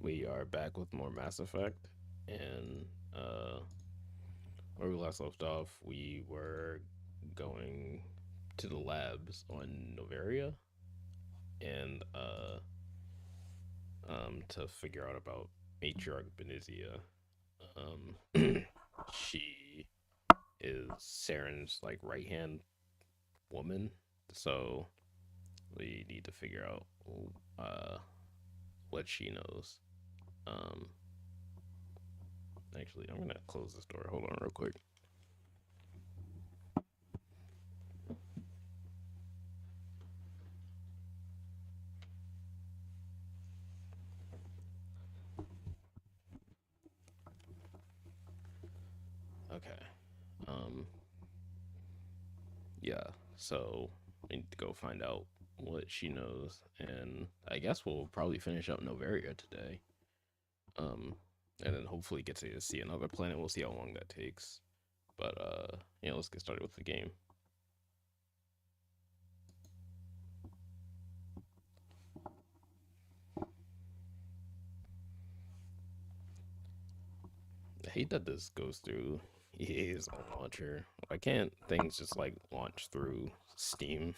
We are back with more Mass Effect, and where we last left off, we were going to the labs on Novaria, and to figure out about Matriarch Benizia. She is Saren's like right hand woman, so we need to figure out uh what she knows. Um, Actually, I'm gonna close this door. Hold on, real quick. Okay. Um, yeah. So we need to go find out what she knows, and I guess we'll probably finish up Novaria today. Um, and then hopefully get to see another planet. We'll see how long that takes. But yeah, let's get started with the game. I hate that this goes through EA's own launcher. Why can't things just like launch through Steam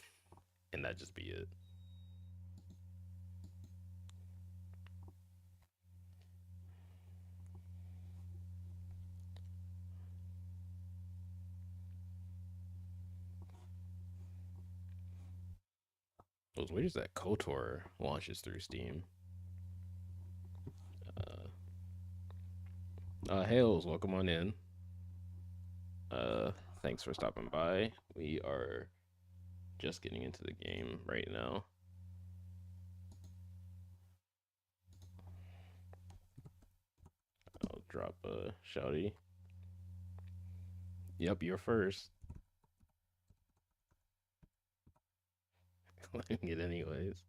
and that just be it? It was weird that KOTOR launches through Steam. Uh, Hales, welcome on in. Uh, Thanks for stopping by. We are just getting into the game right now. I'll drop a shouty. Yep, you're first. Letting it anyways.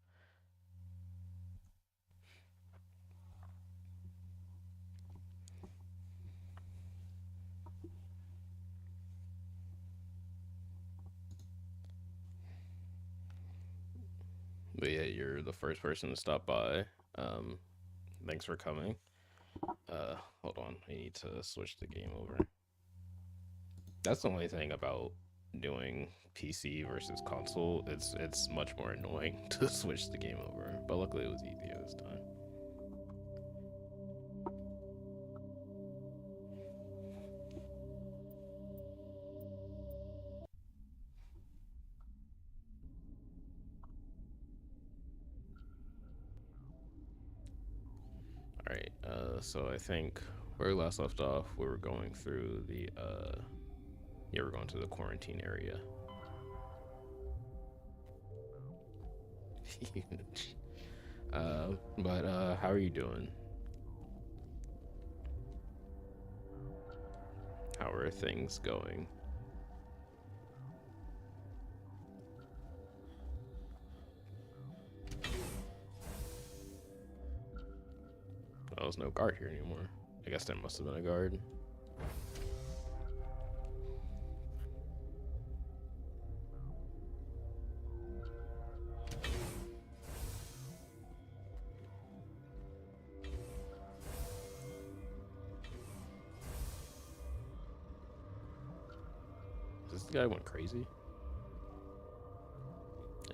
But yeah, you're the first person to stop by. Um, Thanks for coming. Hold on. I need to switch the game over. That's the only thing about doing PC versus console. It's much more annoying to switch the game over. But luckily it was easier this time. All right. So I think where we last left off, we were going through the yeah, we're going to the quarantine area. Huge. But how are you doing? How are things going? Oh, there's no guard here anymore. I guess there must have been a guard. This guy went crazy.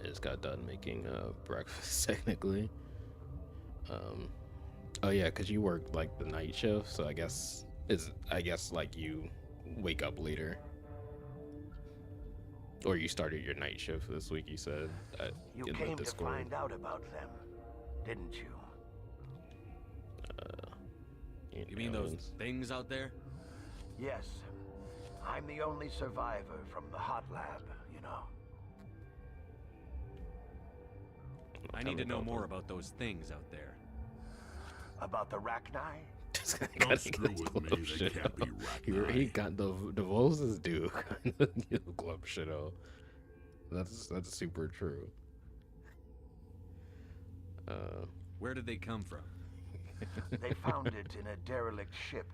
I just got done making breakfast technically. Um, oh yeah, cause you work like the night shift, so I guess like you wake up later, or you started your night shift this week. You said You in the came to Discord. find out about them, didn't you? Uh, You mean those aliens. things out there? Yes. I'm the only survivor from the hot lab, you know. I Tell need me to know more them. about those things out there. About the Rachni? This guy Don't gotta screw get his with glove me, they shit can't out. be He Rachni. got the voices do kind of get the glove shit out. That's super true. Uh, Where did they come from? They found it in a derelict ship.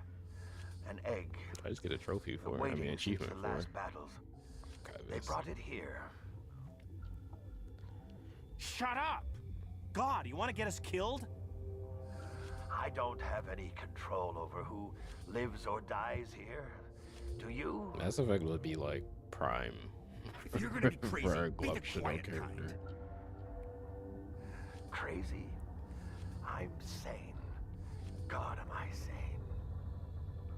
An egg. I just get a trophy for it. I mean, Waiting since achievement the for it. last battles. They Travis. brought it here. Shut up! God, you want to get us killed? I don't have any control over who lives or dies here. Do you? Mass Effect would be like prime If you're gonna be crazy, for a be the Glock Shadow quiet character. kind. Crazy? I'm sane. God, am I sane?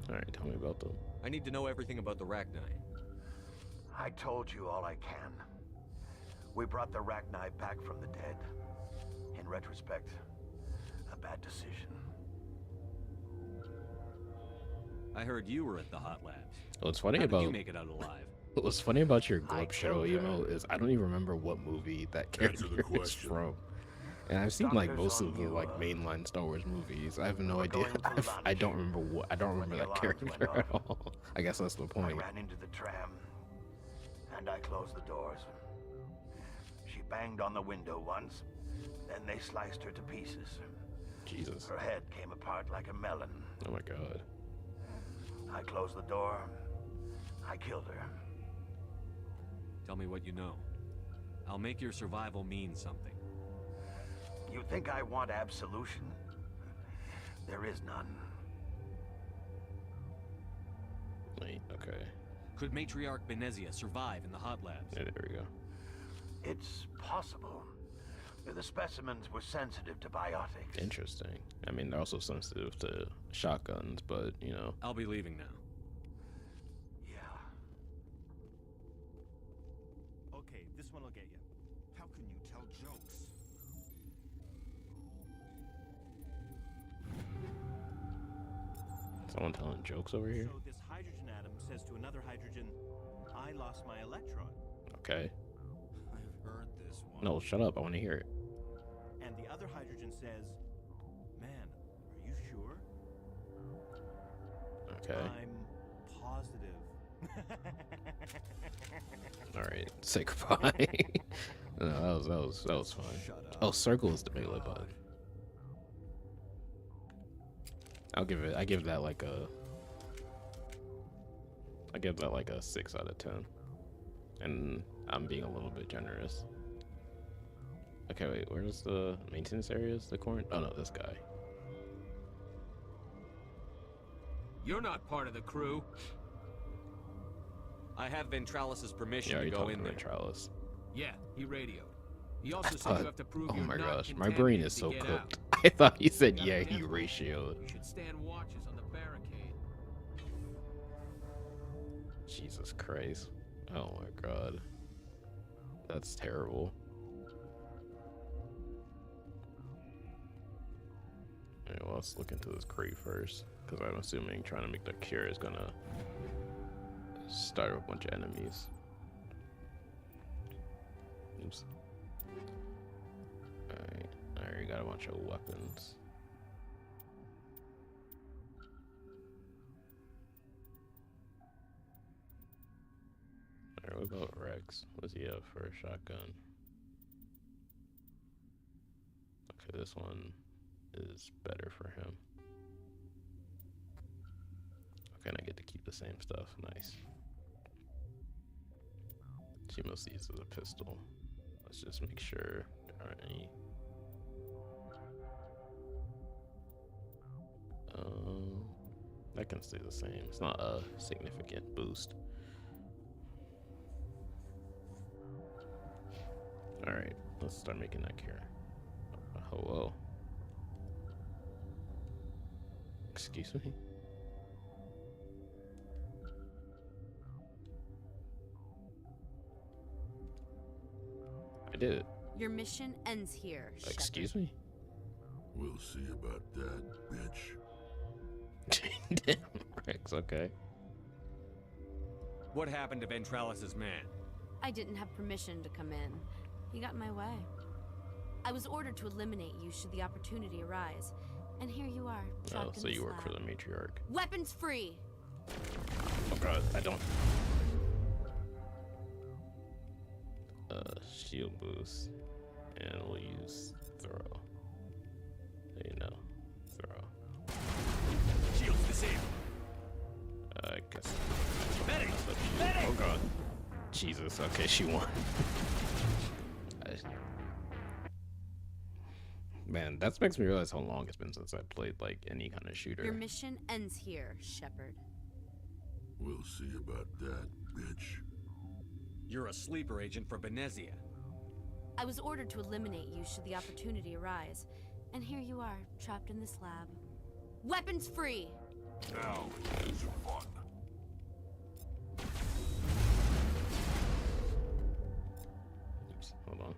Alright, tell me about them. I need to know everything about the Rachni. I told you all I can. We brought the Rachni back from the dead. In retrospect, a bad decision. I heard you were at the Hot Labs. What's funny How did you about make it out alive? what's funny about your I Glock Shadow killed her. emote is I don't even remember what movie that character Answer the is question. from. And I've seen like Doctor's most on of the you, like mainline Star Wars movies. I have no We're idea. going to lunch. I don't remember what I don't When remember the that alarms went character at off, all. I guess that's the I point. ran into the tram, and I closed the doors. She banged on the window once, then they sliced her to pieces. Jesus. Her head came apart like a melon. Oh my god. I closed the door. I killed her. Tell me what you know. I'll make your survival mean something. You think I want absolution? There is none. Wait, okay. Could Matriarch Benezia survive in the Hot Labs? Yeah, there we go. It's possible. The specimens were sensitive to biotics. Interesting. I mean, they're also sensitive to shotguns, but you know. I'll be leaving now. Yeah. Okay, this one will get you. How can you tell jokes? Someone telling jokes over here? So this hydrogen atom says to another hydrogen, I lost my electron. Okay. I've heard this one. No, shut up. I want to hear it. And the other hydrogen says, man, are you sure? Okay. I'm positive. Alright. Say goodbye. No, that was fine. Shut up. Oh, circle is the melee button. I give that like a 6 out of 10. And I'm being a little bit generous. Okay, wait, where's the maintenance areas? The corn? Oh no, this guy. You're not part of the crew. I have Ventralis's permission Yeah, to you go talking in to there. Ventralis. Yeah, he radioed. He also I said thought, you have to prove oh you're my not gosh, my brain is contaminated so to get cooked. out. I thought he said, Gotta yeah, be he careful. ratioed. You should stand watches on the barricade. Jesus Christ. Oh my god. That's terrible. Alright, well, let's look into this crate first. Because I'm assuming trying to make the cure is gonna start a bunch of enemies. Oops. Alright, I already got a bunch of weapons. Alright, what about Rex? What does he have for a shotgun? Okay, this one is better for him. Okay, and I get to keep the same stuff. Nice. She mostly uses a pistol. Let's just make sure there aren't any. That can stay the same. It's not a significant boost. Alright, let's start making that cure. Hello. Excuse me? I did it. Your mission ends here. Excuse me? We'll see about that, bitch. Damn, Rex, okay. What happened to Ventralis's man? I didn't have permission to come in. He got in my way. I was ordered to eliminate you should the opportunity arise. And here you are, Oh, trapped in so this you work for lab. the matriarch. Weapons free! Oh god, I don't. Shield boost. And we'll use throw. There you know. Throw. Shield's disabled. I guess. Medic! That's what she- Oh god. Jesus, okay, she won. Man, that makes me realize how long it's been since I played like any kind of shooter. Your mission ends here, Shepard. We'll see about that, bitch. You're a sleeper agent for Benezia. I was ordered to eliminate you should the opportunity arise. And here you are, trapped in this lab. Weapons free! Now, here's your fun. Oops, hold on.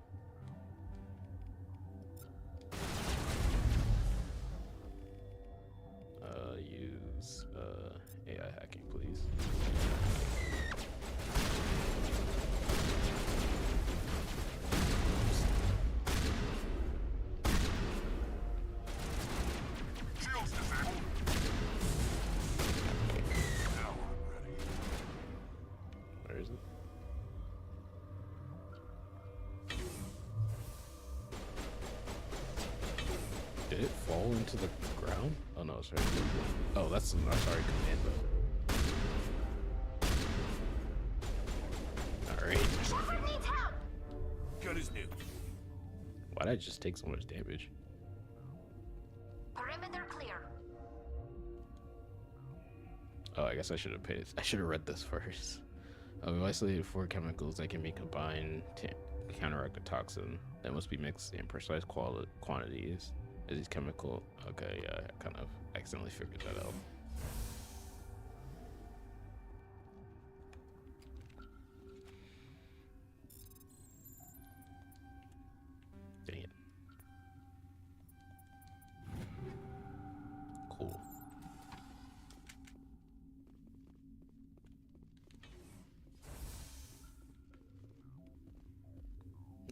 Use AI hacking, please. Shields disabled. Now I'm ready. Where is it? Did it fall into the ground? Oh no, sorry. Oh, that's no, sorry, commando. Alright. Shepard needs help! Good as new. Why'd I just take so much damage? Perimeter clear. Oh, I guess I should have paid. I should have read this first. We've isolated 4 chemicals that can be combined to counteract a toxin that must be mixed in precise quantities. Is these chemical? Okay, yeah, I kind of accidentally figured that out. Dang it. Cool.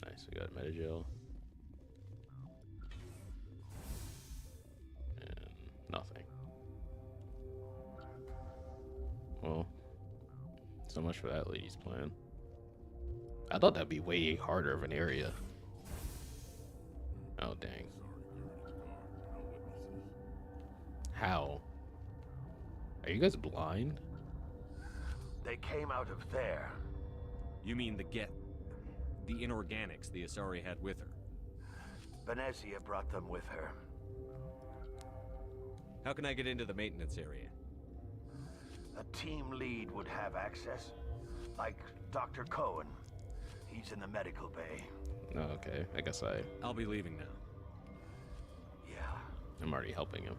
Nice, we got Metagel. And nothing. Well, so much for that lady's plan. I thought that'd be way harder of an area. Oh, dang. How? Are you guys blind? They came out of there. You mean the Get. The inorganics the Asari had with her. Benezia brought them with her. How can I get into the maintenance area? A team lead would have access. Like Dr. Cohen. He's in the medical bay. No, okay. I guess I'll be leaving now. Yeah. I'm already helping him.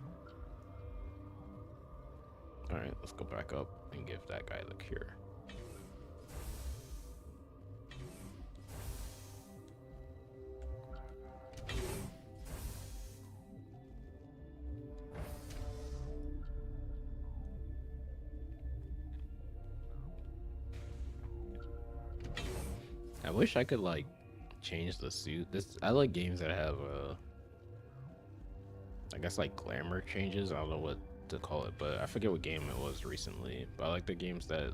Alright, let's go back up and give that guy the cure. I wish I could like change the suit. I like games that have I guess like glamour changes. I don't know what to call it, but I forget what game it was recently. But I like the games that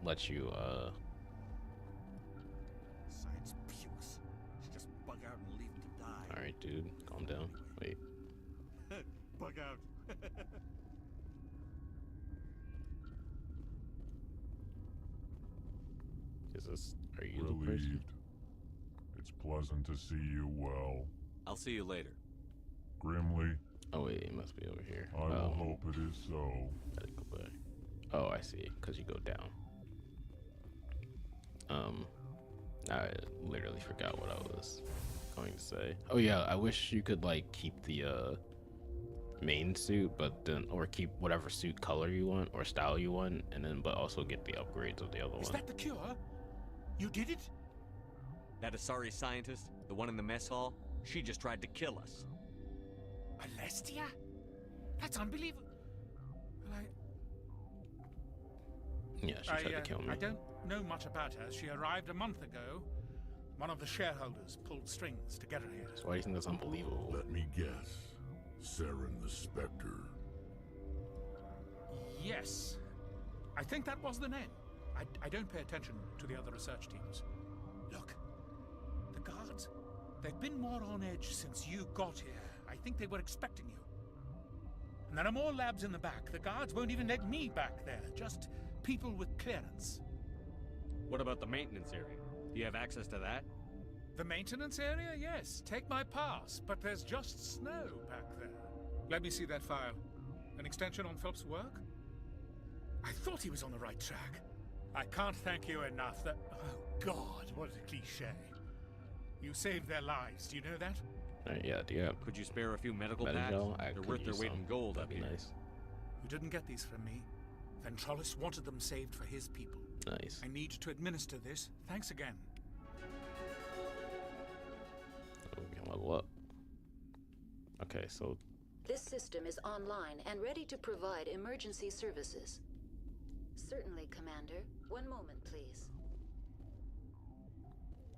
let you Science pukes. Should just bug out and leave him to die. all right, dude, calm down. Wait. Bug out. Is this, are you the person? Relieved. It's pleasant to see you well. I'll see you later. Grimly, Oh wait, it must be over here. I will hope it is so. Gotta go back. Oh, I see, because you go down. I literally forgot what I was going to say. Oh yeah, I wish you could like keep the main suit, but then or keep whatever suit color you want or style you want, and then but also get the upgrades of the other Is one. that the cure? You did it? That Asari scientist, the one in the mess hall, she just tried to kill us. Alestia? That's unbelievable. Well, Yeah, she tried to kill me. I don't know much about her. She arrived a month ago. One of the shareholders pulled strings to get her here. So why do you think that's unbelievable? Let me guess. Saren the Spectre. Yes. I think that was the name. I don't pay attention to the other research teams. Look, the guards, they've been more on edge since you got here. I think they were expecting you. And there are more labs in the back. The guards won't even let me back there. Just people with clearance. What about the maintenance area? Do you have access to that? The maintenance area? Yes. Take my pass, but there's just snow back there. Let me see that file. An extension on Phelps' work? I thought he was on the right track. I can't thank you enough that... Oh, God, what a cliche. You saved their lives, do you know that? Yeah, do you have Could you spare a few medical Medical? packs? I They're could worth their use weight some. in gold That'd up be here. nice. You didn't get these from me. Ventrollis wanted them saved for his people. Nice. I need to administer this. Thanks again. Oh, we can level up. Okay, so This system is online and ready to provide emergency services. Certainly, Commander. One moment, please.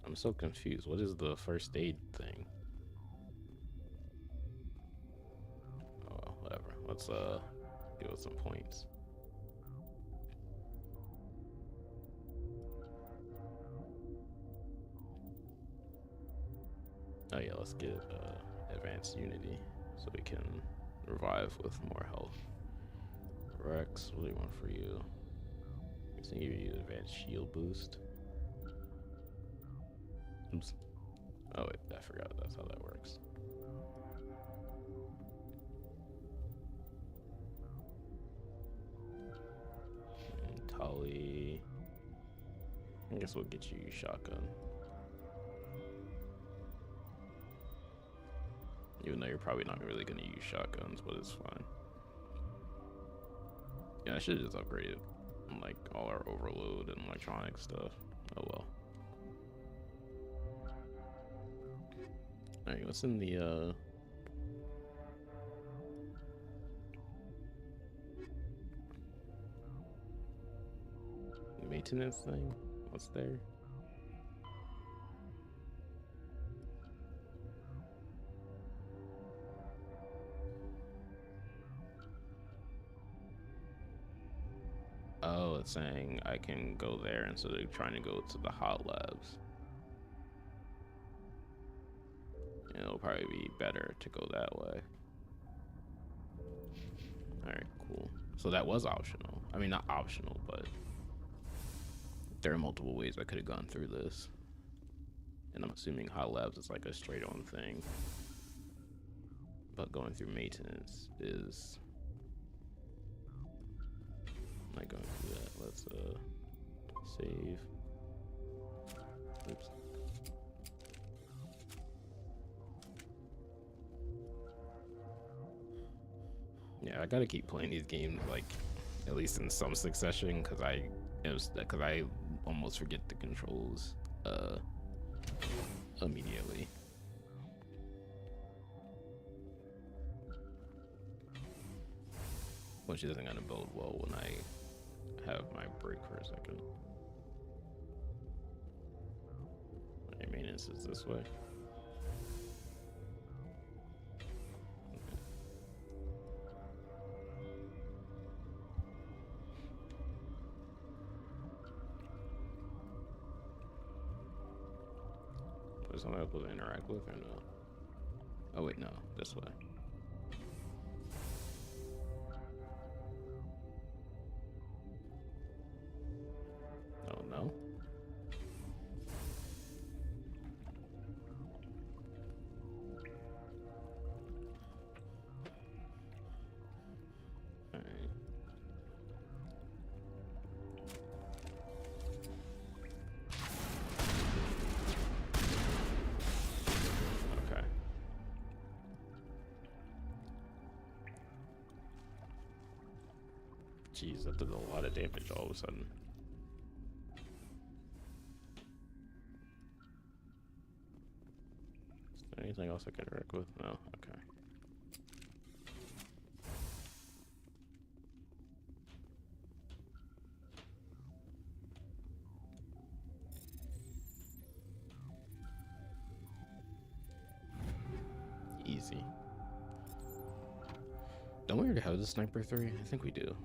I'm so confused. What is the first aid thing? Oh well, whatever. Let's give it some points. Oh yeah, let's get advanced unity so we can revive with more health. Rex, what do you want for you? I think you advanced shield boost. Oops. Oh wait, I forgot that's how that works. And Tali. I guess we'll get you shotgun. Even though you're probably not really gonna use shotguns, but it's fine. Yeah, I should have just upgraded like all our overload and electronic stuff. Oh well. Alright, what's in the maintenance thing? What's there? Oh, it's saying I can go there instead of trying to go to the hot labs. And it'll probably be better to go that way. Alright, cool. So that was optional. I mean, not optional, but there are multiple ways I could have gone through this. And I'm assuming hot labs is like a straight on thing. But going through maintenance is not going through that. Let's save. Oops. Yeah, I gotta keep playing these games like at least in some succession because I almost forget the controls immediately. Which isn't gonna bode well when I have my break for a second. My maintenance is this way. Was something I'm supposed to interact with or no? Oh wait, no, this way. Oh no. All right. Okay. Jeez, that did a lot of damage all of a sudden. Is there anything else I can interact with? No? Okay. Easy. Don't we already have the Sniper 3? I think we do.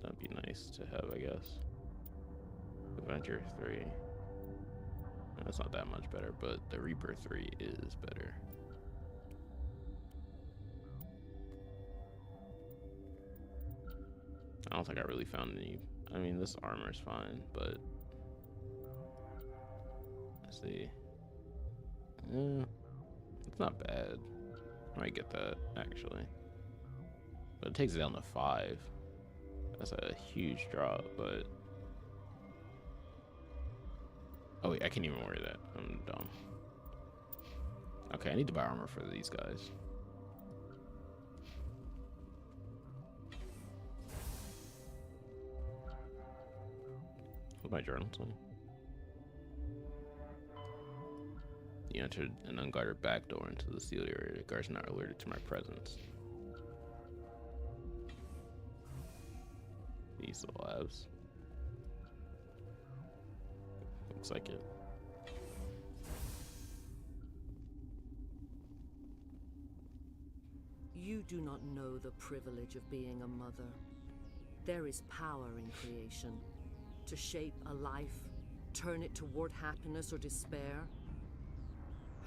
That'd be nice to have, I guess. Avenger 3. That's not that much better, but the Reaper 3 is better. I don't think I really found any I mean, this armor's fine, but let's see. It's not bad. I might get that actually, but it takes it down to 5. That's a huge drop, but oh wait, I can't even wear that. I'm dumb. Okay, I need to buy armor for these guys. What's my journal saying? You entered an unguarded back door into the sealed area. The guards are not alerted to my presence. These labs. Looks like it. You do not know the privilege of being a mother. There is power in creation. To shape a life, turn it toward happiness or despair.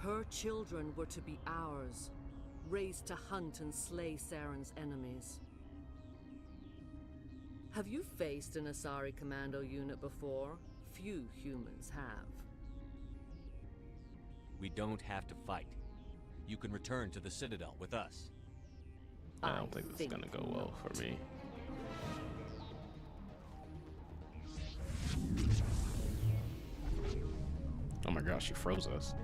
Her children were to be ours, raised to hunt and slay Saren's enemies. Have you faced an Asari commando unit before? Few humans have. We don't have to fight. You can return to the Citadel with us. I don't think this is gonna go well for me. Oh my gosh, she froze us.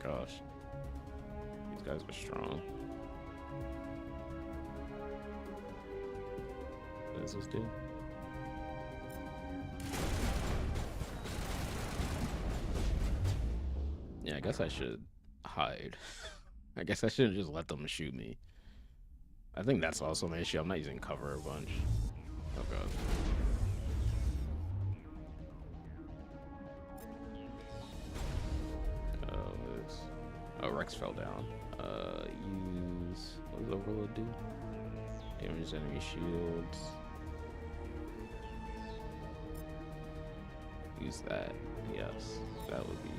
Gosh, these guys are strong. What does this do? Yeah, I guess I should hide. I guess I shouldn't just let them shoot me. I think that's also an issue. I'm not using cover a bunch. Oh god. Oh, Rex fell down. Use... What does Overload do? Damage enemy shields. Use that. Yes, that would be...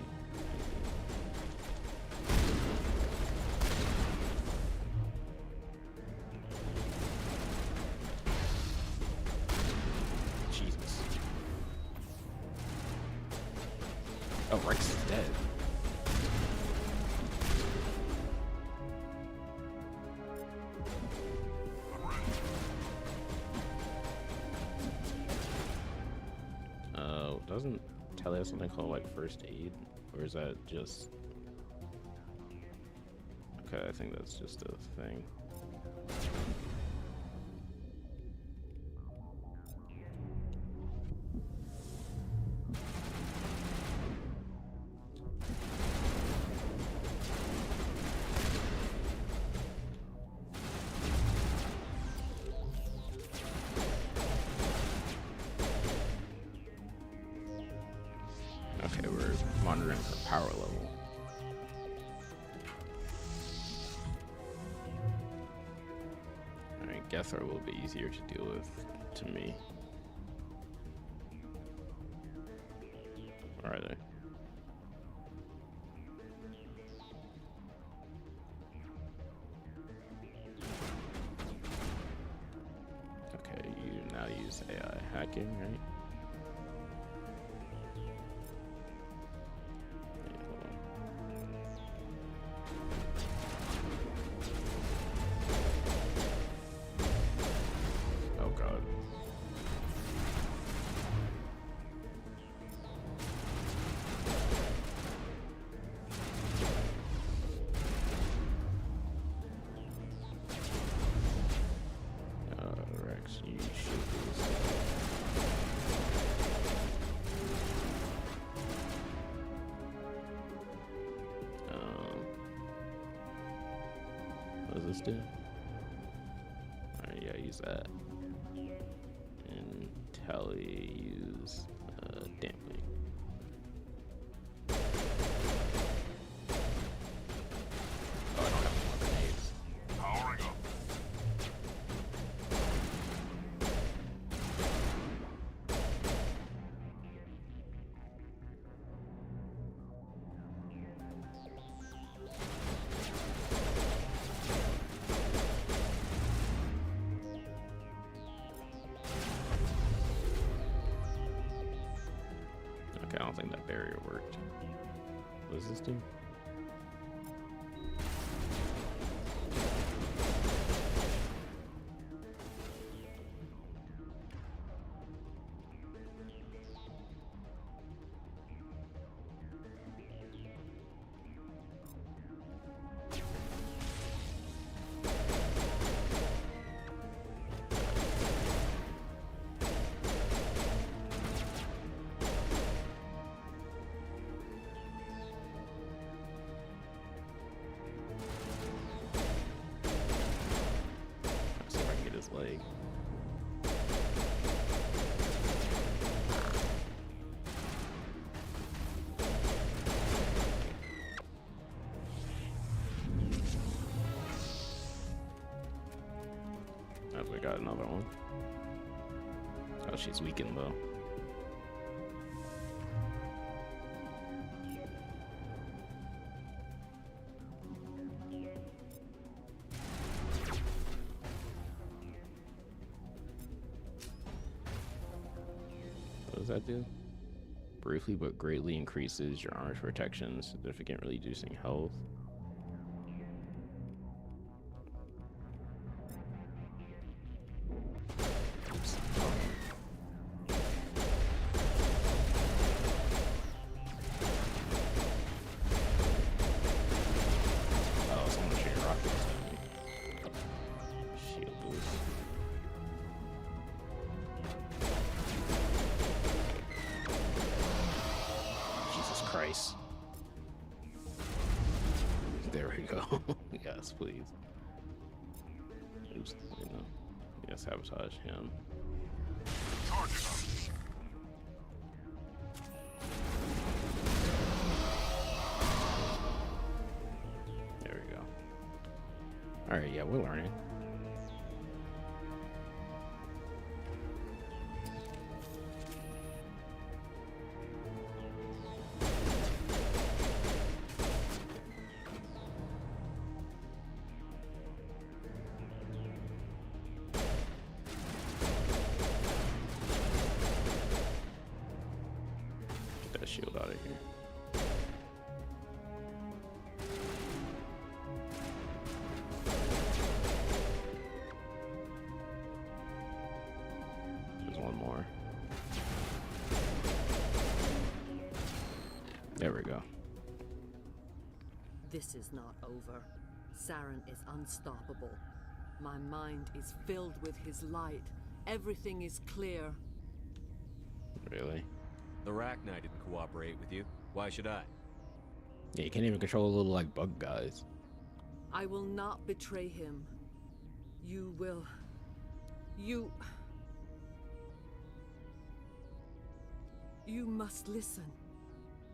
Jesus. Oh, Rex is dead. Doesn't Tally have something called like first aid, or is that just okay? I think that's just a thing. Okay, we're monitoring her power level. Alright, Gethar will be easier to deal with to me. Or are they? Okay, you now use AI hacking, right? What does this do? Alright, yeah, use that. And probably use damping. Oh, I don't have any more grenades. Powering up. Okay, I don't think that barrier worked. What does this do? Let's see if I can get his leg. Oh, we got another one. Oh, she's weakened though. What does that do? Briefly but greatly increases your armor's protection, significantly reducing health. Oops. Oh, someone shooting rockets at me. Shield boost. Jesus Christ. There we go. Yes, please. Oops, wait, no. Yeah, sabotage him. Charging up. There we go. Alright, yeah, we're learning. Get that shield out of here. There's one more. There we go. This is not over. Saren is unstoppable. My mind is filled with his light. Everything is clear. Really? The Rachni didn't cooperate with you. Why should I? Yeah, you can't even control little like bug guys. I will not betray him. You will. You must listen.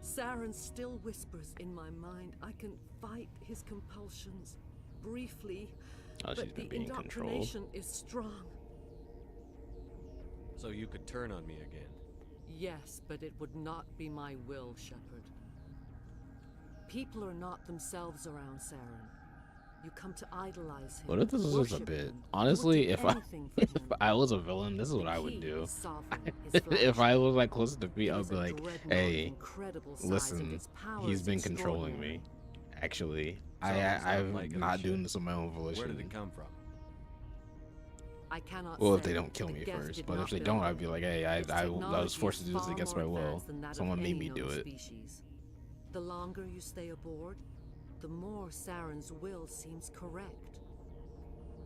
Saren still whispers in my mind. I can fight his compulsions briefly, Oh, she's but been the being controlled. indoctrination is strong. So you could turn on me again. Yes, but it would not be my will, Shepard. People are not themselves around Saren. You come to idolize him. What if this is just a worship bit? him, Honestly, would if do I anything for if him. I was a villain, this is what I would He do. is sovereign, his If flesh. I was like close to defeat, He I'd is be a like, dreadnought, "Hey, incredible size, and listen, its power he's is been controlling extraordinary." me. Actually, So it's not I'm like a not ship. doing this on my own Where did volition." it come from? I cannot Well, if say. they don't kill The me Geth first, did but not if they build don't, it. I'd be like, "Hey, Its I was technology forced to is do this far against more my will. advanced than that of Someone made any me do known it." species. The longer you stay aboard, the more Saren's will seems correct.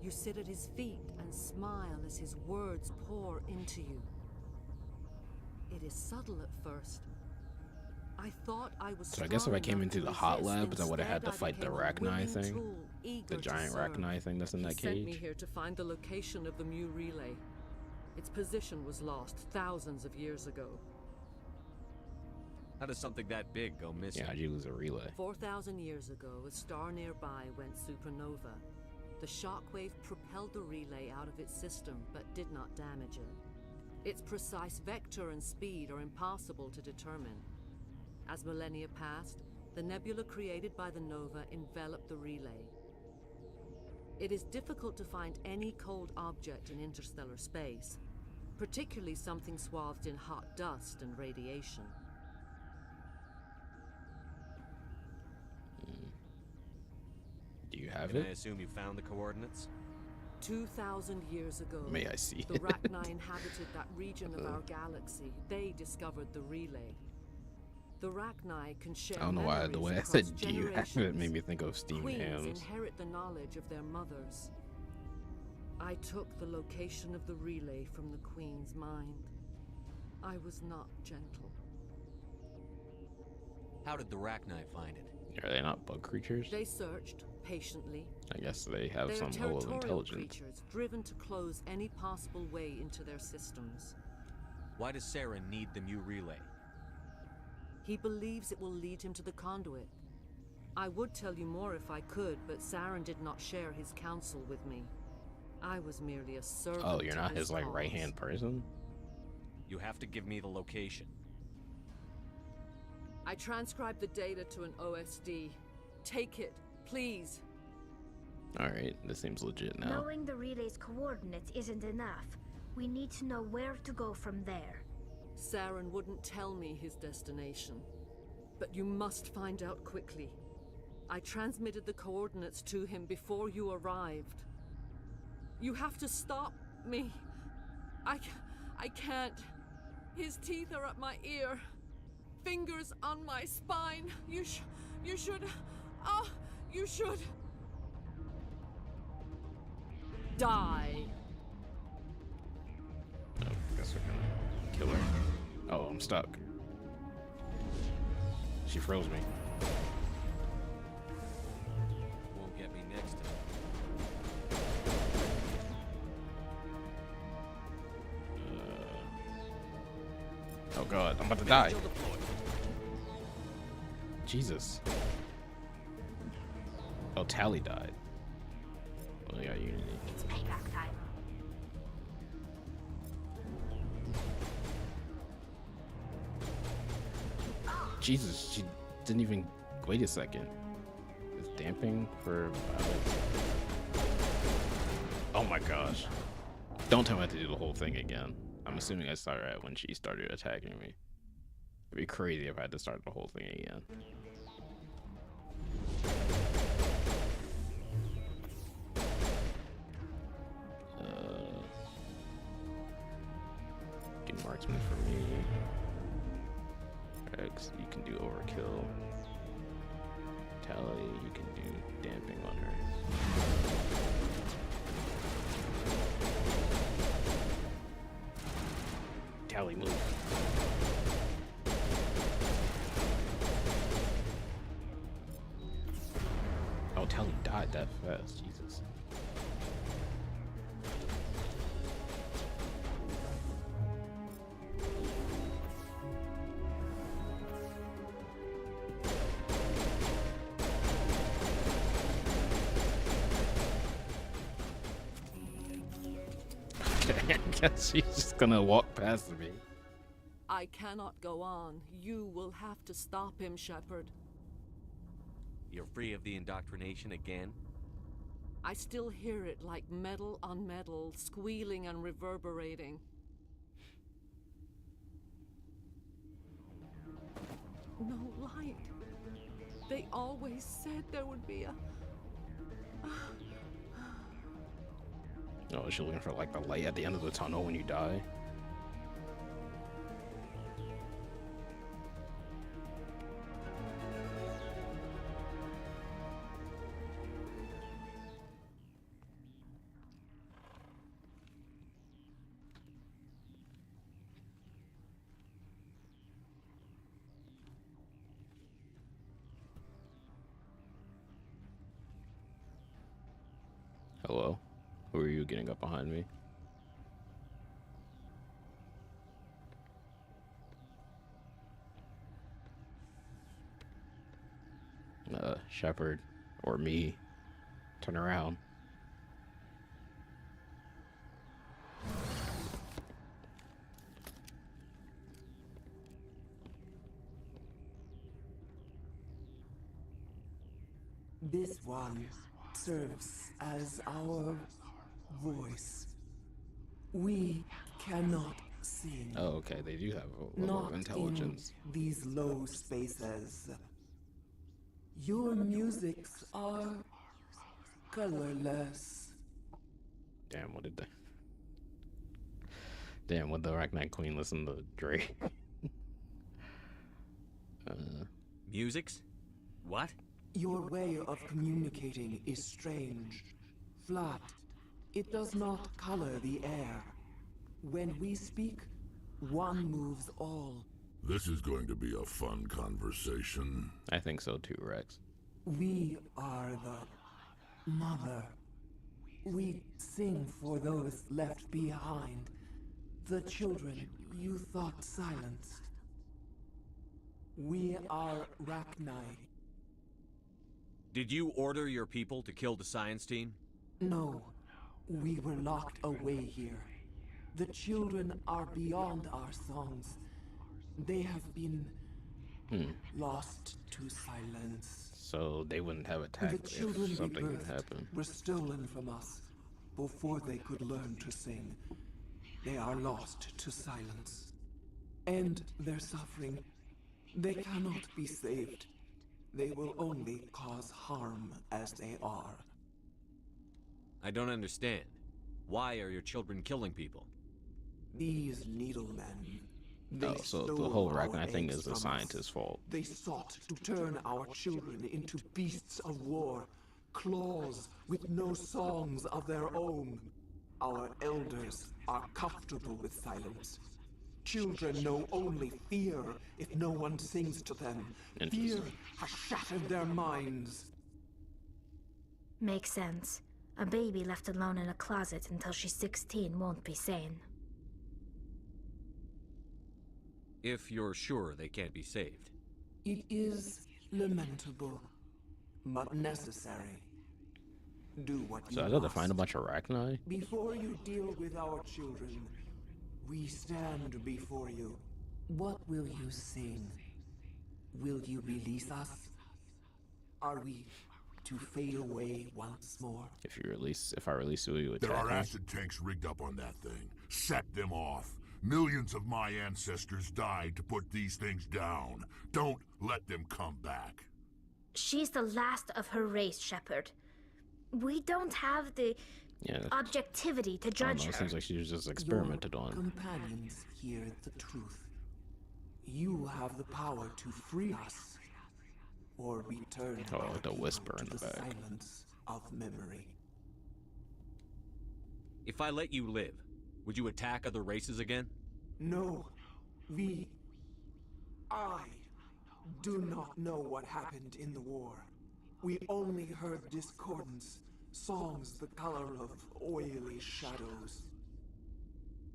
You sit at his feet and smile as his words pour into you. It is subtle at first. I thought I was So I guess if I came into the hot labs, I would have had to Instead, fight the became a Rachni willing thing, tool, eager the to giant serve. Rachni thing that's in He that sent me cage. here to find the location of the Mu relay. Its position was lost thousands of years ago. How does something that big go missing? Yeah, how'd you lose a relay? 4,000 years ago, a star nearby went supernova. The shockwave propelled the relay out of its system, but did not damage it. Its precise vector and speed are impossible to determine. As millennia passed, the nebula created by the nova enveloped the relay. It is difficult to find any cold object in interstellar space, particularly something swathed in hot dust and radiation. Do you have Can it? I assume you found the coordinates? 2,000 years ago, May I see the it? Rachni inhabited that region of our galaxy. They discovered the relay. The Rachni can share I don't know why the way I memories said across do you have it generations. made me think of steamed Queens hams. inherit the knowledge of their mothers. I took the location of the relay from the Queen's mind. I was not gentle. How did the Rachni find it? Are they not bug creatures? They searched patiently. I guess they have They are some level of territorial intelligence. creatures, driven to close any possible way into their systems. Why does Saren need the new relay? He believes it will lead him to the conduit. I would tell you more if I could, but Saren did not share his counsel with me. I was merely a servant. Oh, you're to not his his like cause. right-hand person? You have to give me the location. I transcribed the data to an OSD. Take it, please. Alright, this seems legit now. Knowing the relay's coordinates isn't enough. We need to know where to go from there. Saren wouldn't tell me his destination. But you must find out quickly. I transmitted the coordinates to him before you arrived. You have to stop me. I can't. His teeth are at my ear. Fingers on my spine. You should. Oh, you should. Die. Oh, guess we're gonna kill her. Oh, I'm stuck. She froze me. Won't get me next time. Oh god, I'm about to die. Jesus. Oh, Tally died. Oh yeah, Unity. It's payback time. Jesus, she didn't even wait a second. It's damping for oh my gosh. Don't tell me I have to do the whole thing again. I'm assuming I started at when she started attacking me. It'd be crazy if I had to start the whole thing again. Get marksman for me. X, you can do overkill. Tally, you can do damping on her. Tally, move. Oh, Tally died that fast. Jesus. Okay, I guess she's just gonna walk past me. I cannot go on. You will have to stop him, Shepard. You're free of the indoctrination again? I still hear it like metal on metal, squealing and reverberating. No light. They always said there would be a... Oh, is she looking for like the light at the end of the tunnel when you die? Hello? Who are you getting up behind me? Shepard or me turn around. This one serves as our voice. We cannot sing. Oh, okay. They do have a level Not of intelligence. in these low spaces. Your musics are colorless. Damn, what did they? Damn, would the Arachnite Queen listen to Drake? Musics? What? Your way of communicating is strange. Flat. It does not color the air. When we speak, one moves all. This is going to be a fun conversation. I think so too, Rex. We are the mother. We sing for those left behind. The children you thought silenced. We are Rachni. Did you order your people to kill the science team? No. We were locked away here. The children are beyond our songs. They have been lost to silence. So they wouldn't have The attacked children if something had rebirthed happened. were stolen from us before they could learn to sing. They are lost to silence. And their suffering, they cannot be saved. They will only cause harm as they are. I don't understand. Why are your children killing people? These needlemen. Oh, so the whole Rachni thing is the scientist's fault. They sought to turn our children into beasts of war, claws with no songs of their own. Our elders are comfortable with silence. Children know only fear if no one sings to them. Fear has shattered their minds. Makes sense. A baby left alone in a closet until she's 16 won't be sane. If you're sure they can't be saved. It is lamentable, but necessary. Do what you So I had to must. find a bunch of Rachni? Before you deal with our children, we stand before you. What will you sing? Will you release us? Are we to fade away once more? If I release you, you There attack are me? acid tanks rigged up on that thing. Set them off. Millions of my ancestors died to put these things down. Don't let them come back. She's the last of her race, Shepard. We don't have the objectivity to I don't judge know, her. it seems like she was just experimented Your on. companions hear the truth. You have the power to free us, or return Oh, our the people whisper in to the back. silence of memory. If I let you live, would you attack other races again? No, I do not know what happened in the war. We only heard discordance, songs the color of oily shadows.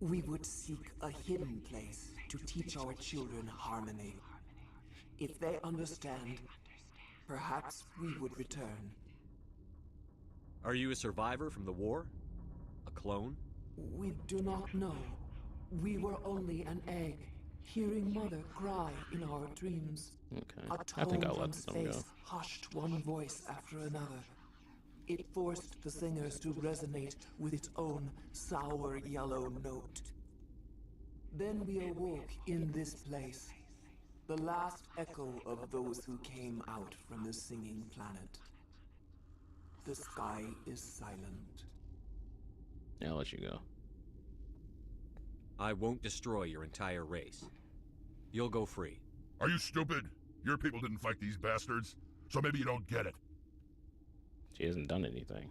We would seek a hidden place to teach our children harmony. If they understand, perhaps we would return. Are you a survivor from the war? A clone? We do not know. We were only an egg, hearing Mother cry in our dreams. Okay. A I think tone I'll let from them go. space hushed one voice after another. It forced the singers to resonate with its own sour yellow note. Then we awoke in this place, the last echo of those who came out from the singing planet. The sky is silent. Yeah, I'll let you go. I won't destroy your entire race. You'll go free. Are you stupid? Your people didn't fight these bastards, so maybe you don't get it. She hasn't done anything.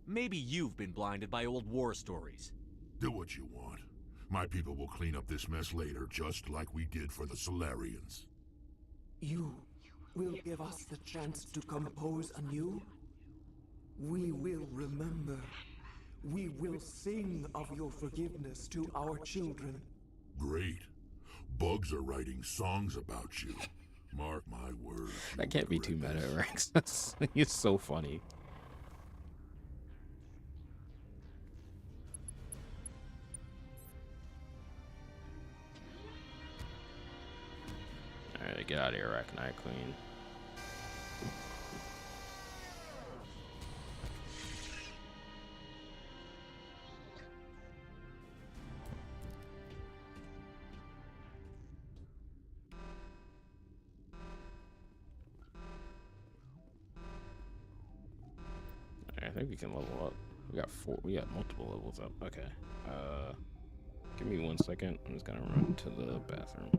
Maybe you've been blinded by old war stories. Do what you want. My people will clean up this mess later, just like we did for the Solarians. You will give us the chance to compose anew? We will remember. We will sing of your forgiveness to our children. Great. Bugs are writing songs about you. Mark my words. That can't be too meta, Rex. He's so funny. Alright, get out of here, Arachnite Queen. I think we can level up. We got multiple levels up. Okay. Give me 1 second. I'm just gonna run to the bathroom.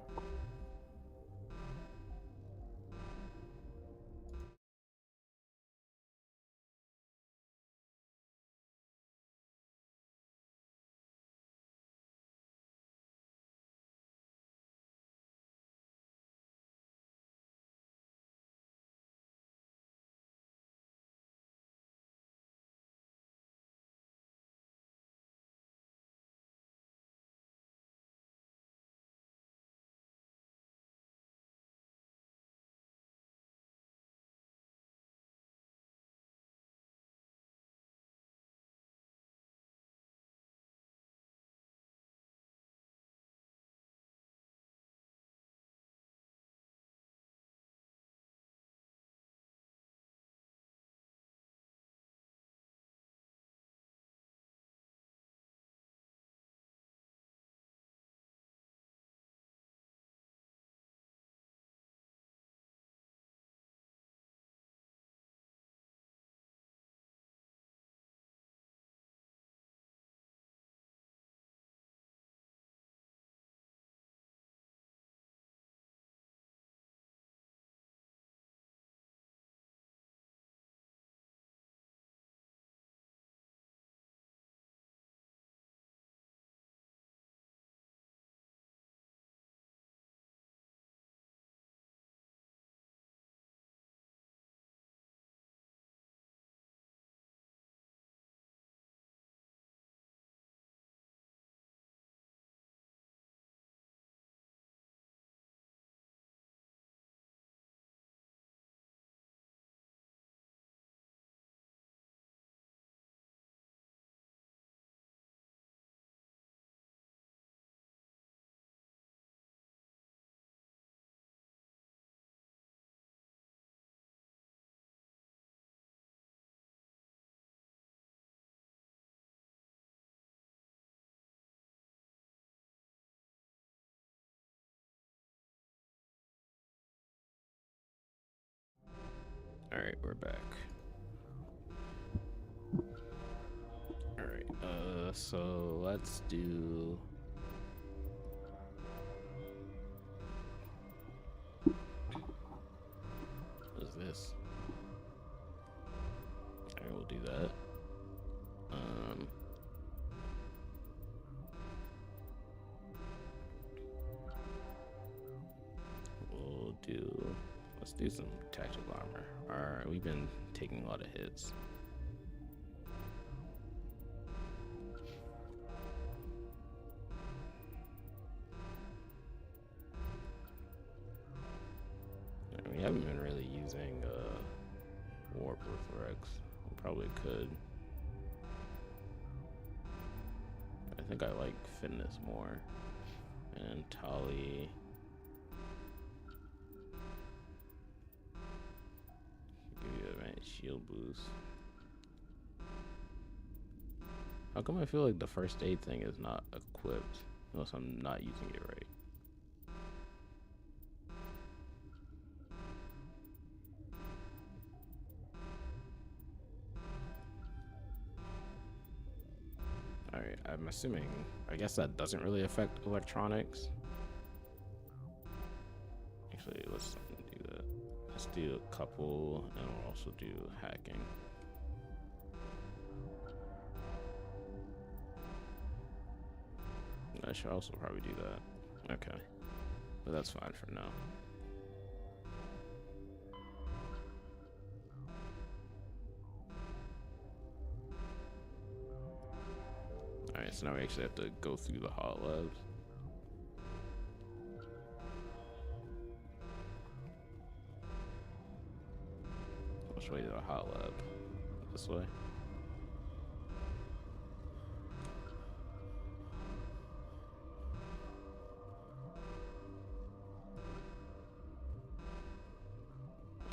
Alright, we're back. Alright, so let's do... What is this? Alright, we'll do that. Let's do some tactical armor. Alright, we've been taking a lot of hits. We haven't been really using Warp with Rex. We probably could. I think I like Fitness more. And Tali. Shield boost. How come I feel like the first aid thing is not equipped unless I'm not using it right? Alright, I'm assuming, I guess that doesn't really affect electronics. Actually, let's do that. Let's do a couple, and we'll also do hacking. I should also probably do that. Okay, but that's fine for now. Alright, so now we actually have to go through the hot labs. Which way to the hot lab? This way.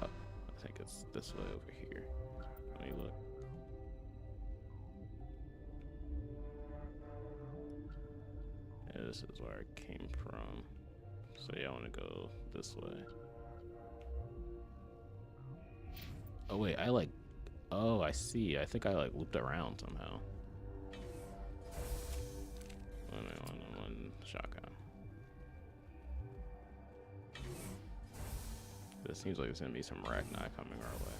Oh, I think it's this way over here. Let me look. Yeah, this is where I came from. So yeah, I want to go this way. Oh wait, oh, I see. I think I looped around somehow. One shotgun. This seems like there's gonna be some Rachni coming our way.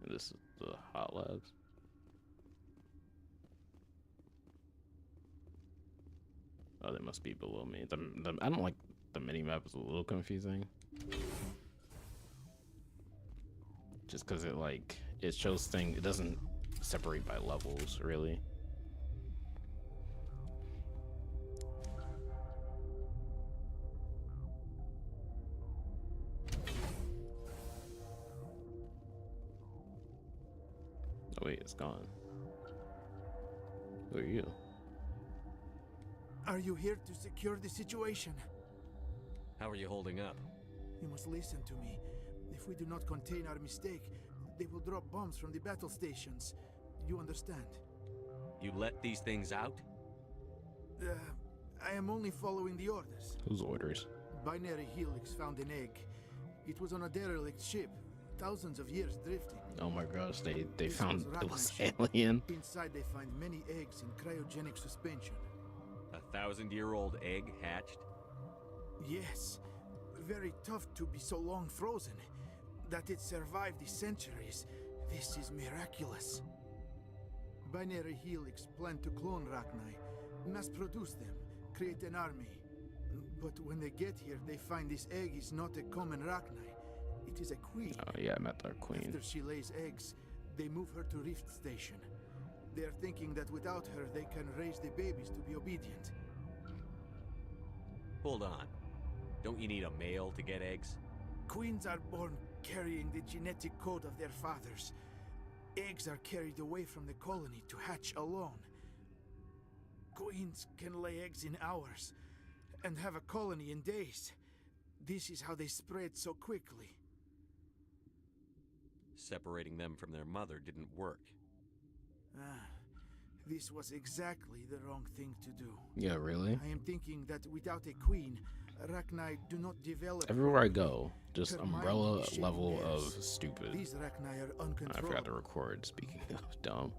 And this is the hot labs. Oh, they must be below me. I don't like the mini map. Is a little confusing. Just because it shows things. It doesn't separate by levels really. Oh wait, it's gone. Who are you? Are you here to secure the situation? How are you holding up? You must listen to me. If we do not contain our mistake, they will drop bombs from the battle stations. You understand? You let these things out? I am only following the orders. Whose orders? Binary Helix found an egg. It was on a derelict ship, thousands of years drifting. Oh my gosh, they found it was alien. Inside they find many eggs in cryogenic suspension. 1,000-year-old egg hatched? Yes. Very tough to be so long frozen. That it survived the centuries. This is miraculous. Binary Helix planned to clone Rachni, mass produce them, create an army. But when they get here, they find this egg is not a common Rachni. It is a queen. Oh yeah, I met our queen. After she lays eggs, they move her to Rift Station. They are thinking that without her, they can raise the babies to be obedient. Hold on. Don't you need a male to get eggs? Queens are born carrying the genetic code of their fathers. Eggs are carried away from the colony to hatch alone. Queens can lay eggs in hours and have a colony in days. This is how they spread so quickly. Separating them from their mother didn't work. This was exactly the wrong thing to do. Yeah, really? I am thinking that without a queen, Rachni do not develop. Everywhere I go, just umbrella level of stupid. These Rachni are uncontrollable. I forgot to record, speaking of dumb.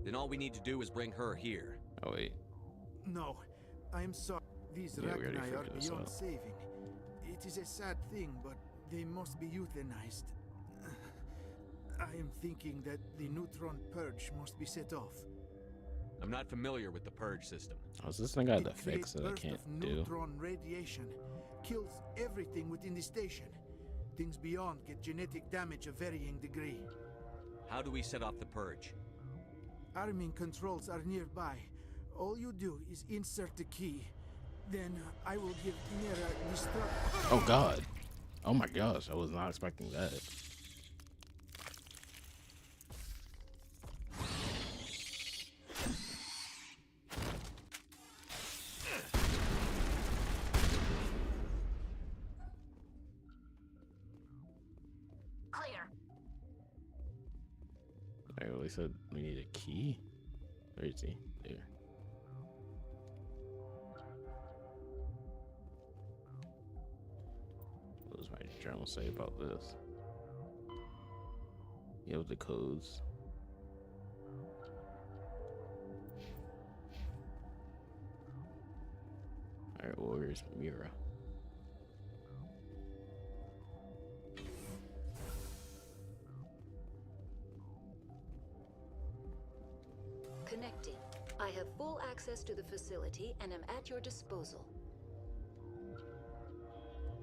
Then all we need to do is bring her here. Oh wait. No, I am sorry. These Rachni are beyond saving. It is a sad thing, but they must be euthanized. I am thinking that the neutron purge must be set off. I'm not familiar with the purge system. Oh, is this thing got the fix that I can't do? Neutron radiation kills everything within the station. Things beyond get genetic damage of varying degree. How do we set off the purge? Arming controls are nearby. All you do is insert the key. Then I will give Mira destruct. Oh god. Oh my gosh, I was not expecting that. I really said we need a key. Where is he? There. What does my journal say about this? You have the codes. Alright, well, where's Mira? Connecting. I have full access to the facility and am at your disposal.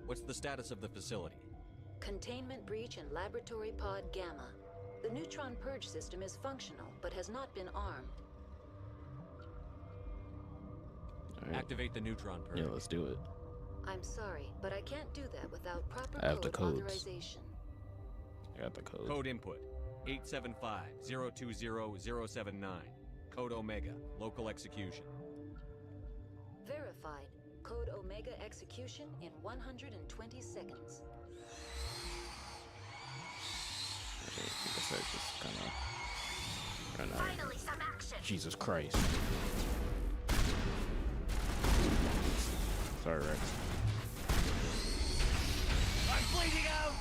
What's the status of the facility? Containment breach in Laboratory Pod Gamma. The neutron purge system is functional, but has not been armed. Activate the neutron purge. Yeah, let's do it. I'm sorry, but I can't do that without proper I have the code codes. authorization. I got the code. Code input 875-020-079. Code Omega. Local execution. Verified. Code Omega execution in 120 seconds. I guess I just kind of run out. Finally, some action. Jesus Christ. Sorry, Rex. I'm bleeding out!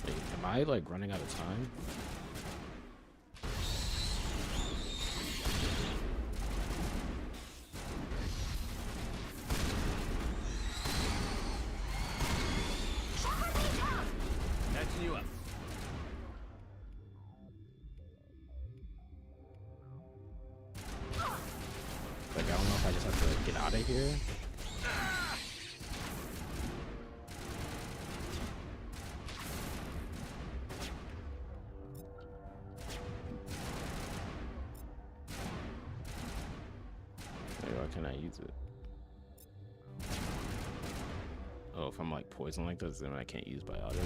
Wait, am I like running out of time? Catching you up. Like, I don't know if I just have to get out of here. Maybe why can't I use it? Oh, if I'm like poisoned like this, then I can't use biotics.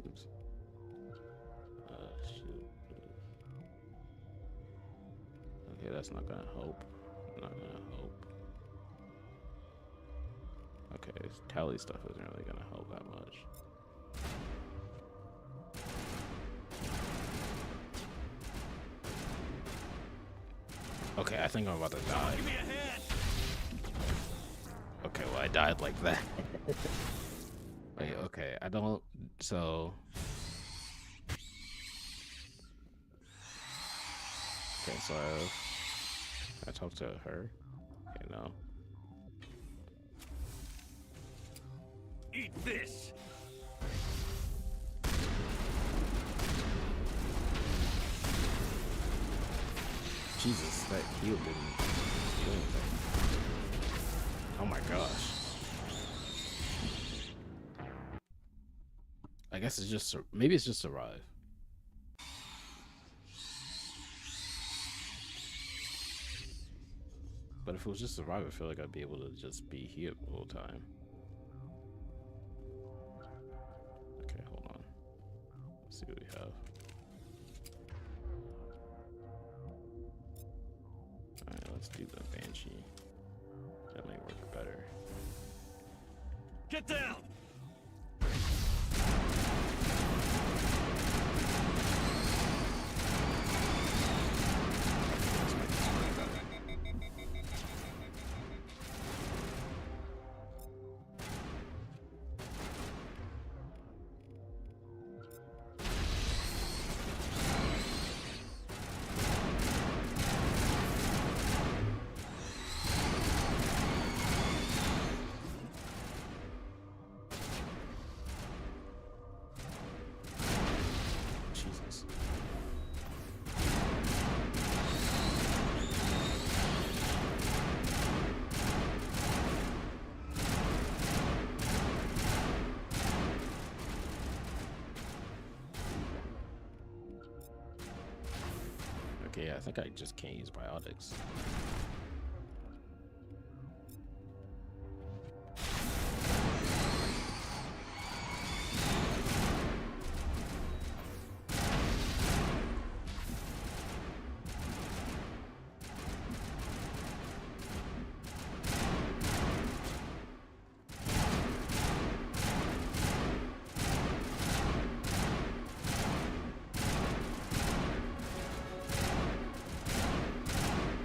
Oops. Shoot. Okay, that's not gonna help. Not gonna help. Okay, this tally stuff isn't really gonna help that much. Okay, I think I'm about to die. Give me a hand! Okay, well, I died like that. Wait, okay, I don't, so. Okay, so I talked to her. Okay, no. Eat this! Jesus, that heal didn't do anything. Oh my gosh. I guess it's just, maybe it's just survive. But if it was just survive, I feel like I'd be able to just be here the whole time. Okay, hold on. Let's see what we have. Alright, let's do the Banshee. That might work better. Get down! Jesus. Okay, yeah, I think I just can't use biotics.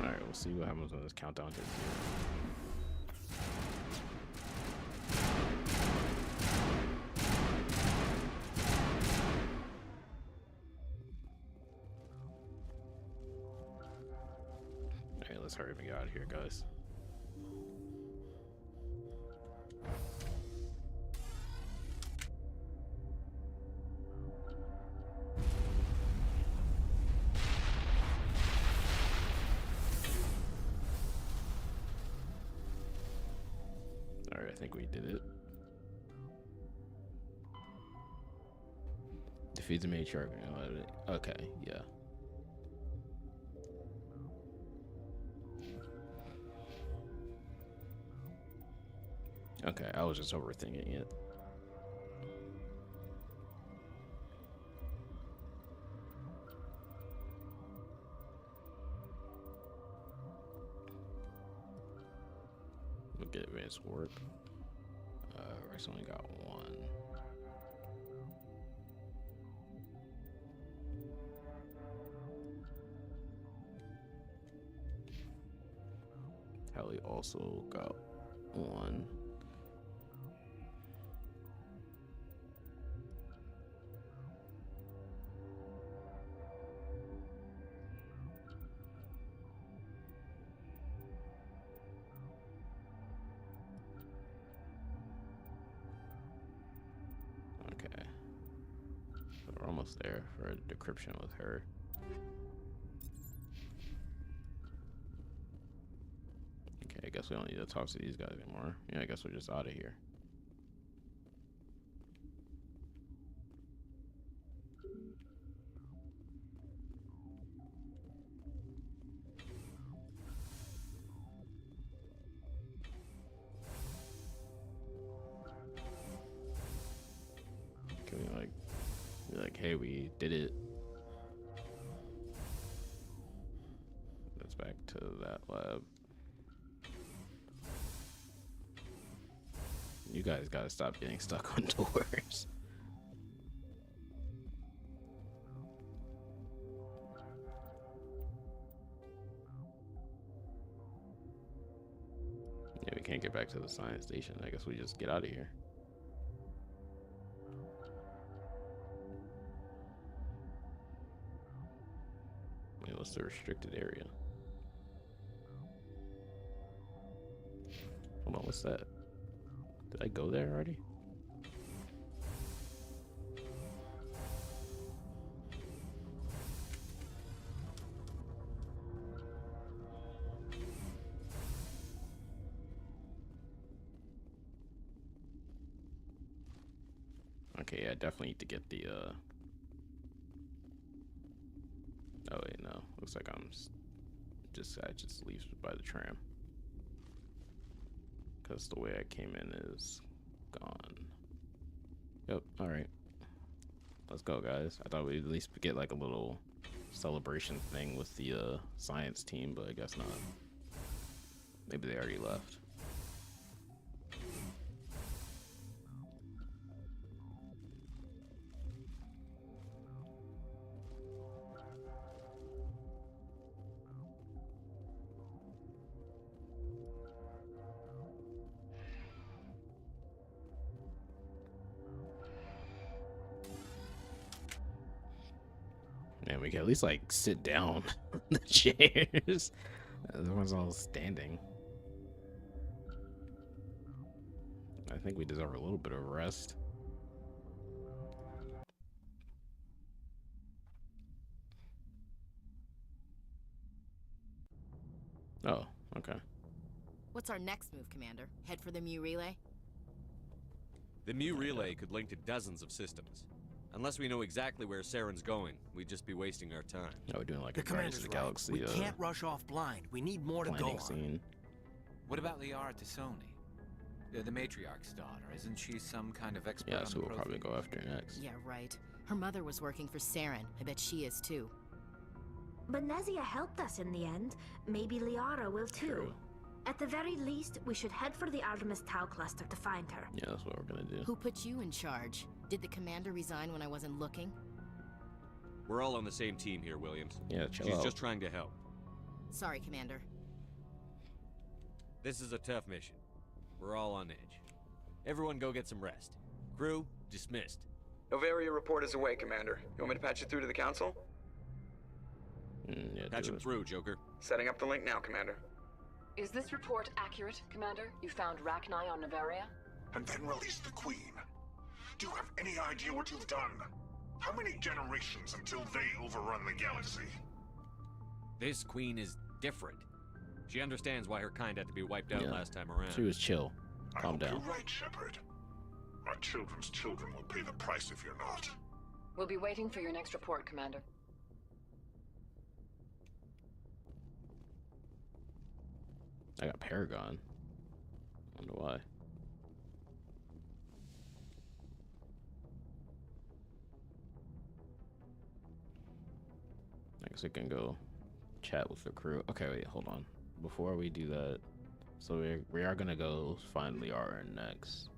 Alright, we'll see what happens when this countdown hits here. Alright, let's hurry and get out of here, guys. think we did it. Defeat the matriarch. Okay, yeah. Okay, I was just overthinking it. We'll get advanced warp. Rex only got one. Hallie also got one. Okay. So we're almost there for a decryption with her. Okay, I guess we don't need to talk to these guys anymore. Yeah, I guess we're just out of here. Can we be like, hey, we did it. Let's back to that lab. You guys gotta stop getting stuck on doors. Yeah, we can't get back to the science station. I guess we just get out of here. Wait, what's the restricted area? Hold on, what's that? Did I go there already? Okay, yeah, I definitely need to get the oh wait, no. Looks like I just leave by the tram. Because the way I came in is gone. Yep, alright. Let's go, guys. I thought we'd at least get like a little celebration thing with the science team, but I guess not. Maybe they already left. Man, we can at least like sit down on the chairs. Everyone's all standing. I think we deserve a little bit of rest. Oh, okay. What's our next move, Commander? Head for the Mu Relay? The Mu Relay could link to dozens of systems. Unless we know exactly where Saren's going, we'd just be wasting our time. Oh, we're doing like a Guardians of the Galaxy. We can't rush off blind. We need more to go on. Scene. What about Liara T'Soni? The matriarch's daughter. Isn't she some kind of expert? Yeah, so we'll probably go after next. Yeah, right. Her mother was working for Saren. I bet she is too. But Nezia helped us in the end. Maybe Liara will too. True. At the very least, we should head for the Artemis Tau cluster to find her. Yeah, that's what we're gonna do. Who put you in charge? Did the commander resign when I wasn't looking? We're all on the same team here, Williams. Yeah, chill She's out. just trying to help. Sorry, Commander. This is a tough mission. We're all on edge. Everyone go get some rest. Crew, dismissed. Novaria report is away, Commander. You want me to patch it through to the Council? Yeah, patch him through, Joker. Setting up the link now, Commander. Is this report accurate, Commander? You found Rachni on Novaria? And then release the Queen. Do you have any idea what you've done? How many generations until they overrun the galaxy? This Queen is different. She understands why her kind had to be wiped out last time around. She was chill. Calm down. You're right, Shepard. Our children's children will pay the price if you're not. We'll be waiting for your next report, Commander. I got Paragon. Wonder why. I guess we can go chat with the crew. Okay, wait, hold on. Before we do that, so we are gonna go find Liara next.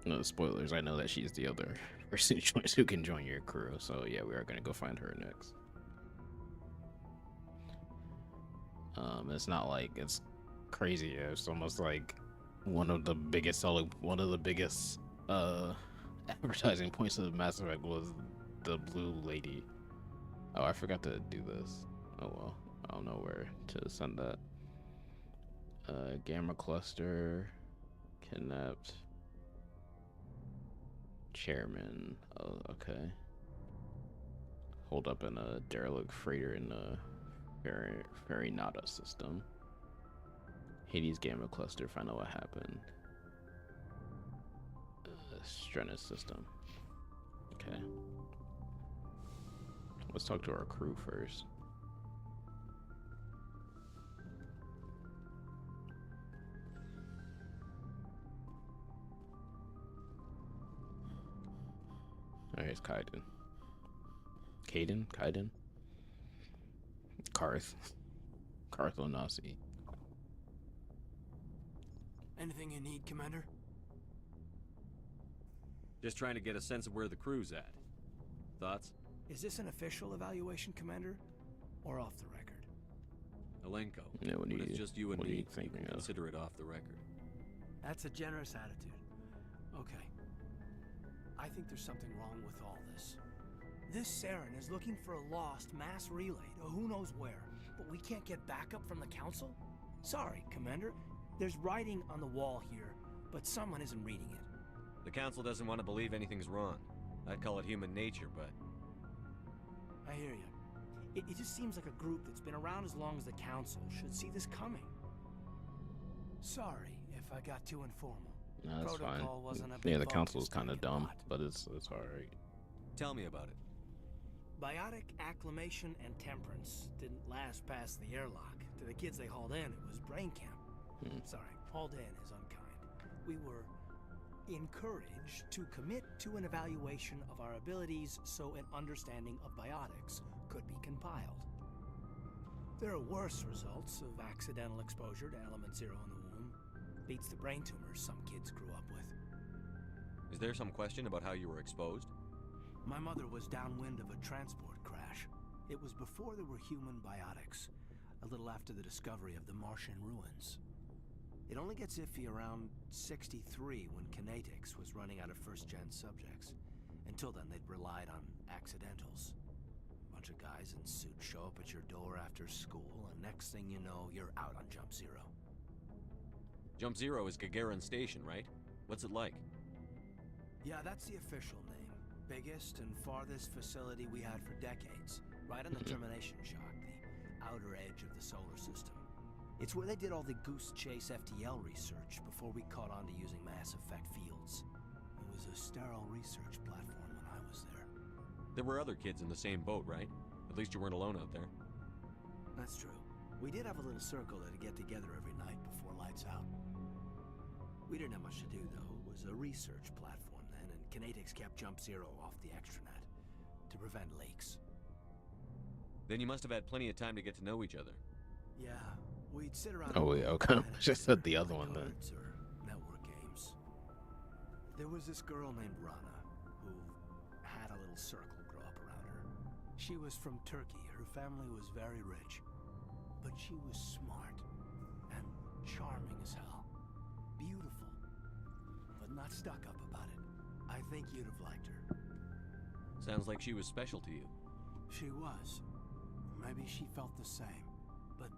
No spoilers. I know that she's the other person who can join your crew. So yeah, we are gonna go find her next. It's not like it's crazy. It's almost like one of the biggest advertising points of Mass Effect was the blue lady. Oh, I forgot to do this. Oh well, I don't know where to send that. Gamma cluster kidnapped. Chairman. Oh, okay. Hold up in a derelict freighter in the Farinata system. Hades Gamma cluster. Find out what happened. Strenus system. Okay. Let's talk to our crew first. Alright, it's Kaiden. Kaiden? Karth Onasi. Anything you need, Commander? Just trying to get a sense of where the crew's at. Thoughts? Is this an official evaluation, Commander? Or off the record? Alenko. Yeah, what do it's just you and what me. do you think? Consider it off the record. That's a generous attitude. Okay. I think there's something wrong with all this. This Saren is looking for a lost mass relay to who knows where, but we can't get backup from the Council? Sorry, Commander. There's writing on the wall here, but someone isn't reading it. The Council doesn't want to believe anything's wrong. I'd call it human nature, but... I hear you. It just seems like a group that's been around as long as the Council should see this coming. Sorry if I got too informal. No, that's fine. Wasn't a big Yeah, the focus Council's to kind of me a dumb, lot. but it's alright. Tell me about it. Biotic acclimation and temperance didn't last past the airlock. To the kids they hauled in, it was brain camp. Sorry, hauled in is unkind. We were encouraged to commit to an evaluation of our abilities so an understanding of biotics could be compiled. There are worse results of accidental exposure to element 0 in the womb. Beats the brain tumors some kids grew up with. Is there some question about how you were exposed? My mother was downwind of a transport crash. It was before there were human biotics, a little after the discovery of the Martian ruins. It only gets iffy around 63 when Kinetics was running out of first-gen subjects. Until then, they'd relied on accidentals. A bunch of guys in suits show up at your door after school, and next thing you know, you're out on Jump Zero. Jump Zero is Gagarin Station, right? What's it like? Yeah, that's the official name. Biggest and farthest facility we had for decades. Right on the termination shock, the outer edge of the solar system. It's where they did all the Goose Chase FTL research before we caught on to using mass effect fields. It was a sterile research platform when I was there. There were other kids in the same boat, right? At least you weren't alone out there. That's true. We did have a little circle that'd get together every night before lights out. We didn't have much to do, though. It was a research platform then, and Kinetics kept Jump Zero off the extranet to prevent leaks. Then you must have had plenty of time to get to know each other. Yeah, we'd sit around. Oh wait, okay. I just said the other one then. Or network games. There was this girl named Rana who had a little circle grow up around her. She was from Turkey. Her family was very rich, but she was smart and charming as hell. Beautiful, but not stuck up about it. I think you'd have liked her. Sounds like she was special to you. She was. Maybe she felt the same, but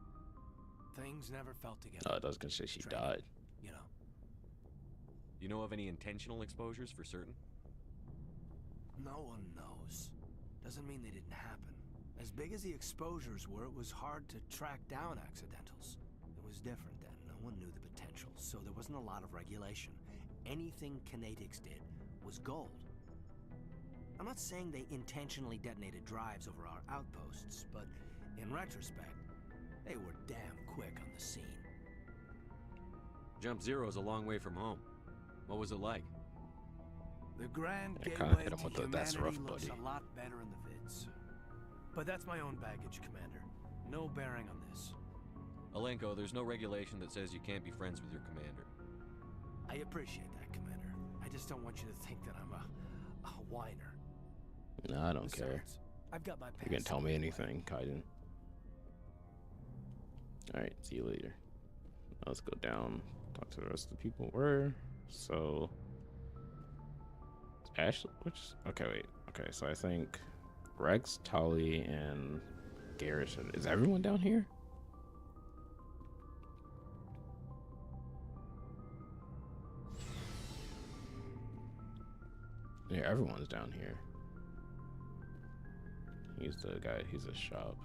things never felt together. Oh, I was gonna say she died. You know. You know of any intentional exposures for certain? No one knows. Doesn't mean they didn't happen. As big as the exposures were, it was hard to track down accidentals. It was different then. No one knew the potential, so there wasn't a lot of regulation. Anything Canatix did was gold. I'm not saying they intentionally detonated drives over our outposts, but in retrospect, they were damn quick on the scene. Jump Zero's a long way from home. What was it like? The Grand Yeah, kinda Gateway hit him to with the "that's humanity rough, looks buddy." a lot better in the vids. But that's my own baggage, Commander. No bearing on this. Alenko, there's no regulation that says you can't be friends with your commander. I appreciate that, Commander. I just don't want you to think that I'm a whiner. No, I don't care. Besides, I've got my You can tell me anything, Kaiden. Alright, see you later. Let's go down, talk to the rest of the people. So Ashley, okay, wait. Okay, so I think Rex, Tali, and Garrison. Is everyone down here? Yeah, everyone's down here. He's the guy, he's a shop.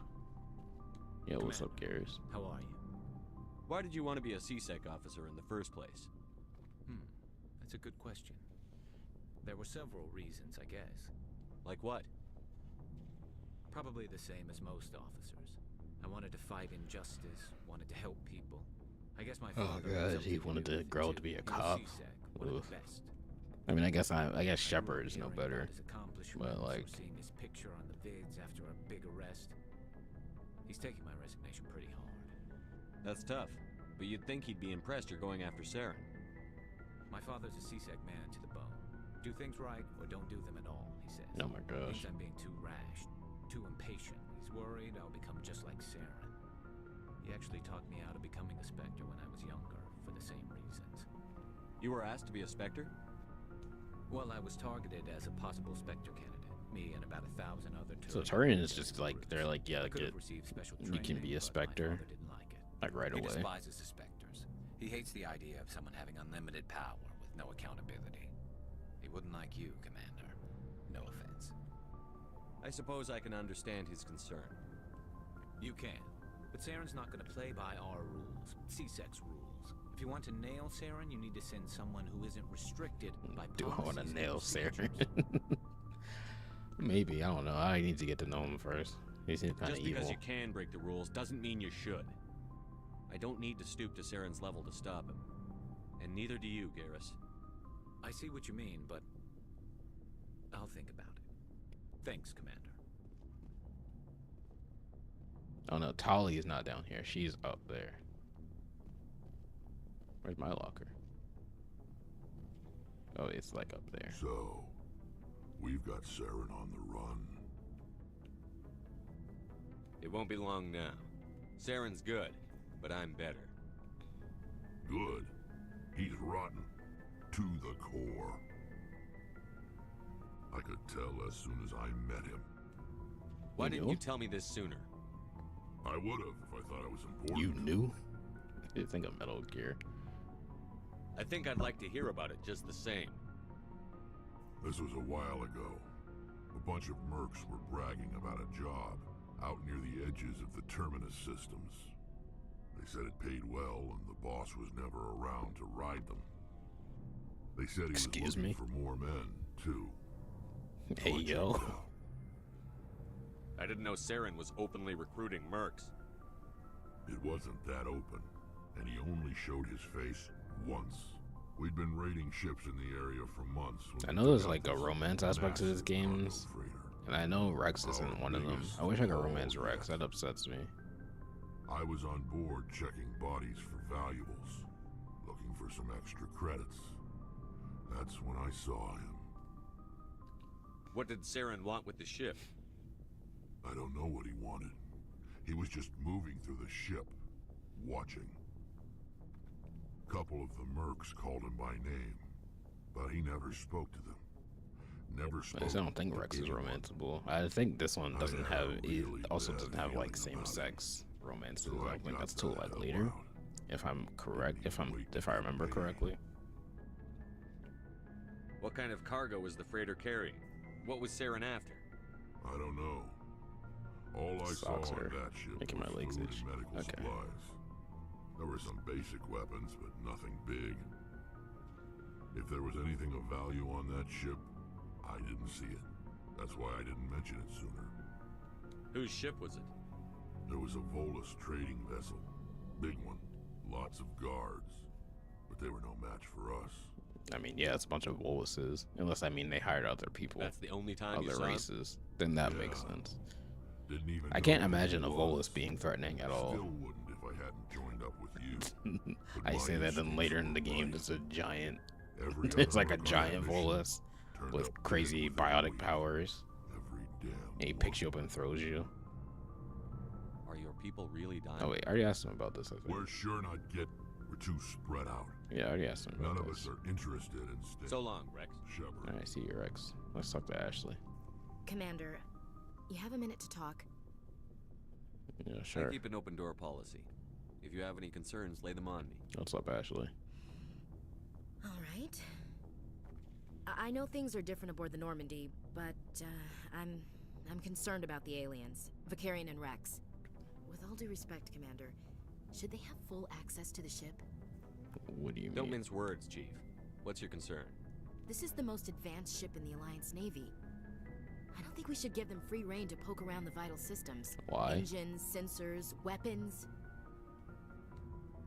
Yeah, what's up, Garrus? How are you? Why did you want to be a CSEC officer in the first place? That's a good question. There were several reasons, I guess. Like what? Probably the same as most officers. I wanted to fight injustice, wanted to help people. I guess my father... Oh god, he wanted to grow to be a cop. One of the best. I mean, I guess Shepard's no better. But like, Seeing his picture on the vids after a big arrest. He's taking my resignation pretty hard. That's tough. But you'd think he'd be impressed you're going after Saren. My father's a CSEC man to the bone. Do things right or don't do them at all, he says. Oh my gosh. Thinks I'm being too rash, too impatient. He's worried I'll become just like Saren. He actually talked me out of becoming a Spectre when I was younger, for the same reasons. You were asked to be a Spectre? Well, I was targeted as a possible Spectre candidate. Me and about 1,000 other so Turian is just like, they're like, yeah, you can be a but Spectre, my father didn't like it. like right He away. despises the Spectres. He hates the idea of someone having unlimited power with no accountability. He wouldn't like you, Commander. No offense. I suppose I can understand his concern. You can. But Saren's not going to play by our rules. CSEC's rules. If you want to nail Saren, you need to send someone who isn't restricted by Do I want to policies nail and Saren? procedures. Maybe, I don't know. I need to get to know him first. He seems kind of Just evil. because you can break the rules doesn't mean you should. I don't need to stoop to Saren's level to stop him. And neither do you, Garrus. I see what you mean, but I'll think about it. Thanks, Commander. Oh no, Tali is not down here. She's up there. Where's my locker? Oh, it's like up there. So, we've got Saren on the run. It won't be long now. Saren's good, but I'm better. Good. He's rotten. To the core. I could tell as soon as I met him. Why didn't you tell me this sooner? I would have if I thought it was important. You knew? You think of Metal Gear? I think I'd like to hear about it just the same. This was a while ago. A bunch of mercs were bragging about a job out near the edges of the Terminus systems. They said it paid well and the boss was never around to ride them. They said he was looking for more men, too. Hey, yo. I didn't know Saren was openly recruiting mercs. It wasn't that open, and he only showed his face once. We'd been raiding ships in the area for months. I know there's like a romance aspect to this games, and I know Rex isn't one of them. I wish I could romance Rex. That upsets me. I was on board checking bodies for valuables, looking for some extra credits. That's when I saw him. What did Saren want with the ship? I don't know what he wanted. He was just moving through the ship, watching. A couple of the mercs called him by name, but he never spoke to them. Never spoke. I don't think Rex is romanceable. I think this one doesn't have. It also doesn't have like same-sex romances. I think that's too like later. If I'm correct, if I remember correctly. What kind of cargo was the freighter carrying? What was Saren after? I don't know. All I saw on that ship making my was legs food itch. and medical Okay. supplies. There were some basic weapons, but nothing big. If there was anything of value on that ship, I didn't see it. That's why I didn't mention it sooner. Whose ship was it? There was a Volus trading vessel. Big one. Lots of guards. But they were no match for us. I mean, yeah, it's a bunch of Woluses. Unless, I mean, they hired other people. That's the only time you other saw races. Then that makes sense. Didn't even I can't imagine a Volus being threatening at all. Still wouldn't if I hadn't joined up with you. I say that, then later in the game, there's a giant... It's like a giant Volus with crazy biotic powers. And he picks you up and throws you. Are your people really dying? Oh wait, I already asked him about this, I think. We're sure not we're too spread out. Yeah, I already asked him about None this. of us are interested in staying. So long, Rex. Shepard. Alright, I see you, Rex. Let's talk to Ashley. Commander, you have a minute to talk? Yeah, sure. I keep an open door policy. If you have any concerns, lay them on me. What's up, Ashley? All right. I know things are different aboard the Normandy, but I'm concerned about the aliens, Vakarian and Rex. With all due respect, Commander, should they have full access to the ship? What do you mean? Don't mince words, Chief. What's your concern? This is the most advanced ship in the Alliance Navy. I don't think we should give them free rein to poke around the vital systems. Why? Engines, sensors, weapons.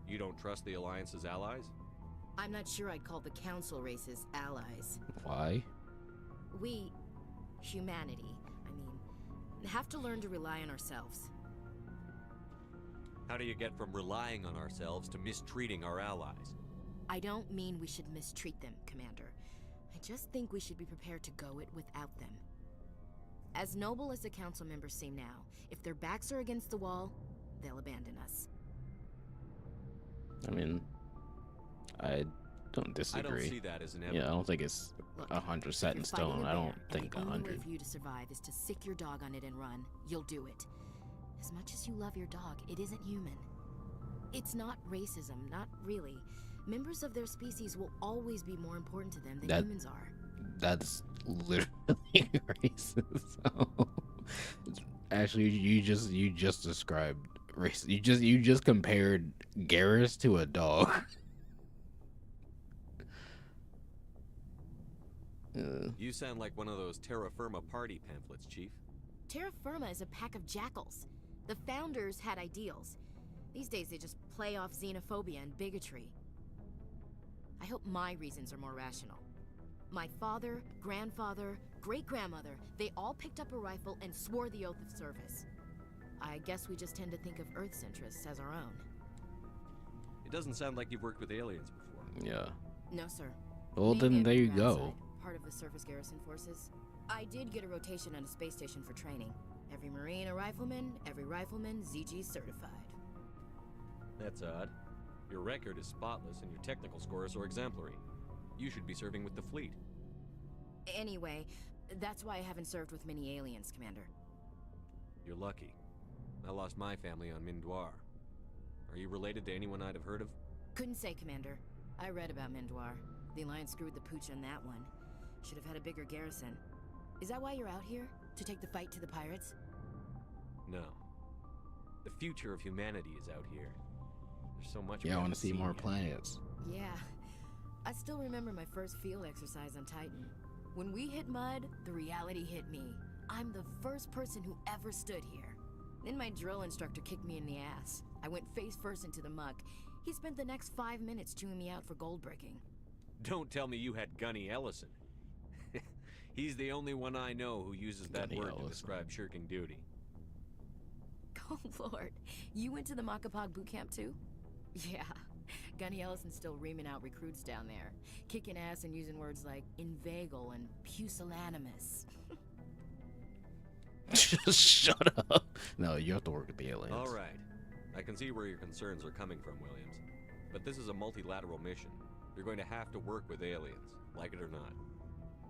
You don't trust the Alliance's allies? I'm not sure I'd call the Council races allies. Why? We, humanity, have to learn to rely on ourselves. How do you get from relying on ourselves to mistreating our allies? I don't mean we should mistreat them, Commander. I just think we should be prepared to go it without them. As noble as the Council members seem now, if their backs are against the wall, they'll abandon us. I mean, I don't disagree. I don't see that as inevitable. Yeah, I don't think it's 100 set in stone. I don't think 100. The only way for you to survive is to sick your dog on it and run. You'll do it. As much as you love your dog, it isn't human. It's not racism, not really. Members of their species will always be more important to them than humans are. That's literally racist. Actually, you just described race. You just compared Garrus to a dog. You sound like one of those Terra Firma party pamphlets, Chief. Terra Firma is a pack of jackals. The founders had ideals. These days they just play off xenophobia and bigotry. I hope my reasons are more rational. My father, grandfather, great-grandmother, they all picked up a rifle and swore the oath of service. I guess we just tend to think of Earth's interests as our own. It doesn't sound like you've worked with aliens before. Yeah. No, sir. Well, then there you go. Part of the surface garrison forces. I did get a rotation on a space station for training. Every Marine a rifleman, every rifleman ZG certified. That's odd. Your record is spotless and your technical scores are exemplary. You should be serving with the fleet. Anyway, that's why I haven't served with many aliens, Commander. You're lucky. I lost my family on Mindoir. Are you related to anyone I'd have heard of? Couldn't say, Commander. I read about Mindoir. The Alliance screwed the pooch on that one. Should have had a bigger garrison. Is that why you're out here? To take the fight to the pirates? No. The future of humanity is out here. There's so much. Yeah, I want to see more planets. Yeah. I still remember my first field exercise on Titan. When we hit mud, the reality hit me. I'm the first person who ever stood here. Then my drill instructor kicked me in the ass. I went face first into the muck. He spent the next 5 minutes chewing me out for gold breaking. Don't tell me you had Gunny Ellison. He's the only one I know who uses that word to describe shirking duty. Oh, Lord. You went to the Makapog boot camp, too? Yeah. Gunny Ellison's still reaming out recruits down there. Kicking ass and using words like inveigle and pusillanimous. Just shut up. No, you have to work with the aliens. All right. I can see where your concerns are coming from, Williams. But this is a multilateral mission. You're going to have to work with aliens, like it or not.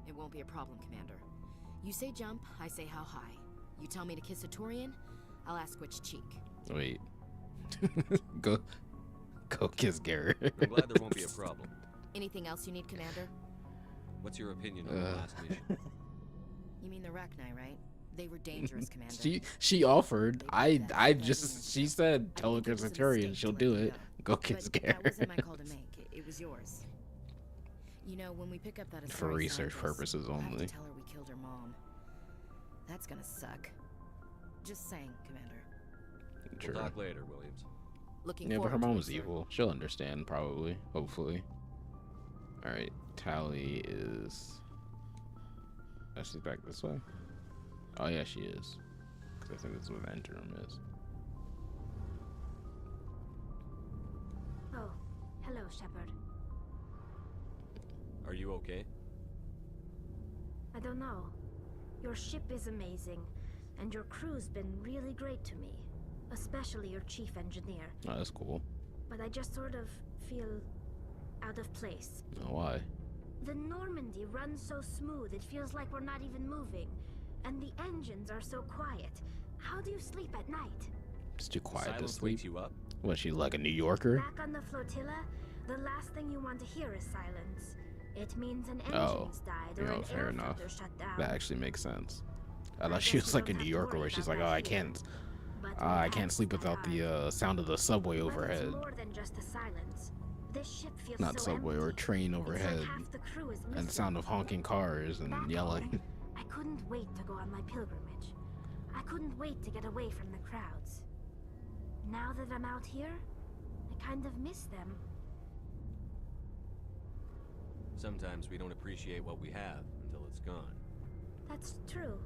It won't be a problem, Commander. You say jump, I say how high. You tell me to kiss a Turian, I'll ask which cheek. Wait. Go kiss Garrett. I'm glad there won't be a problem. Anything else you need, Commander? What's your opinion on the last mission? You mean the Rachni, right? They were dangerous, Commander. She offered. She said tell her kiss a Turian, she'll do it. Go kiss But Garrett. that wasn't my call to make. It was yours. You know, when we pick up that For Asari research scientist, purposes we'll have only. to tell her we killed her mom. That's gonna suck. Just saying, Commander. True. We'll talk later, Williams. Looking Yeah, but her forward to mom it, was sir. evil. She'll understand, probably. Hopefully. Alright, Tally is... Oh, she's back this way? Oh, yeah, she is. Because I think this is what the enter room is. Oh, hello, Shepard. Are you okay? I don't know. Your ship is amazing, and your crew's been really great to me. Especially your chief engineer. Oh, that's cool. But I just sort of feel out of place. Oh, why? The Normandy runs so smooth, it feels like we're not even moving. And the engines are so quiet. How do you sleep at night? It's too quiet to Silence sleep. wakes you up? Was she like a New Yorker? Back on the flotilla, the last thing you want to hear is silence. It means an Oh, engine's died you or know, an fair air enough. filter shut down. That actually makes sense. I thought she was like a New Yorker where she's like, oh, I can't sleep without the sound of the subway But overhead. it's more than just the silence. This ship feels Not so subway empty. or train It's like overhead. half the crew is And the missing. sound of honking cars and Back yelling. home, I couldn't wait to go on my pilgrimage. I couldn't wait to get away from the crowds. Now that I'm out here, I kind of miss them. Sometimes we don't appreciate what we have until it's gone. That's true.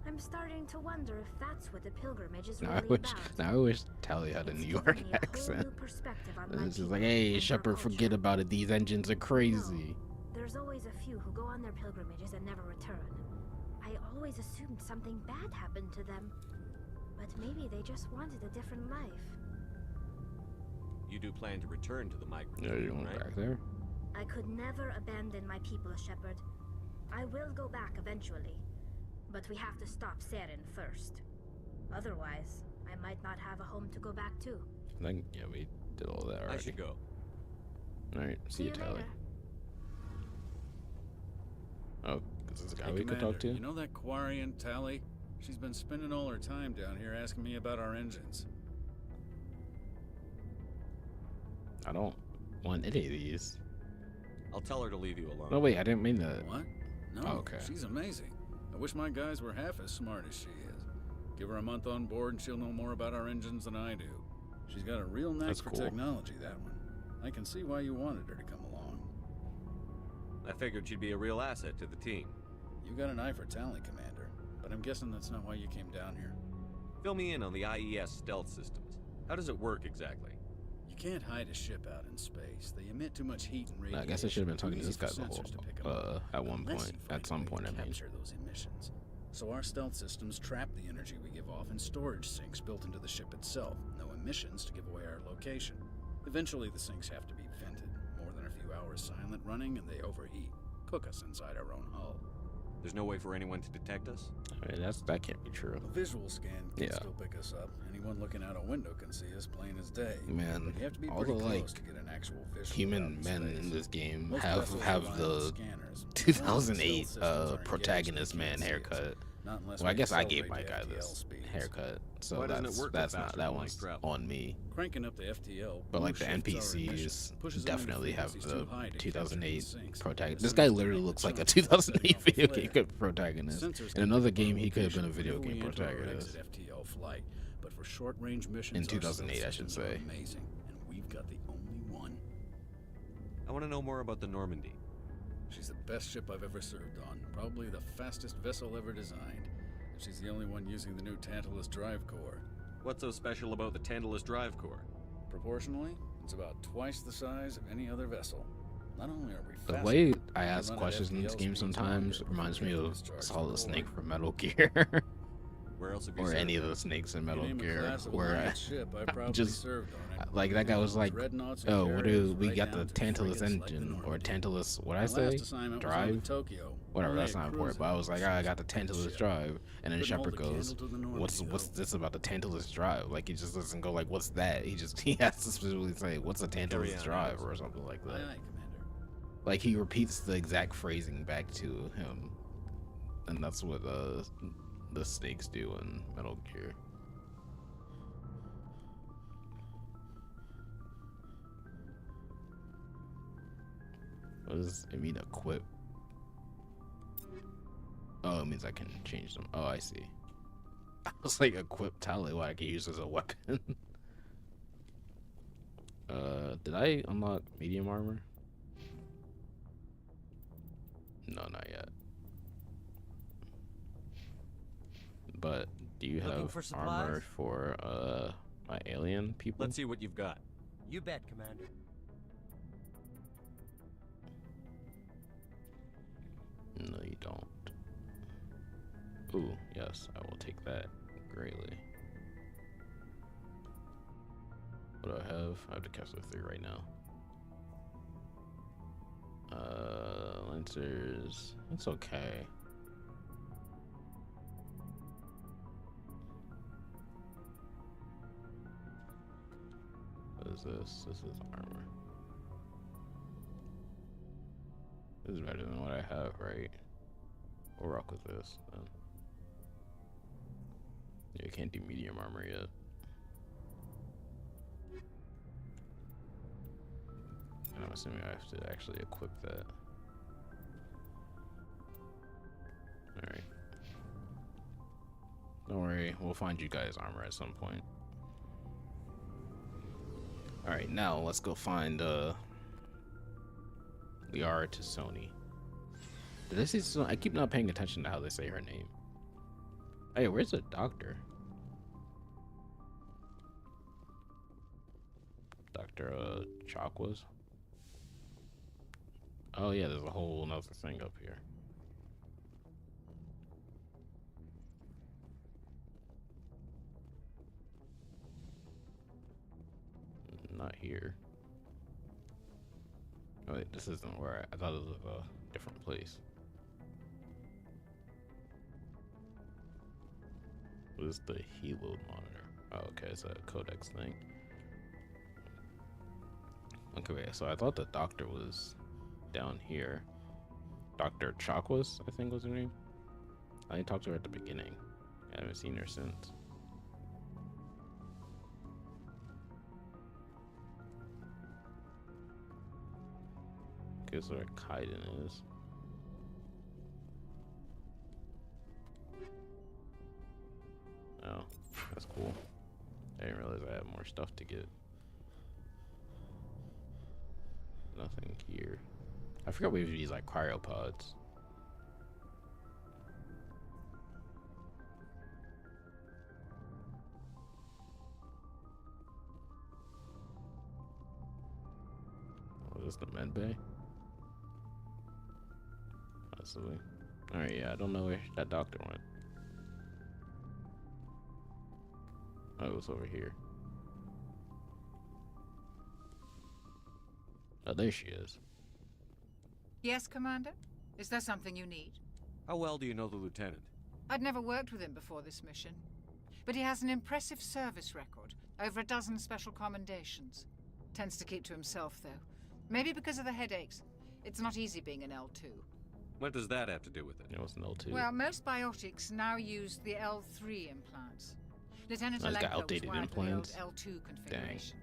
I'm starting to wonder if that's what the pilgrimage is Now really I wish Tally had a New York given me a whole accent. new perspective on And my it's just people like, hey, and their Shepard, forget about it. These engines are crazy. There's always a few who go on their pilgrimages and never return. I always assumed something bad happened to them. But maybe they just wanted a different life. You do plan to return to the migrant Yeah, you kingdom, went right? back there. I could never abandon my people, Shepard. I will go back eventually. But we have to stop Saren first. Otherwise, I might not have a home to go back to. I think, yeah, we did all that already. I should go. Alright, see you, Tally. later. Oh, is this a guy Hey, we could talk Commander, to? You know that Quarian Tally? She's been spending all her time down here asking me about our engines. I don't want any of these. I'll tell her to leave you alone. No, wait, I didn't mean that. What? No, Oh, okay. she's amazing. I wish my guys were half as smart as she is. Give her a month on board and she'll know more about our engines than I do. She's got a real knack That's for cool. technology, that one. I can see why you wanted her to come along. I figured she'd be a real asset to the team. You got an eye for talent, Commander, but I'm guessing that's not why you came down here. Fill me in on the IES stealth systems. How does it work exactly? You can't hide a ship out in space. They emit too much heat and No, radiation. I guess I should have been talking to Easy this guy for the whole, sensors to pick 'em up. at one Unless point, you find at some a way point, to I mean. capture those emissions. So our stealth systems trap the energy we give off in storage sinks built into the ship itself. No emissions to give away our location. Eventually the sinks have to be vented. More than a few hours silent running and they overheat. Cook us inside our own hull. There's no way for anyone to detect us? I mean, that can't be true. A visual scan can Yeah. still pick us up. Anyone looking out a window can see us plain as day. Man, But you have to be all pretty the close like to get an actual visual human out men space. in this game Most have vessels rely on the scanners. 2008 Stealth systems are engaged, protagonist they man can't see us. haircut. Not unless Well, I we guess I accelerate gave my to guy FTL this speeds. haircut, so Why doesn't it work with that's not faster that than one's light travel? on me. Cranking up the FTL, But like the shifts our NPCs emissions, pushes them into definitely have frequencies the too high to capture 2008 the sinks. protagonist. As This soon guy as literally the looks like a tunnel starts 2008 setting off a video flare, game protagonist. sensors In can another pick up our game, he could have been a location video whenever game we enter or protagonist. exit FTL flight. But for short-range missions, In our stealth 2008, I should systems are say. amazing, and we've got the only one. I want to know more about the Normandy. She's the best ship I've ever served on. Probably the fastest vessel ever designed. And she's the only one using the new Tantalus drive core. What's so special about the Tantalus drive core? Proportionally, it's about twice the size of any other vessel. Not only are we The faster, way we I can ask run at questions in this FTL game speeds sometimes longer reminds before me we of discharge the Solid core. Snake from Metal Gear. Where else have you Or served? any of the snakes in You Metal name a Gear, class of where alliance ship, I probably just served on it. like that guy was like, Dreadnoughts and "Oh, what do carriers, we right got down the to Tantalus frigates like the engine or Normandy. Tantalus? What I My say? last assignment was on Drive? the Tokyo. Whatever, Only that's a not important. cruiser. But I was like, I got the Tantalus Ship. drive, and then Couldn't hold Shepard a candle goes, to the "What's Normandy, this about the Tantalus drive?" Like he just doesn't go like, "What's that?" He has to specifically say, "What's a Tantalus Carry on, drive?" Alex. or something like that. Aye, aye, Commander. Like he repeats the exact phrasing back to him, and that's what the snakes do in Metal Gear. What does it mean, equip? Oh, it means I can change them. Oh, I see. I was like, equip talent, what I can use as a weapon. Did I unlock medium armor? No, not yet. But do you Looking have for armor supplies? for my alien people? Let's see what you've got. You bet, Commander. No, you don't. Ooh, yes, I will take that greatly. What do I have? I have the Kessler 3 right now. Lancers. It's okay. What is this? This is armor. This is better than what I have, right? We'll rock with this. Yeah, I can't do medium armor yet. And I'm assuming I have to actually equip that. Alright. Don't worry, we'll find you guys armor at some point. Alright, now let's go find Liara T'Soni. Did I say so? I keep not paying attention to how they say her name. Hey, where's the doctor? Dr. Chakwas? Oh yeah, there's a whole nother thing up here. Not here. Oh wait, this isn't where I thought it was a different place. What is the heat load monitor? Oh, okay, it's a codex thing. Okay, wait, so I thought the doctor was down here. Dr. Chakwas, I think was her name. I talked to her at the beginning. I haven't seen her since. Okay, so where Kaiden is. Oh, that's cool. I didn't realize I had more stuff to get. Nothing here. I forgot we have these like cryopods. Oh, is this the med bay? Possibly. Alright, yeah, I don't know where that doctor went. Oh, it was over here. Oh, there she is. Yes, Commander? Is there something you need? How well do you know the lieutenant? I'd never worked with him before this mission. But he has an impressive service record. Over a dozen special commendations. Tends to keep to himself, though. Maybe because of the headaches. It's not easy being an L2. What does that have to do with it? It was an L2. Well, most biotics now use the L3 implants. Lieutenant Oh, it's got Alenko was outdated wired for the old implants? L2 configuration.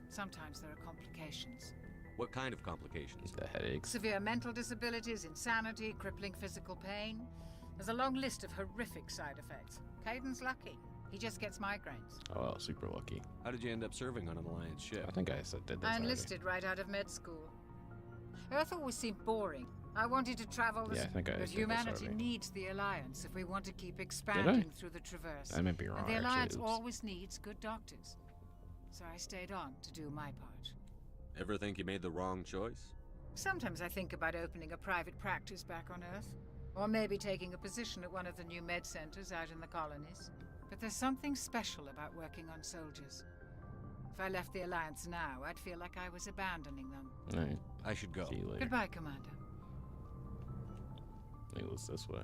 Sometimes there are complications. What kind of complications? The headaches. Severe mental disabilities, insanity, crippling physical pain. There's a long list of horrific side effects. Kaiden's lucky. He just gets migraines. Oh, well, super lucky. How did you end up serving on an Alliance ship? I think I said did this I already. enlisted right out of med school. Earth always seemed boring. I wanted to travel Yeah, I think I but did this humanity already. needs the Alliance if we want to keep expanding through the Traverse. I might be wrong, And the actually. Alliance Oops. always needs good doctors. So I stayed on to do my part. Ever think you made the wrong choice? Sometimes I think about opening a private practice back on Earth. Or maybe taking a position at one of the new med centers out in the colonies. But there's something special about working on soldiers. If I left the Alliance now, I'd feel like I was abandoning them. Alright. I should go. See you later. Goodbye, Commander. I think it was this way.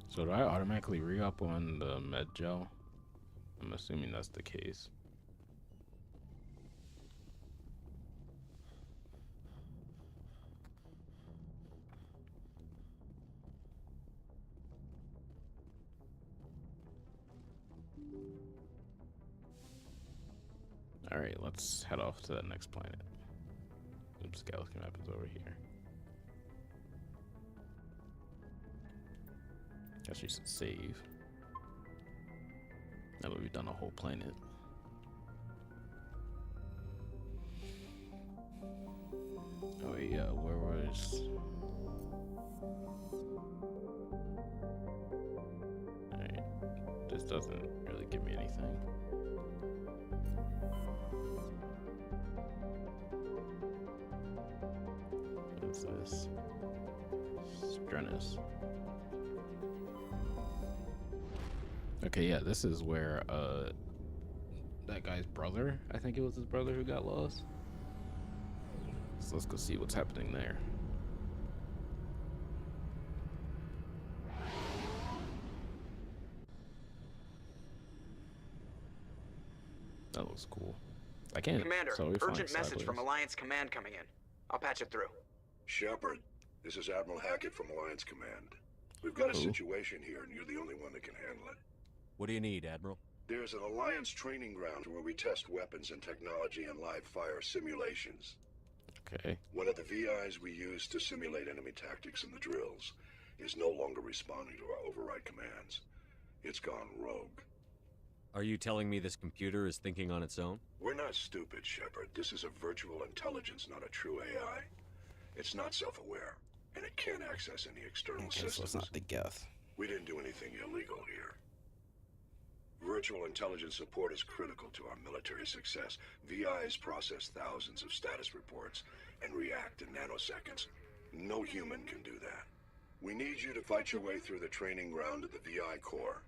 So do I automatically re-up on the med gel? I'm assuming that's the case. Alright, let's head off to that next planet. Oops, Galaxy map is over here. Guess we should save. Now that we've done a whole planet. Oh yeah, where was... Alright, this doesn't really give me anything. What is this? Strenus. Okay, yeah, this is where that guy's brother, I think it was his brother who got lost. So let's go see what's happening there. That looks cool. I can't. Commander, so urgent message from Alliance Command coming in. I'll patch it through. Shepard, this is Admiral Hackett from Alliance Command. We've got a situation here, and you're the only one that can handle it. What do you need, Admiral? There's an Alliance training ground where we test weapons and technology in live fire simulations. Okay. One of the VIs we use to simulate enemy tactics in the drills is no longer responding to our override commands. It's gone rogue. Are you telling me this computer is thinking on its own? We're not stupid, Shepard. This is a virtual intelligence, not a true AI. It's not self-aware, and it can't access any external systems. So it's not the Geth. We didn't do anything illegal here. Virtual intelligence support is critical to our military success. VIs process thousands of status reports and react in nanoseconds. No human can do that. We need you to fight your way through the training ground of the VI core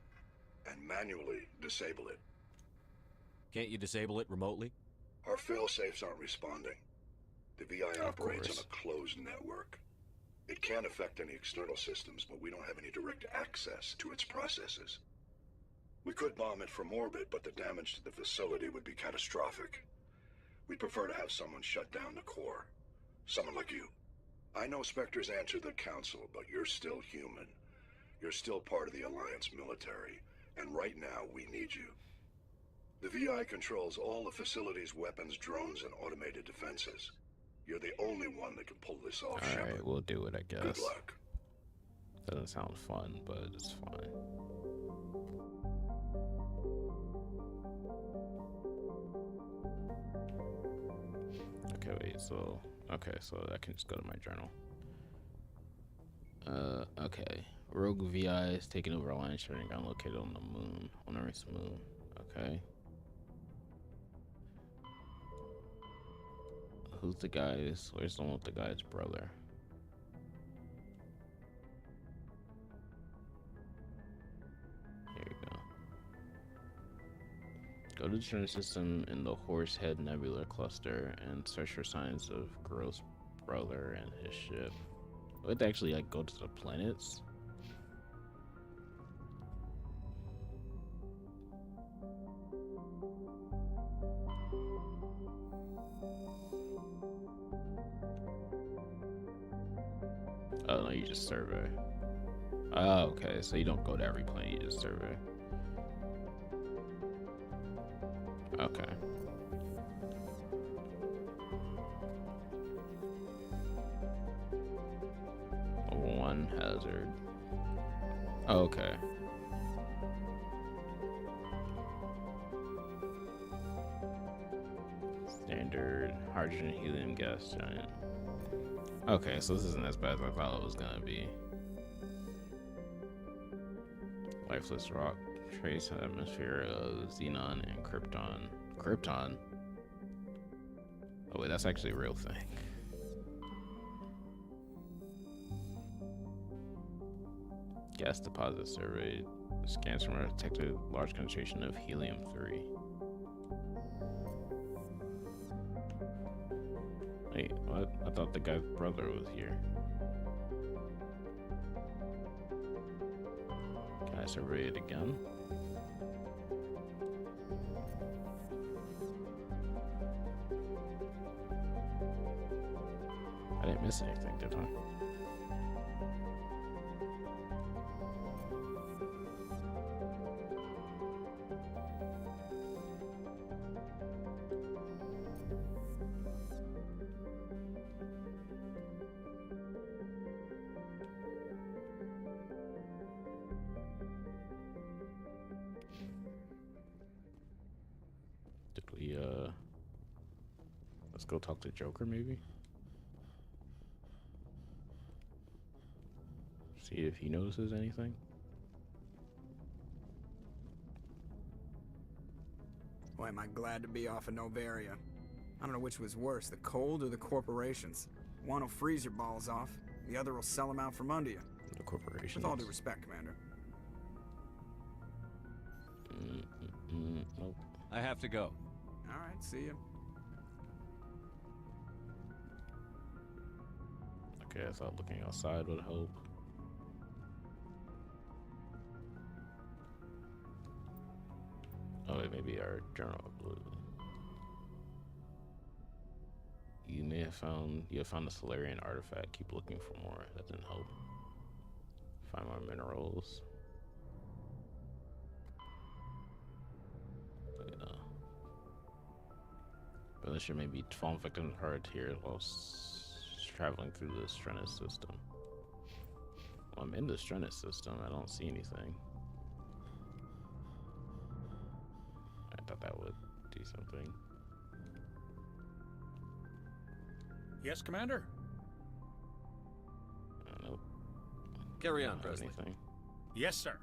and manually disable it. Can't you disable it remotely? Our fail-safes aren't responding. The VI operates on a closed network. It can affect any external systems, but we don't have any direct access to its processes. We could bomb it from orbit, but the damage to the facility would be catastrophic. We'd prefer to have someone shut down the core. Someone like you. I know Spectres answer the Council, but you're still human. You're still part of the Alliance military, and right now we need you. The VI controls all the facility's weapons, drones, and automated defenses. You're the only one that can pull this off, Shepard. Alright, we'll do it, I guess. Good luck. Doesn't sound fun, but it's fine. Okay, wait, so... Okay, so I can just go to my journal. Okay. Rogue VI is taking over Alliance training ground located on the moon. On Earth's moon. Okay. Who's the guy's? Where's the one with the guy's brother? Here you go. Go to the Strenus system in the Horsehead Nebula cluster and search for signs of Gross brother and his ship. We have to actually like go to the planets. Oh no, you just survey. Oh, okay, so you don't go to every planet, you just survey. Okay. One hazard. Oh, okay. Standard hydrogen helium gas giant. Okay, so this isn't as bad as I thought it was gonna be. Lifeless rock, trace atmosphere of xenon and krypton. Krypton? Oh wait, that's actually a real thing. Gas deposit survey. Scans from a detected large concentration of helium-3. Wait, what? I thought the guy's brother was here. Can I survey it again? I didn't miss anything, did I? Let's go talk to Joker, maybe. See if he notices anything. Boy, am I glad to be off of Novaria. I don't know which was worse, the cold or the corporations. One will freeze your balls off, the other will sell them out from under you. The corporations. With all due respect, Commander. Nope. I have to go. All right, see you. Okay, I thought looking outside would help. Oh, wait, maybe our journal. You have found the Solarian artifact. Keep looking for more. That didn't help. Find more minerals. But this should maybe fall victim to hard here while traveling through the Strennis system. Well, I'm in the Strennis system. I don't see anything. I thought that would do something. Yes, Commander? Nope. Carry on, Presley. Anything. Yes, sir.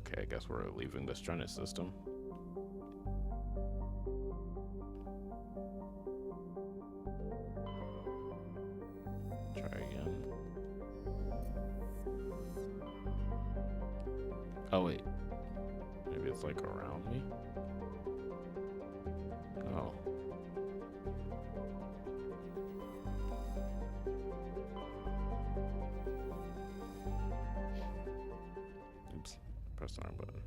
Okay, I guess we're leaving the Strennis system. Try again. Oh, wait. Maybe it's like around me? Oh. Oops. Press the wrong button.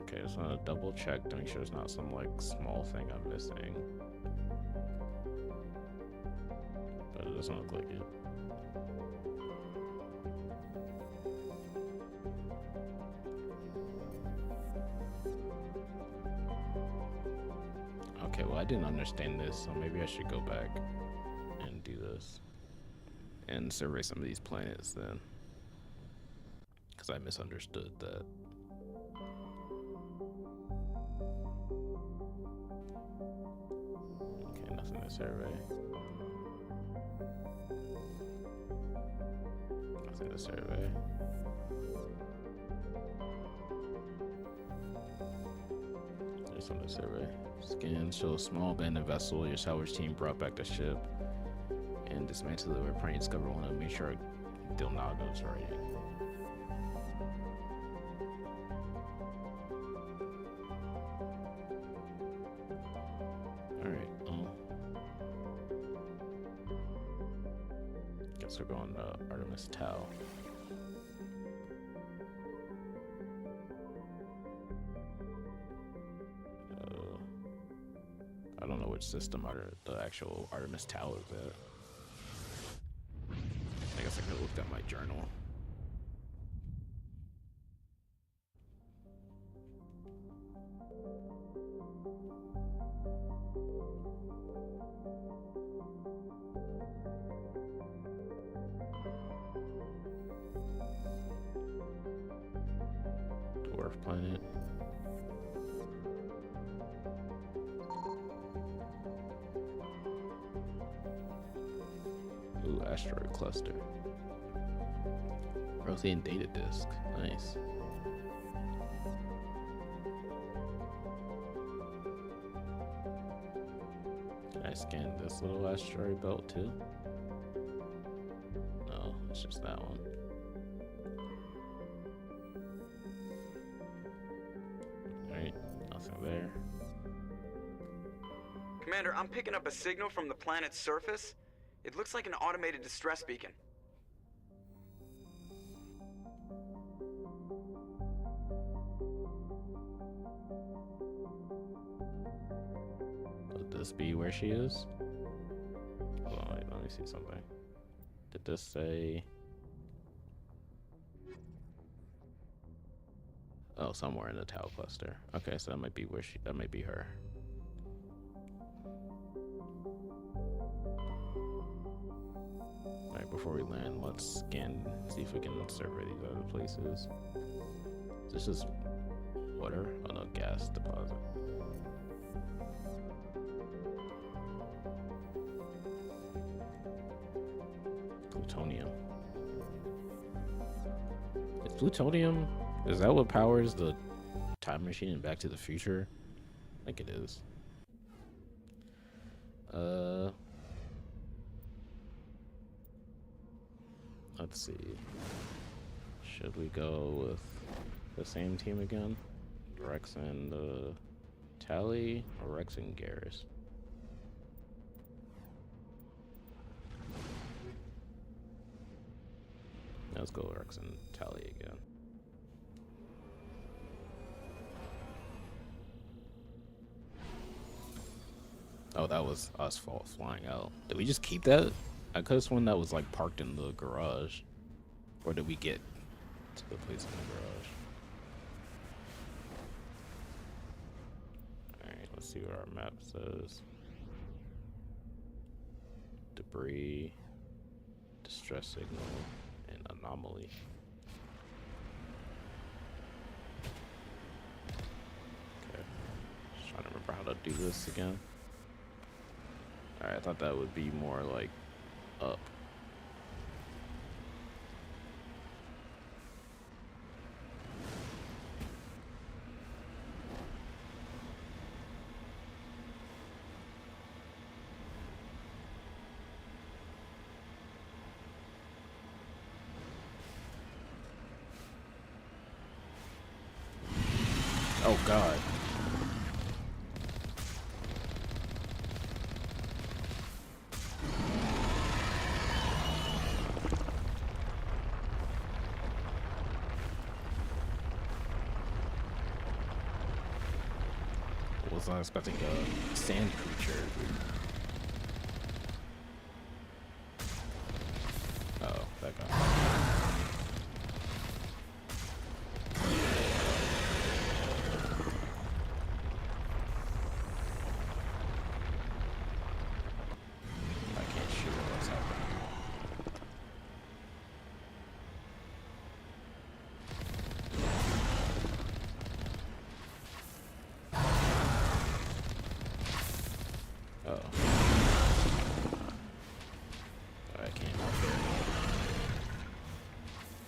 Okay, just want to double check to make sure there's not some like small thing I'm missing. But it doesn't look like it. Okay, well, I didn't understand this, so maybe I should go back and do this and survey some of these planets then, because I misunderstood that. Okay, nothing to survey. Nothing to survey. There's something to survey. Scan shows a small abandoned vessel. Your salvage team brought back the ship and dismantled it. We're praying to discover one and make sure Delnago's right. Alright, guess we're going to Artemis Tau. I don't know which system the actual Artemis Tau is at. I guess I could have looked at my journal. Dwarf planet. Ooh, asteroid cluster. Prothean data disk. Nice. Can I scan this little asteroid belt too? No, it's just that one. Alright, nothing there. Commander, I'm picking up a signal from the planet's surface. It looks like an automated distress beacon. Could this be where she is? Hold on, wait, let me see something. Did this say... Oh, somewhere in the Tau cluster. Okay, so that might be where that might be her. Alright, before we land, let's scan, see if we can survey these other places. This is water? Oh no, gas deposit. Plutonium. Is plutonium, is that what powers the time machine in Back to the Future? I think it is. Let's see. Should we go with the same team again? Rex and Tally, or Rex and Garrus? Let's go Rex and Tally again. Oh, that was us flying out. Did we just keep that? I could have sworn that was like parked in the garage. Or did we get to the place in the garage? Alright, let's see what our map says. Debris, distress signal, and anomaly. Okay, just trying to remember how to do this again. Alright, I thought that would be more like up. Oh God. Was not expecting a sand creature. Oh, that guy.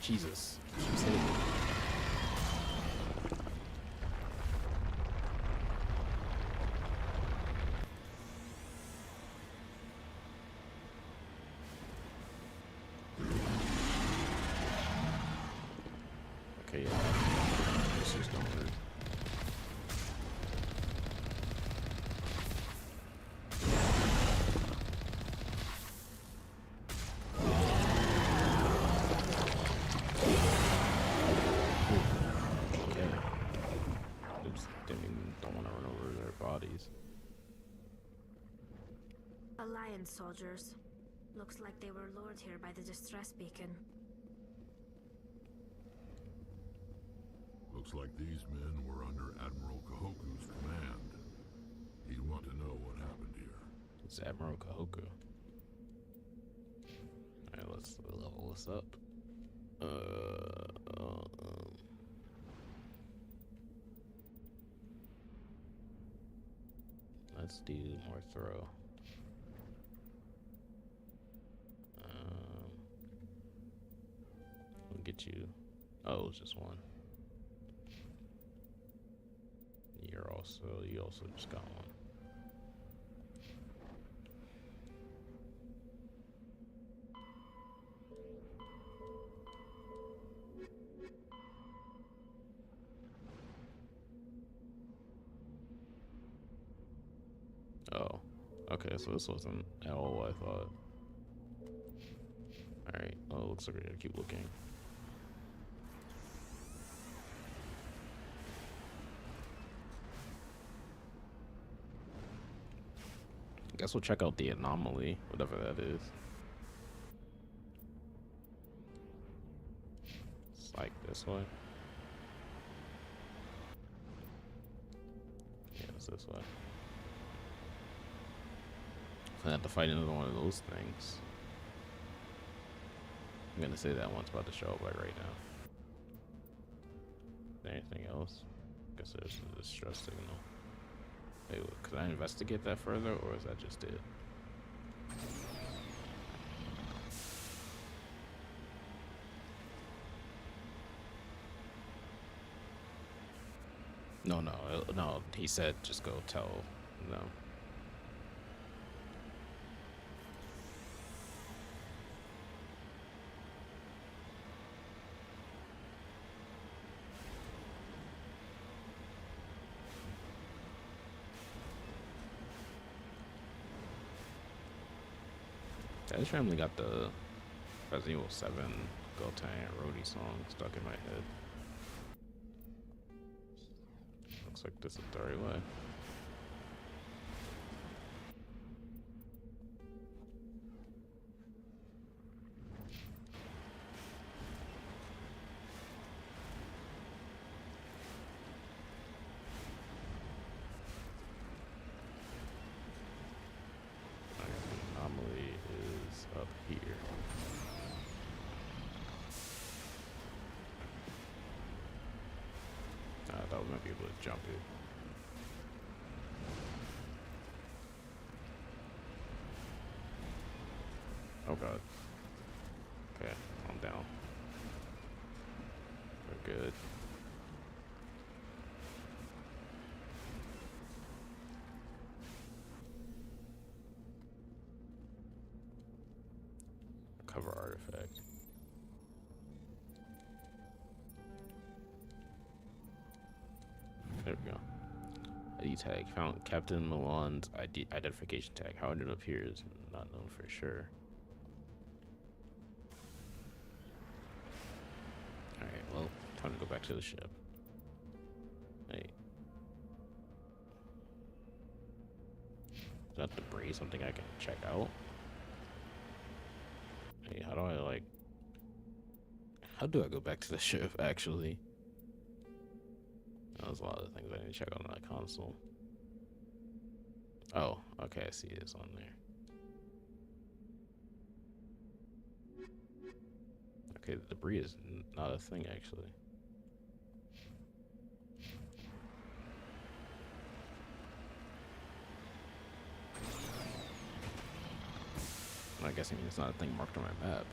Jesus. Keeps hitting me. Okay, yeah. This is don't hurt. Alliance soldiers. Looks like they were lured here by the distress beacon. Looks like these men were under Admiral Kahoku's command. He'd want to know what happened here. It's Admiral Kahoku. Alright, let's level this up. Let's do more throw. We'll get you. Oh, it's just one. You also just got one. Oh, okay, so this wasn't at all what I thought. Alright, oh, it looks like we gotta keep looking. I guess we'll check out the anomaly, whatever that is. It's like this way. Yeah, it's this way. I have to fight another one of those things. I'm gonna say that one's about to show up like right now. Is there anything else? Guess there's a distress signal. Wait, could I investigate that further, or is that just it? No. He said just go tell. No. This family got the Resident Evil 7 Goten Rody song stuck in my head. Looks like this is the right way. Anomaly is up here. I thought we might be able to jump it. Oh god. Okay, calm down. We're good. Cover artifact. There we go. ID tag found. Captain Milan's identification tag. How it ended up here is not known for sure. Alright, well, time to go back to the ship. Hey. Is that debris something I can check out? Hey, how do I, like... How do I go back to the ship, actually? There's a lot of things I need to check on that console. Oh, okay, I see it's on there. Okay, the debris is not a thing, actually. I guess I mean it's not a thing marked on my map.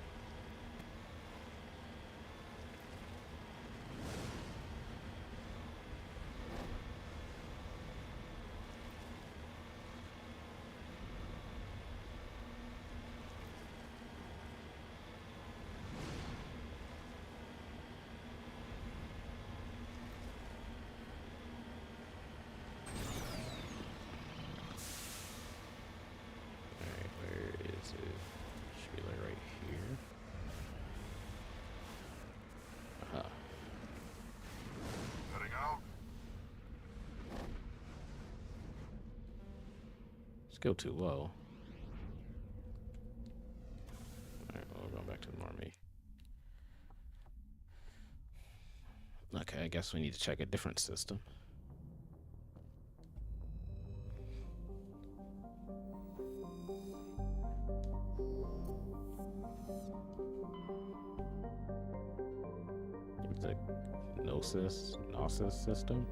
Go too low. Alright, well, we're going back to the army. Okay, I guess we need to check a different system. The Gnosis system.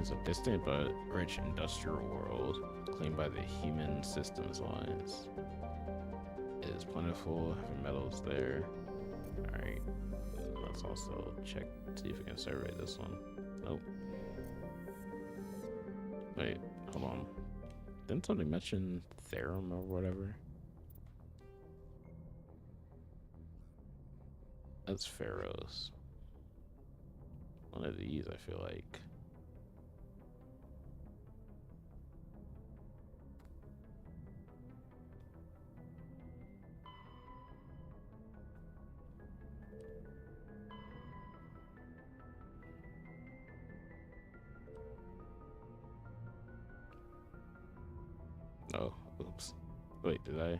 A distant but rich industrial world claimed by the Human Systems Alliance. It is plentiful, heavy metals there. Alright, let's also check, see if we can survey this one. Nope. Wait, hold on. Didn't somebody mention Therum or whatever? That's Pharaohs. One of these, I feel like. Oh, oops. Wait, did I?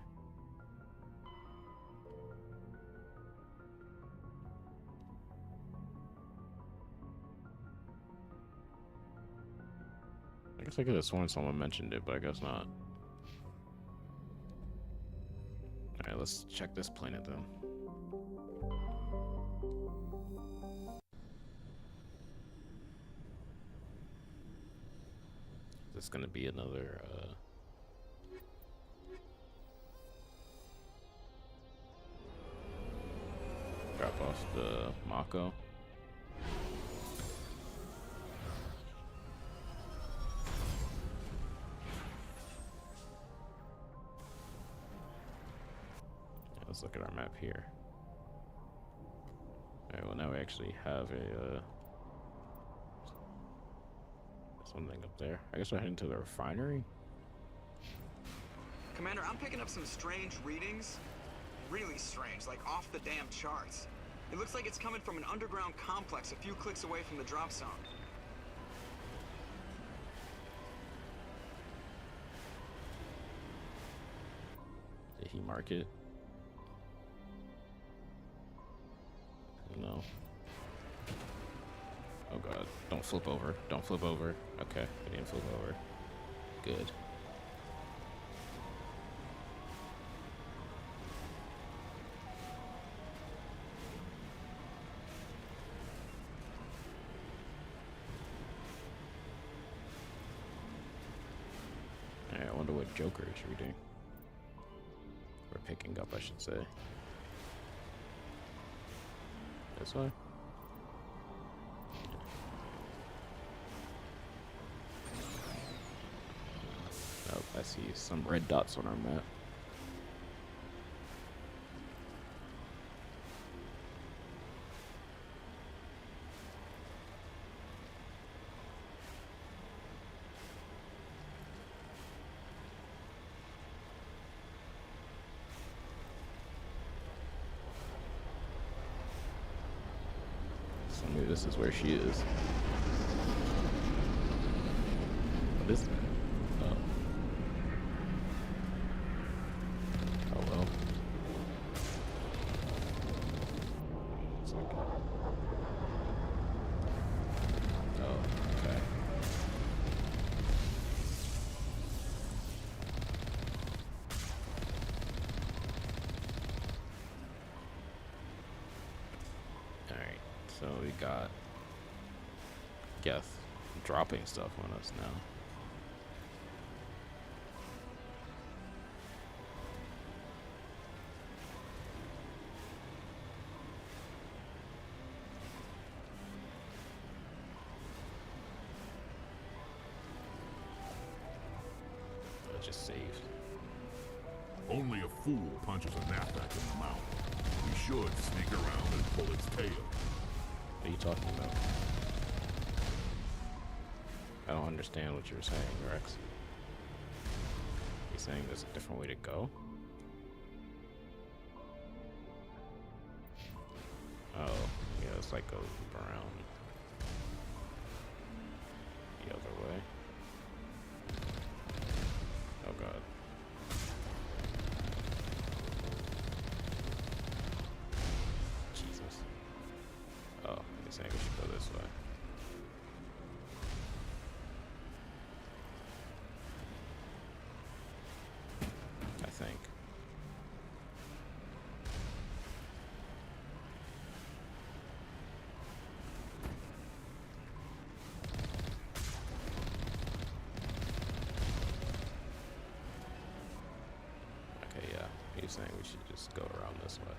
I guess I could have sworn someone mentioned it, but I guess not. Alright, let's check this planet then. This is gonna be another drop off the Mako. Let's look at our map here. Alright, well now we actually have a something up there. I guess we're heading to the refinery. Commander, I'm picking up some strange readings. Really strange, like off the damn charts. It looks like it's coming from an underground complex a few clicks away from the drop zone. Did he mark it? No. Oh god, don't flip over. Don't flip over. Okay, I didn't flip over. Good. Alright, I wonder what Joker is reading. Or picking up, I should say. This way? Oh, I see some red dots on our map. So maybe this is where she is. What is that? Oh. Oh well. It's like oh, okay. Alright, so we got Geth dropping stuff on us now. I just saved. Only a fool punches a knapsack in the mouth. We should sneak around and pull its tail. What are you talking about? I don't understand what you're saying, Rex. You saying there's a different way to go? Oh, yeah, it's like goes around the other way. Oh god. Jesus. Oh, you're saying we should go this way. I think. Okay, yeah. He's saying we should just go around this way.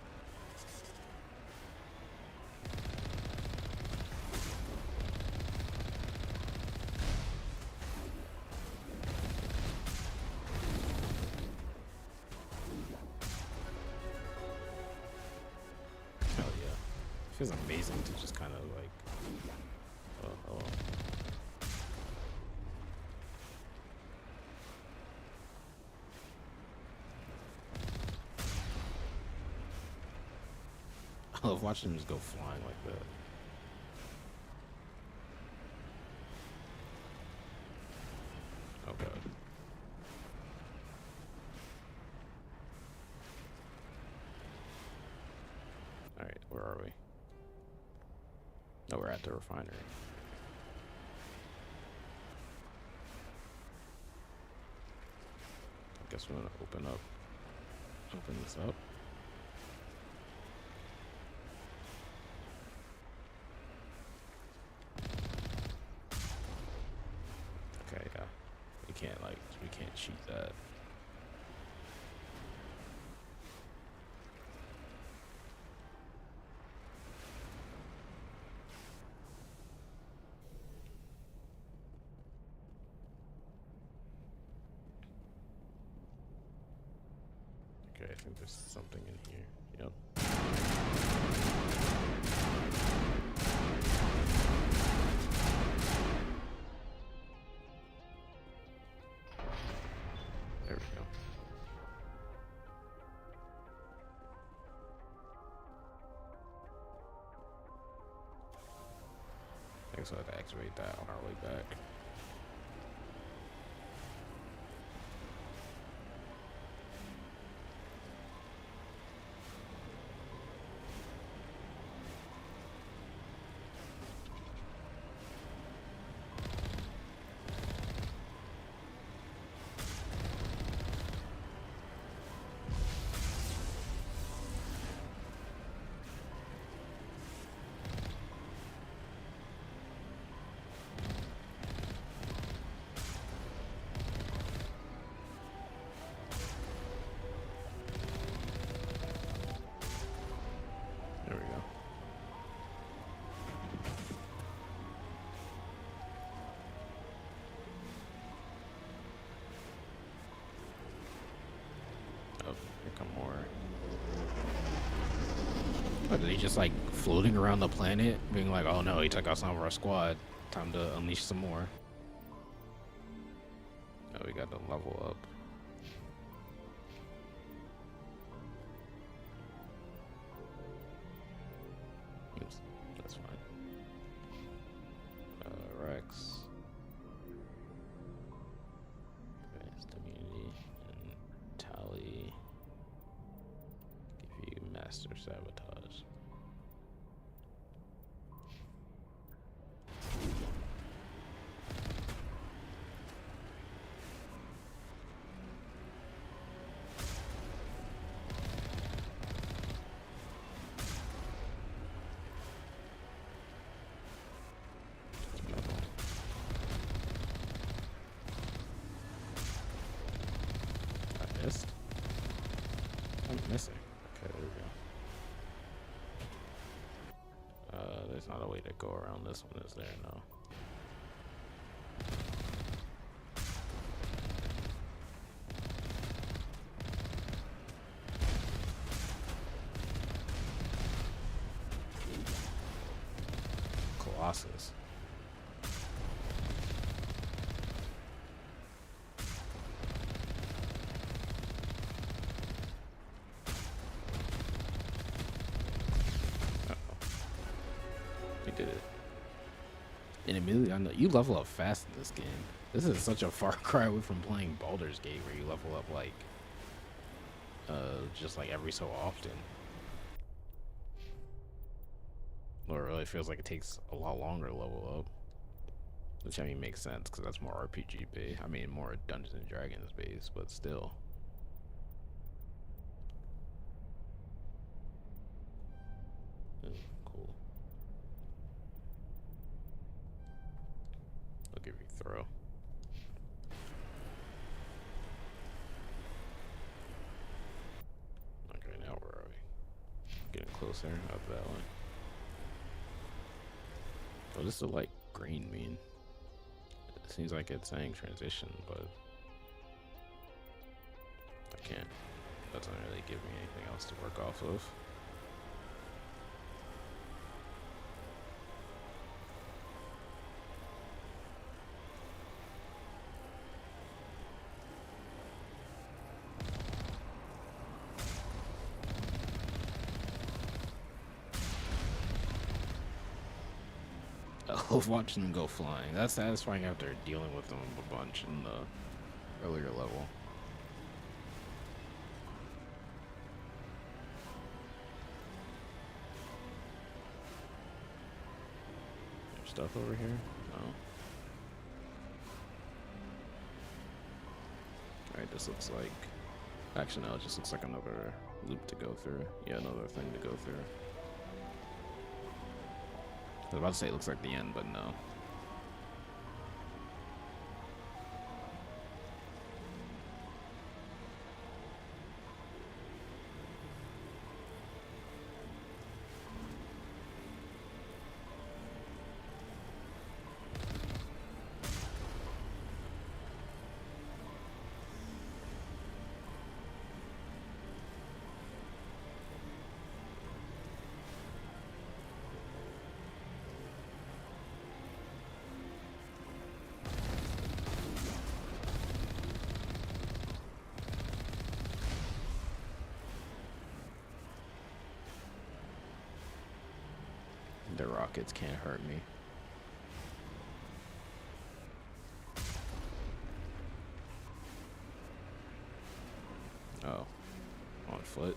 Hell yeah. It feels amazing to just kind of like. Oh, hello. I love watching them just go flying like that. Oh god. Oh, we're at the refinery. I guess we're gonna open this up. Okay, yeah. We can't cheat that. Okay, I think there's something in here. Yep. There we go. I guess I'll have to activate that on our way back. There we go. Oh, here come more. What, are they just like floating around the planet, being like, oh no, he took out some of our squad. Time to unleash some more. Oh, we got to level up. That's fine. Rex. Advanced immunity and tally. Give you master sabotage. I'm missing. Okay, there we go. There's not a way to go around this one, is there? No. Colossus. Did it. And immediately, I know you level up fast in this game. This is such a far cry away from playing Baldur's Gate, where you level up like, just like every so often. Or it really feels like it takes a lot longer to level up, which I mean makes sense because that's more RPG based. I mean more Dungeons and Dragons based, but still. Cool. I'll give you a throw. Okay, now where are we? Getting closer up that way. What does the light green mean? It seems like it's saying transition, but I can't. That doesn't really give me anything else to work off of. I love watching them go flying. That's satisfying after dealing with them a bunch in the earlier level. stuff over here? No. Alright, this looks like... Actually, no, it just looks like another loop to go through. Yeah, another thing to go through. I was about to say it looks like the end, but no. The rockets can't hurt me. Oh, on foot.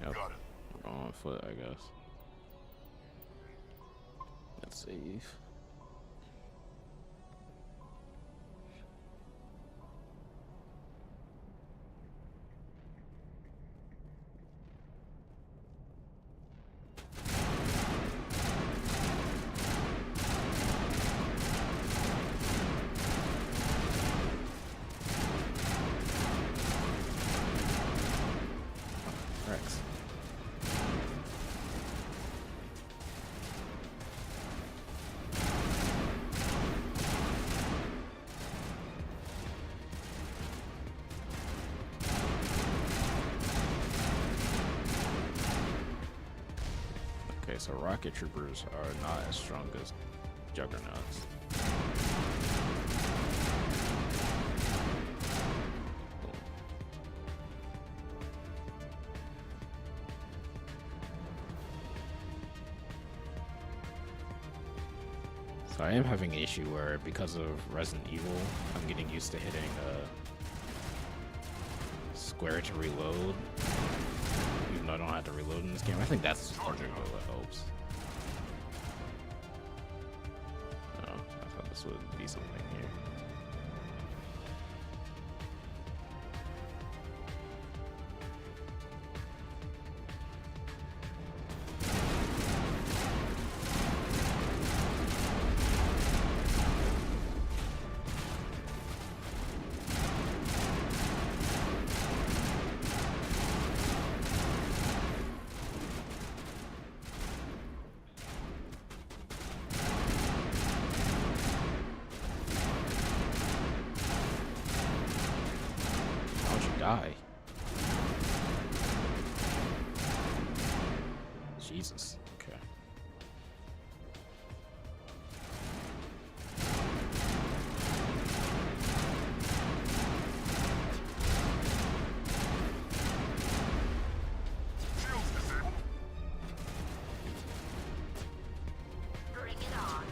Yep. On foot, I guess. Let's save. Okay, so rocket troopers are not as strong as juggernauts. So I am having an issue where, because of Resident Evil, I'm getting used to hitting square to reload. Even though I don't have to reload in this game. I think that's what helps. Oh, I thought this would be something here. Die. Jesus. Okay. Bring it on.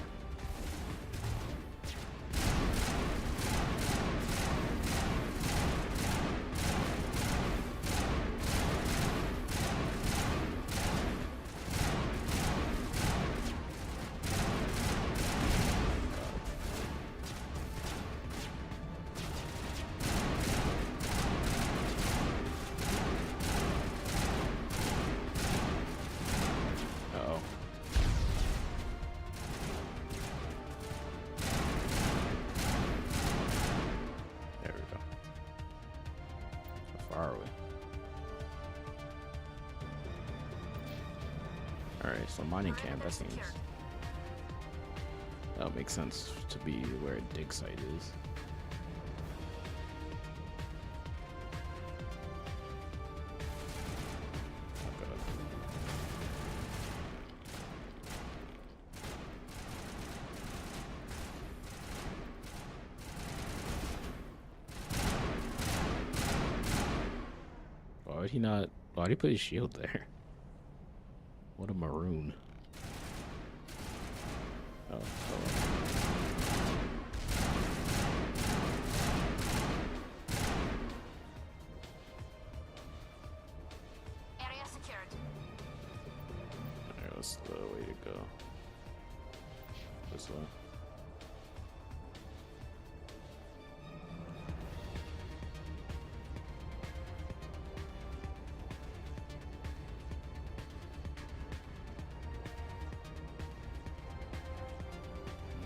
Alright, so mining camp, that seems... That makes sense to be where a dig site is. Why would he not... Why did he put his shield there? What a maroon. Oh, That's the way to go. This way.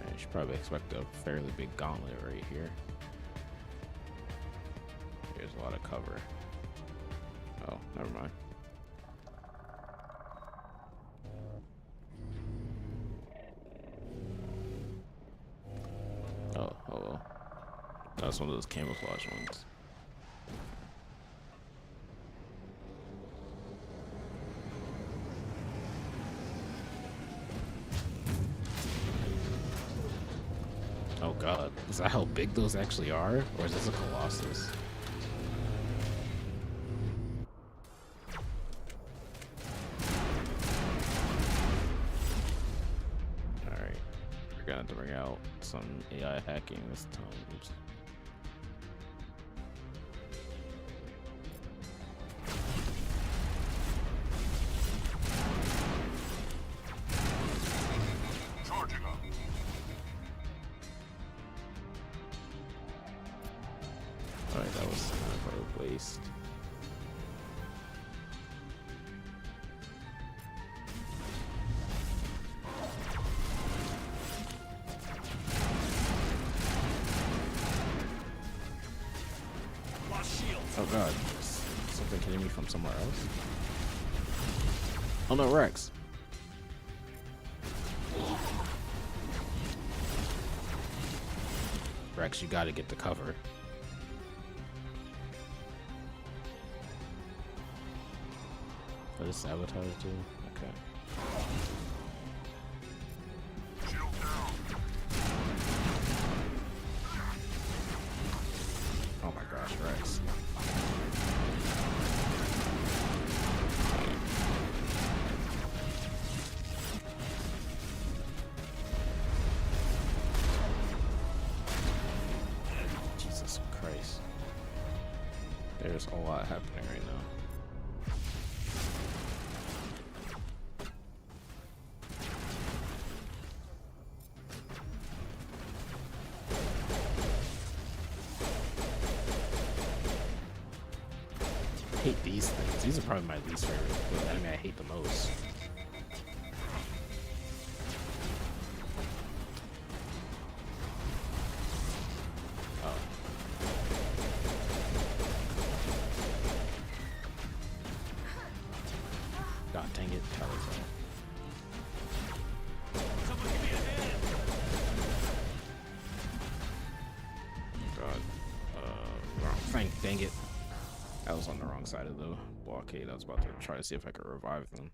I should probably expect a fairly big gauntlet right here. There's a lot of cover. Oh, never mind. Oh well. That's one of those camouflage ones. Oh god, is that how big those actually are? Or is this a Colossus? Alright, we're gonna have to bring out some AI hacking this time. Oops. Charging up. Alright, that was kind of a waste. Oh god, something hitting me from somewhere else. Oh no, Rex. Rex, you gotta get the cover. What does sabotage do? Okay. Oh my gosh, Rex. Jesus Christ. There's a lot happening right now. I hate these things. These are probably my least favorite. The enemy I hate the most. Oh. God dang it, Charizard. God. Frank, dang it. I was on the wrong side of the blockade. I was about to try to see if I could revive them.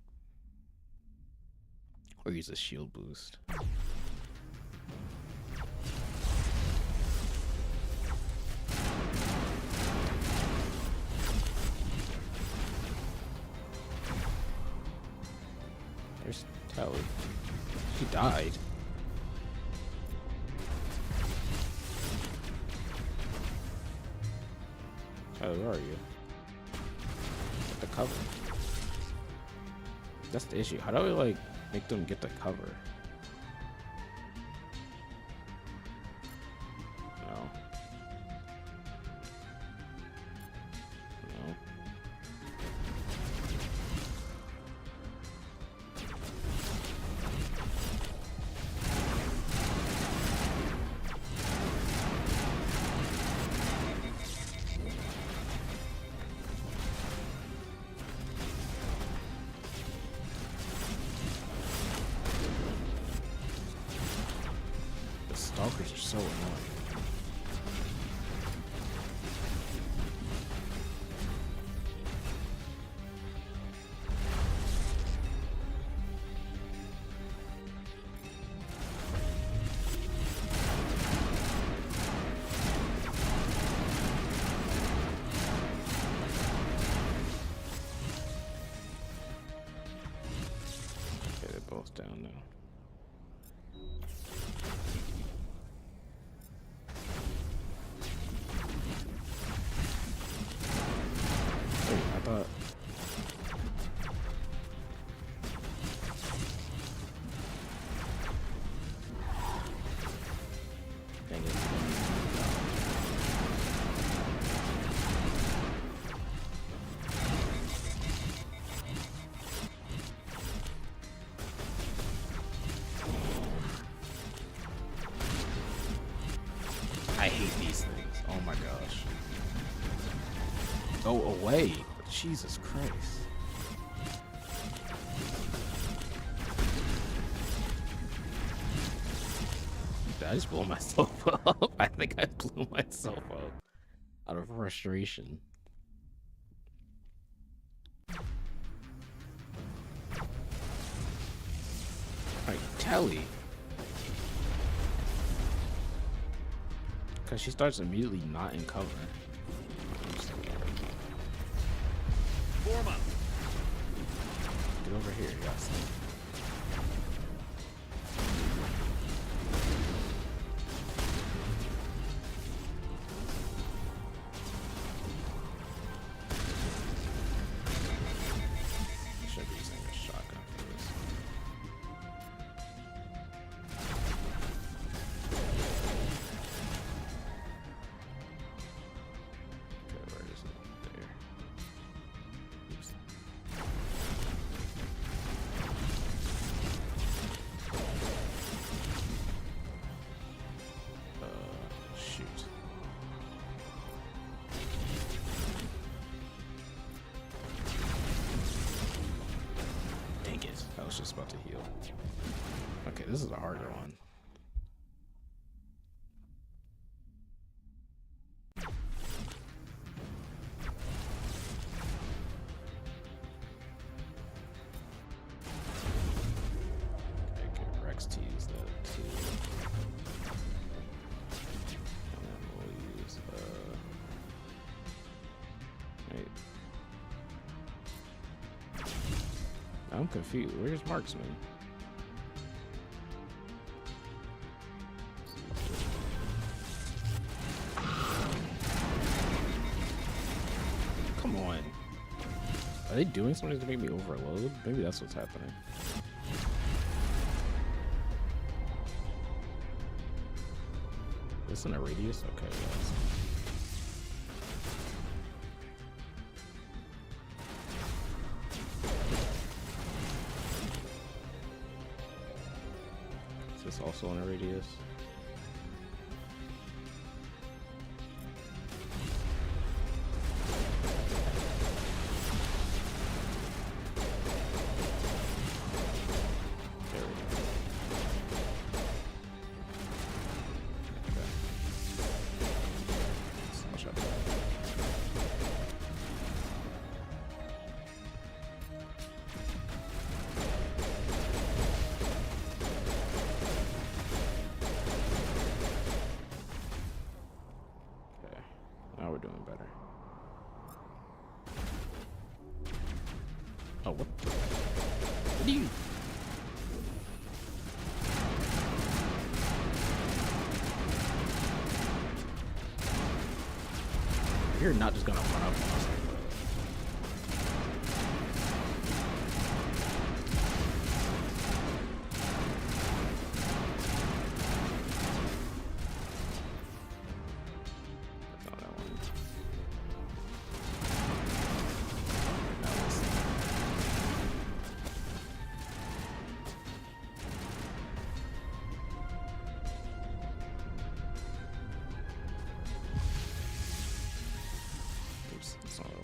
Or use a shield boost. There's Tally. She died. Tally, where are you? The cover. That's the issue. How do I like make them get the cover? No. No. Stalkers are so annoying. Okay, they're both down now. go away. Jesus Christ. Did I just blow myself up? I think I blew myself up out of frustration. Alright, Telly. Because she starts immediately not in cover. Form up. Get over here, yes. Should be using a shotgun for this. Okay, where is it? There. Oops. Shoot. Dang it. I was just about to heal. Okay, this is a harder one. Okay, Rex tease that too. And then we'll use wait. I'm confused. Where's Marksman? Come on. Are they doing something to make me overload? Maybe that's what's happening. This in a radius? Okay, yes. Is this also in a radius? There we go. Okay. Smash up that. Okay, now we're doing better. Oh, what? What do you? You're not just gonna run up on us like that. That's not that one. Now let's see. Oops, that's not what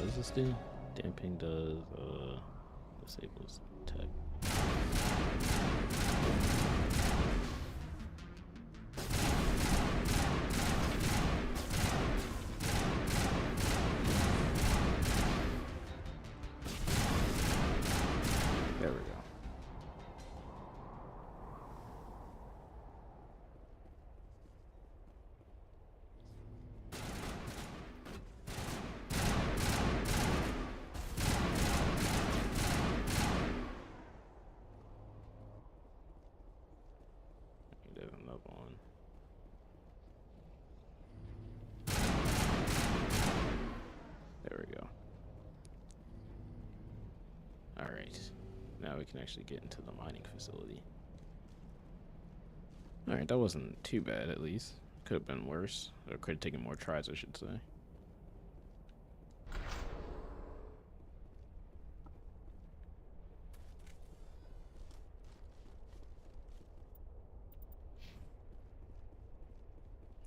What does this do? Damping does disables tech. There we go. There's another one. There we go. All right. Now we can actually get into the mining facility. All right, that wasn't too bad, at least. Could have been worse. Or could have taken more tries, I should say.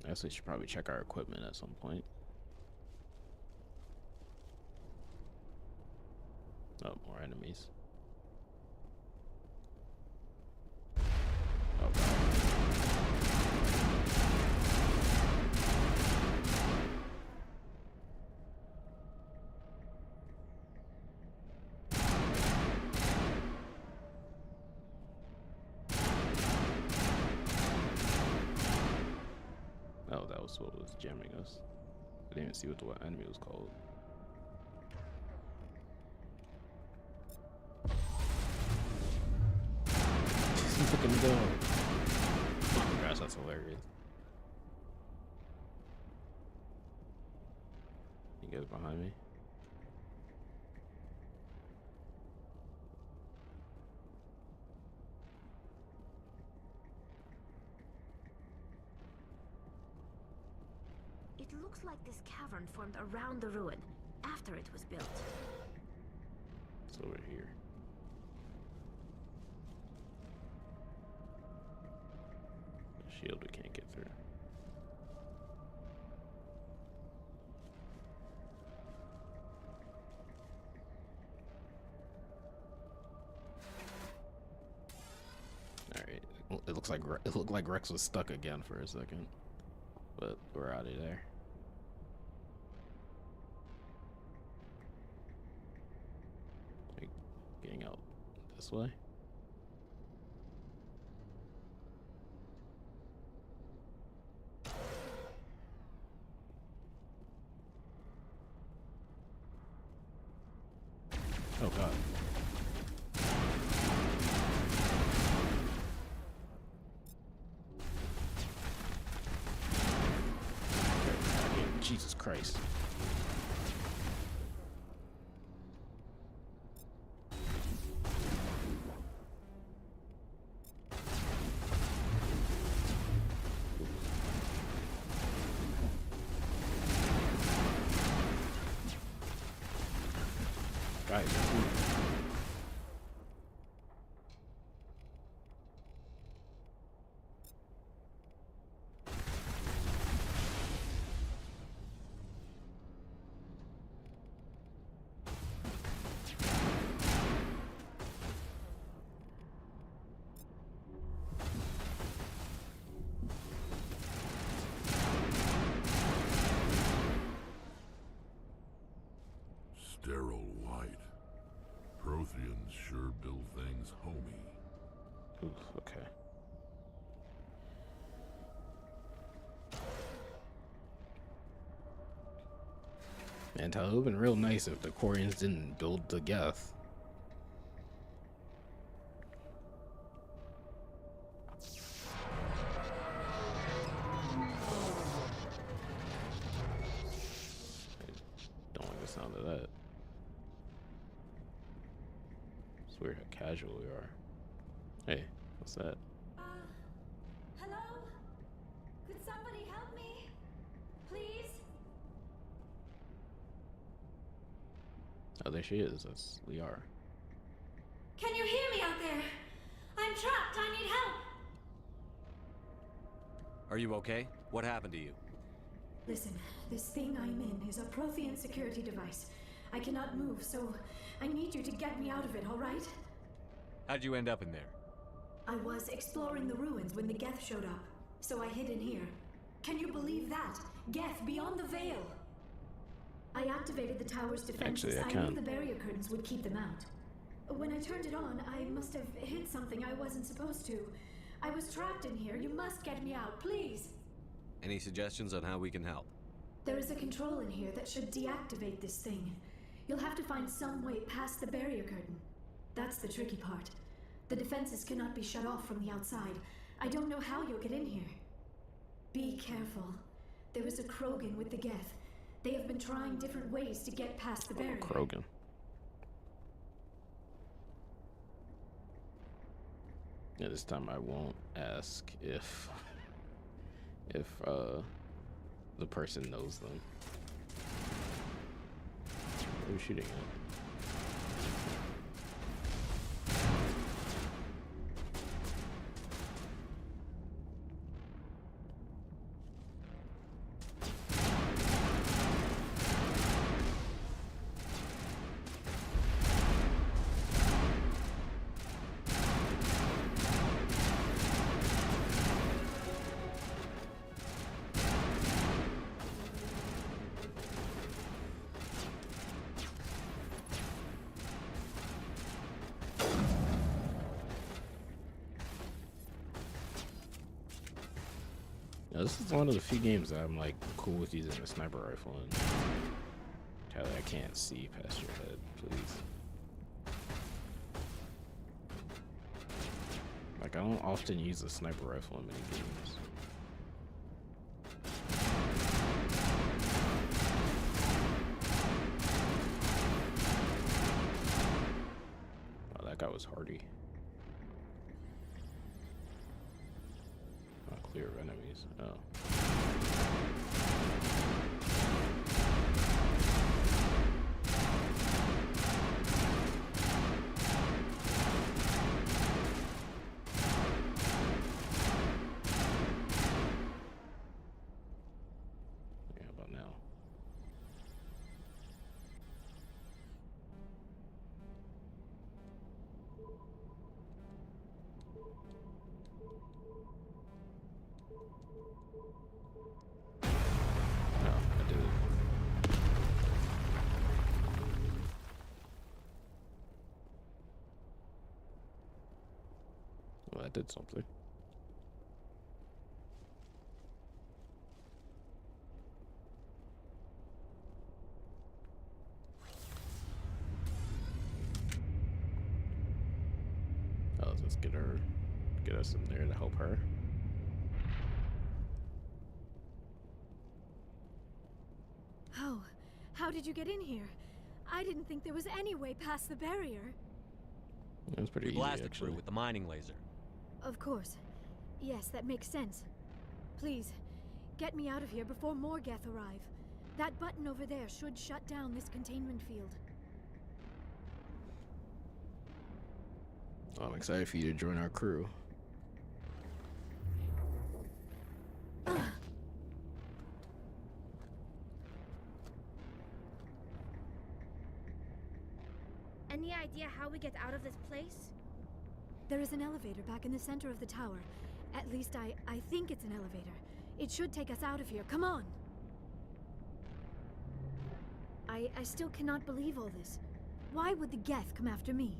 I guess we should probably check our equipment at some point. Oh, more enemies. Oh, God. Oh, that was what was jamming us. I didn't even see what the enemy was called. Just look at him go. Oh my gosh, that's hilarious. You guys behind me? It looks like this cavern formed around the ruin, after it was built. It's over here. The shield we can't get through. Alright, it looks like it looked like Rex was stuck again for a second. But we're out of there. Like, getting out this way. Oh God. Jesus Christ. Right. Sterile white. Protheans sure build things homey. Oof, okay. And it would have been real nice if the Quarians didn't build the Geth. I don't like the sound of that. It's weird how casual we are. Hey, what's that? Hello? Could somebody help me? Please? Oh, there she is. That's Liara. Can you hear me out there? I'm trapped. I need help. Are you okay? What happened to you? Listen, this thing I'm in is a Prothean security device. I cannot move, so I need you to get me out of it, all right? How'd you end up in there? I was exploring the ruins when the Geth showed up, so I hid in here. Can you believe that? Geth beyond the veil! I activated the tower's defenses. Actually, I knew can. the barrier curtains would keep them out. When I turned it on, I must have hit something I wasn't supposed to. I was trapped in here. You must get me out, please! Any suggestions on how we can help? There is a control in here that should deactivate this thing. You'll have to find some way past the barrier curtain. That's the tricky part. The defenses cannot be shut off from the outside. I don't know how you'll get in here. Be careful. There is a Krogan with the Geth. They have been trying different ways to get past the barrier. Krogan. Yeah, this time I won't ask if the person knows them. Who's shooting at? Now, this is one of the few games that I'm like cool with using a sniper rifle in. Tyler, I can't see past your head, please. Like, I don't often use a sniper rifle in many games. Oh, that guy was hardy. Not clear of enemies. Oh. Yeah, how about now? No, I did it. Well, that did something. Oh, let's get us in there to help her. Oh, how did you get in here? I didn't think there was any way past the barrier. It was pretty We easy, blasted actually. through with the mining laser. Of course. Yes, that makes sense. Please, get me out of here before more Geth arrive. That button over there should shut down this containment field. I'm excited for you to join our crew. Any idea how we get out of this place? There is an elevator back in the center of the tower. At least I think it's an elevator. It should take us out of here. Come on! I still cannot believe all this. Why would the Geth come after me?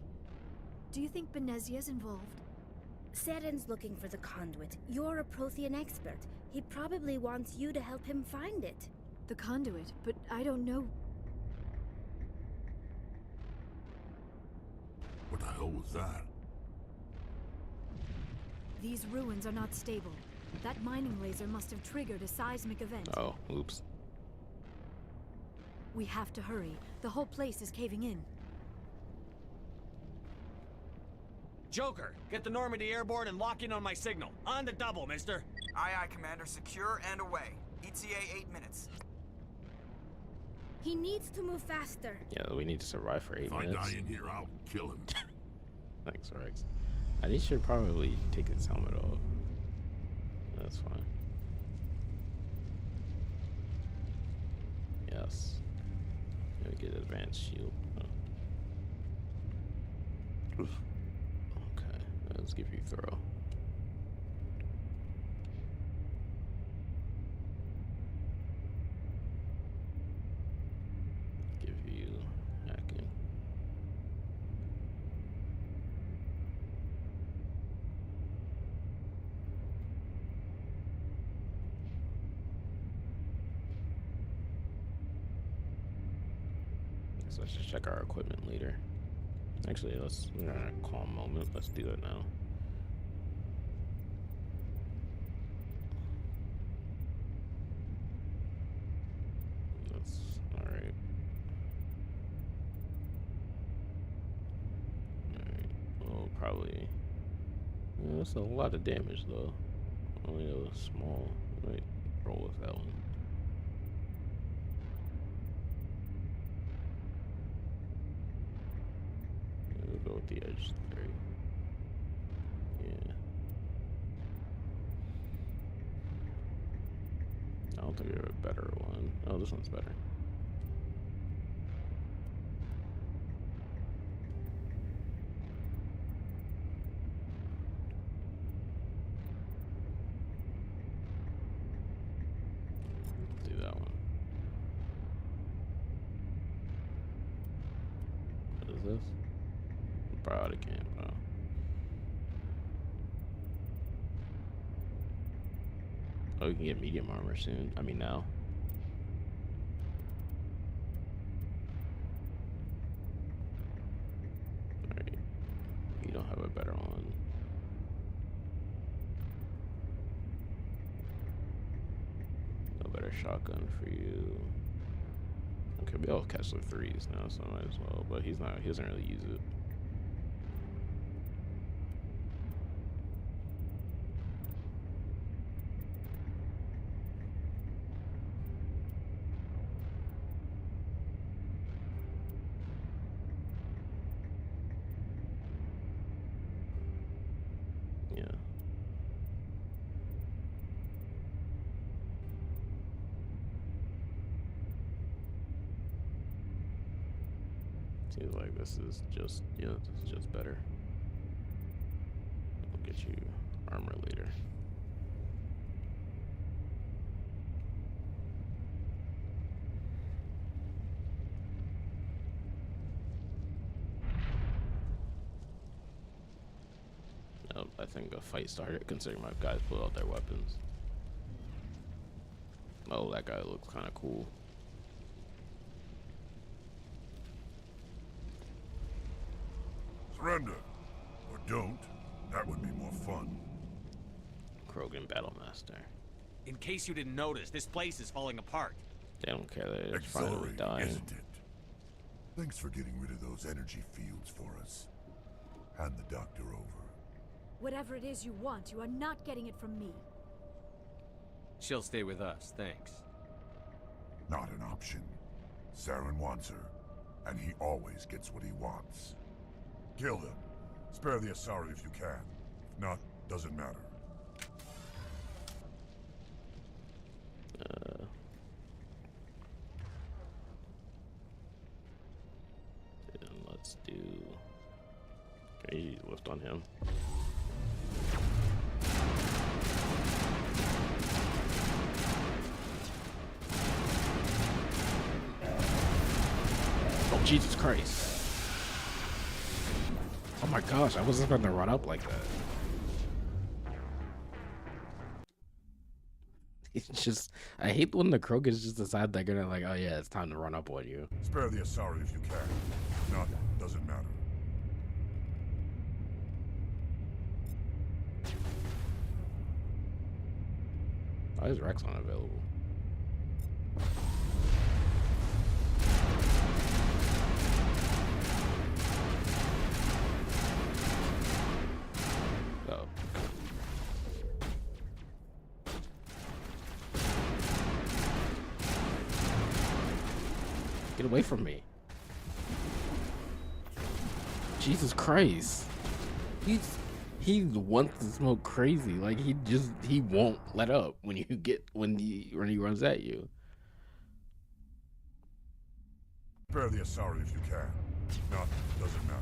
Do you think Benezia's involved? Seren's looking for the conduit. You're a Prothean expert. He probably wants you to help him find it. The conduit? But I don't know. What the hell was that? These ruins are not stable. That mining laser must have triggered a seismic event. Oh, oops. We have to hurry. The whole place is caving in. Joker, get the Normandy airborne and lock in on my signal. On the double, mister. Aye, aye, Commander. Secure and away. ETA 8 minutes. He needs to move faster. Yeah, we need to survive for 8 If I minutes. die in here, I'll kill him. Thanks, Rex. I should probably take his helmet off. That's fine. Let me get advanced shield. Oh. Okay, let's give you throw. Give you hacking. So let's just check our equipment later. Actually, we're in a calm moment. Let's do it now. That's alright. Alright. Well, probably. That's a lot of damage, though. Only a small. Wait, roll with that one. We'll go with the edge 3. Yeah. I don't think we have a better one. Oh, this one's better. Let's do that one. What is this? Out of camp, bro. Oh, we can get medium armor soon. I mean now. Alright. You don't have a better one. No better shotgun for you. Okay, we all Kessler 3s now, so I might as well. But he doesn't really use it. Seems like this is just, this is just better. I'll get you armor later. Nope, I think a fight started considering my guys pulled out their weapons. Oh, that guy looks kind of cool. Surrender. Or don't. That would be more fun. Krogan Battlemaster. In case you didn't notice, this place is falling apart. They don't care that it's finally dying. Isn't it? Thanks for getting rid of those energy fields for us. Hand the doctor over. Whatever it is you want, you are not getting it from me. She'll stay with us, thanks. Not an option. Saren wants her, and he always gets what he wants. Kill them. Spare the Asari if you can. If not, doesn't matter. Then let's do. Can you lift on him? Oh, Jesus Christ. Oh my gosh, I wasn't going to run up like that. It's just, I hate when the Krogans just decide they're gonna like, oh yeah, it's time to run up on you. Spare the Asari if you can. If not, doesn't matter. Why is Rex unavailable? Oh. Get away from me. Jesus Christ. He wants to smoke crazy. Like he won't let up when he runs at you. Spare the Asari if you can. Not, doesn't matter.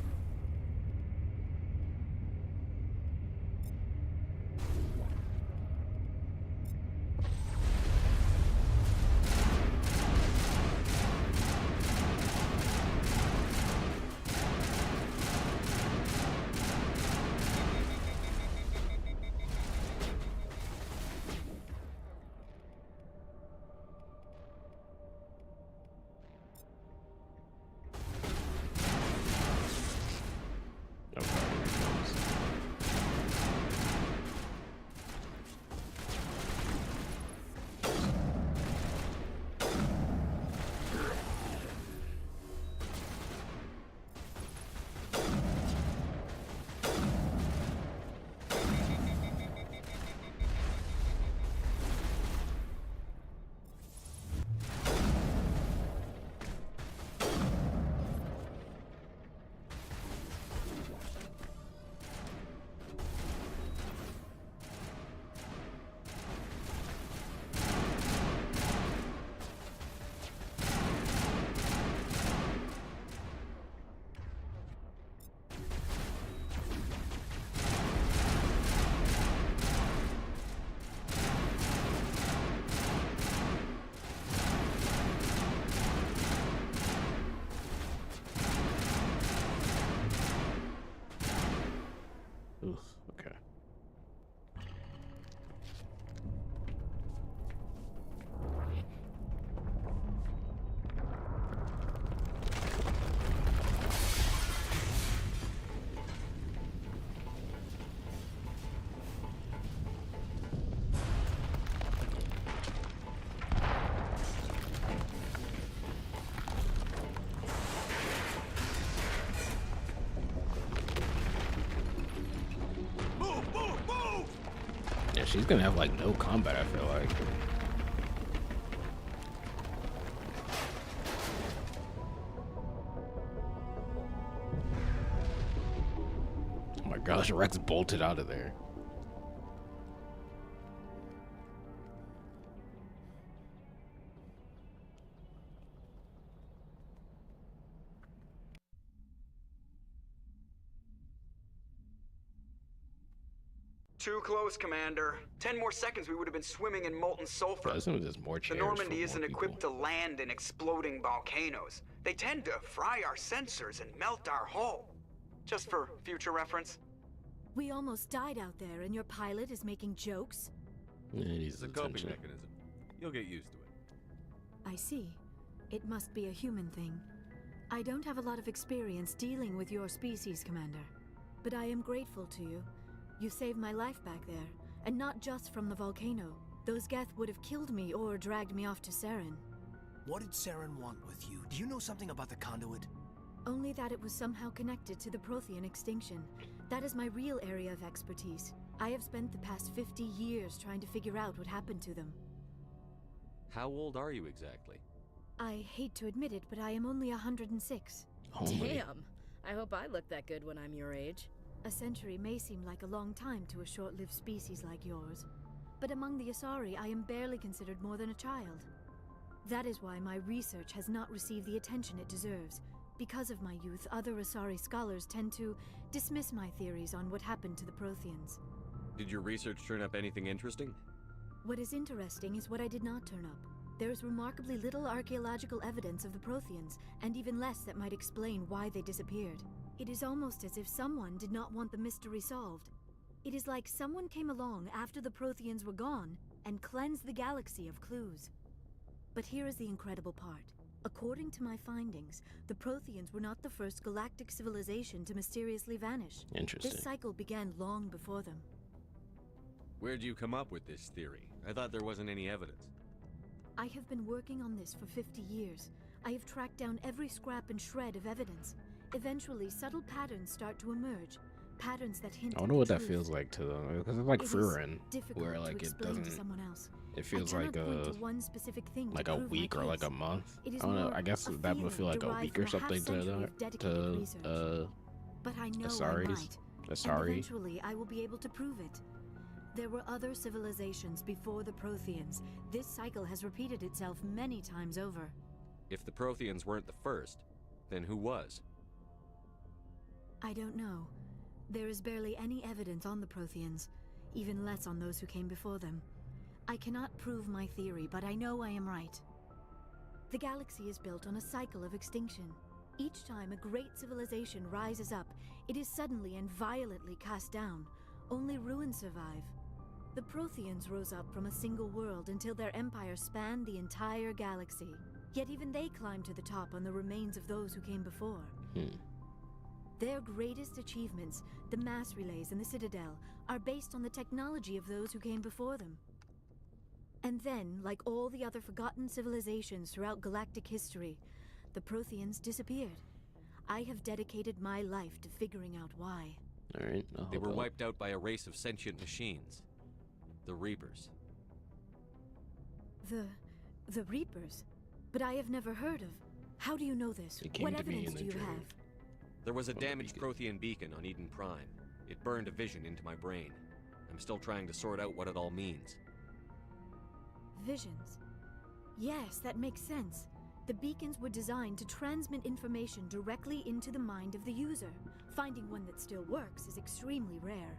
Okay. Yeah, she's gonna have like no combat, I feel like. Oh my gosh, Rex bolted out of there. Too close, Commander. 10 more seconds, we would have been swimming in molten sulfur. This one is more The chairs Normandy for isn't more equipped people. to land in exploding volcanoes. They tend to fry our sensors and melt our hull. Just for future reference. We almost died out there, and your pilot is making jokes? Yeah, it needs It's a coping attention. mechanism. You'll get used to it. I see. It must be a human thing. I don't have a lot of experience dealing with your species, Commander. But I am grateful to you. You saved my life back there, and not just from the volcano. Those Geth would have killed me or dragged me off to Saren. What did Saren want with you? Do you know something about the conduit? Only that it was somehow connected to the Prothean extinction. That is my real area of expertise. I have spent the past 50 years trying to figure out what happened to them. How old are you exactly? I hate to admit it, but I am only 106. Damn. I hope I look that good when I'm your age. A century may seem like a long time to a short-lived species like yours, but among the Asari, I am barely considered more than a child. That is why my research has not received the attention it deserves. Because of my youth, other Asari scholars tend to dismiss my theories on what happened to the Protheans. Did your research turn up anything interesting? What is interesting is what I did not turn up. There is remarkably little archaeological evidence of the Protheans, and even less that might explain why they disappeared. It is almost as if someone did not want the mystery solved. It is like someone came along after the Protheans were gone and cleansed the galaxy of clues. But here is the incredible part. According to my findings, the Protheans were not the first galactic civilization to mysteriously vanish. Interesting. This cycle began long before them. Where'd you come up with this theory? I thought there wasn't any evidence. I have been working on this for 50 years. I have tracked down every scrap and shred of evidence. Eventually, subtle patterns start to emerge. Patterns that hint I wonder at what the that truth. feels like to them, because it's like It is Furin, difficult where to like it explain to doesn't. someone else. It feels I like cannot point a to one specific thing like to a prove my week or like a case. month. It is I don't know. more I guess a that would feeling feel like a derived week from or something half-century of to dedicated research. But I know I Asaris. might. And Asari. eventually, I will be able to prove it. There were other civilizations before the Protheans. This cycle has repeated itself many times over. If the Protheans weren't the first, then who was? I don't know. There is barely any evidence on the Protheans, even less on those who came before them. I cannot prove my theory, but I know I am right. The galaxy is built on a cycle of extinction. Each time a great civilization rises up, it is suddenly and violently cast down. Only ruins survive. The Protheans rose up from a single world until their empire spanned the entire galaxy. Yet even they climbed to the top on the remains of those who came before. Their greatest achievements, the mass relays and the Citadel, are based on the technology of those who came before them. And then, like all the other forgotten civilizations throughout galactic history, the Protheans disappeared. I have dedicated my life to figuring out why. Alright, They were wiped out by a race of sentient machines. The Reapers. The Reapers? But I have never heard of. How do you know this? What evidence do you have? There was a damaged Prothean beacon on Eden Prime. It burned a vision into my brain. I'm still trying to sort out what it all means. Visions. Yes, that makes sense. The beacons were designed to transmit information directly into the mind of the user. Finding one that still works is extremely rare.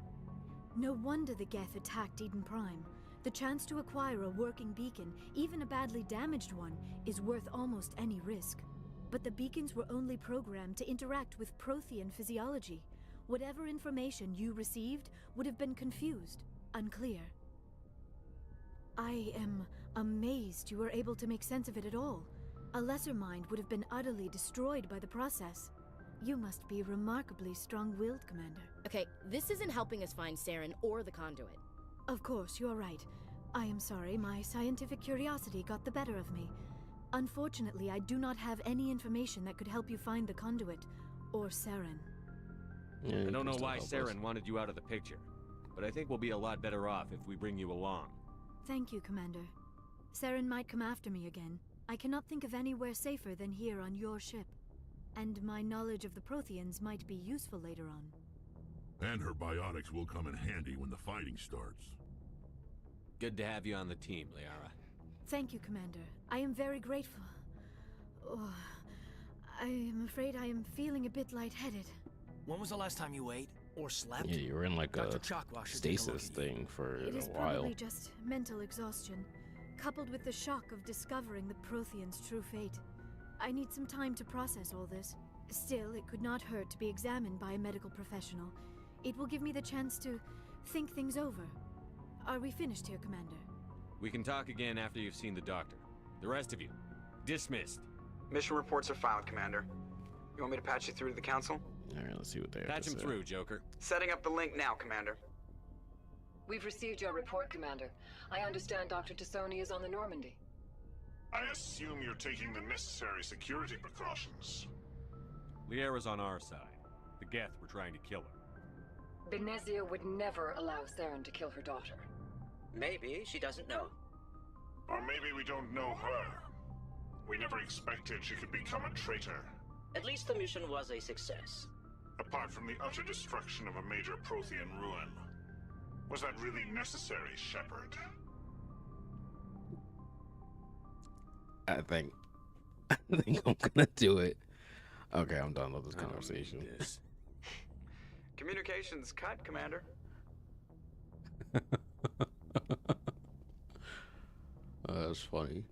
No wonder the Geth attacked Eden Prime. The chance to acquire a working beacon, even a badly damaged one, is worth almost any risk. But the beacons were only programmed to interact with Prothean physiology. Whatever information you received would have been confused, unclear. I am amazed you were able to make sense of it at all. A lesser mind would have been utterly destroyed by the process. You must be remarkably strong-willed, Commander. Okay, this isn't helping us find Saren or the conduit. Of course, you're right. I am sorry, my scientific curiosity got the better of me. Unfortunately, I do not have any information that could help you find the conduit, or Saren. I don't know why Saren wanted you out of the picture, but I think we'll be a lot better off if we bring you along. Thank you, Commander. Saren might come after me again. I cannot think of anywhere safer than here on your ship. And my knowledge of the Protheans might be useful later on. And her biotics will come in handy when the fighting starts. Good to have you on the team, Liara. Thank you, Commander. I am very grateful. Oh, I am afraid I am feeling a bit lightheaded. When was the last time you ate or slept? Yeah, you were in like Dr. a Chakwa should take a look stasis at you. thing for It a is while. probably just mental exhaustion, coupled with the shock of discovering the Protheans' true fate. I need some time to process all this. Still, it could not hurt to be examined by a medical professional. It will give me the chance to think things over. Are we finished here, Commander? We can talk again after you've seen the doctor. The rest of you, dismissed. Mission reports are filed, Commander. You want me to patch you through to the Council? Alright, let's see what they have Patch to him say. through, Joker. Setting up the link now, Commander. We've received your report, Commander. I understand Dr. Tassoni is on the Normandy. I assume you're taking the necessary security precautions. Liara's on our side. The Geth were trying to kill her. Benezia would never allow Saren to kill her daughter. Maybe she doesn't know. Or maybe we don't know her. We never expected she could become a traitor. At least the mission was a success. Apart from the utter destruction of a major Prothean ruin. Was that really necessary, Shepard? I think I'm gonna do it. Okay, I'm done with this conversation. Communications cut, Commander. That's funny.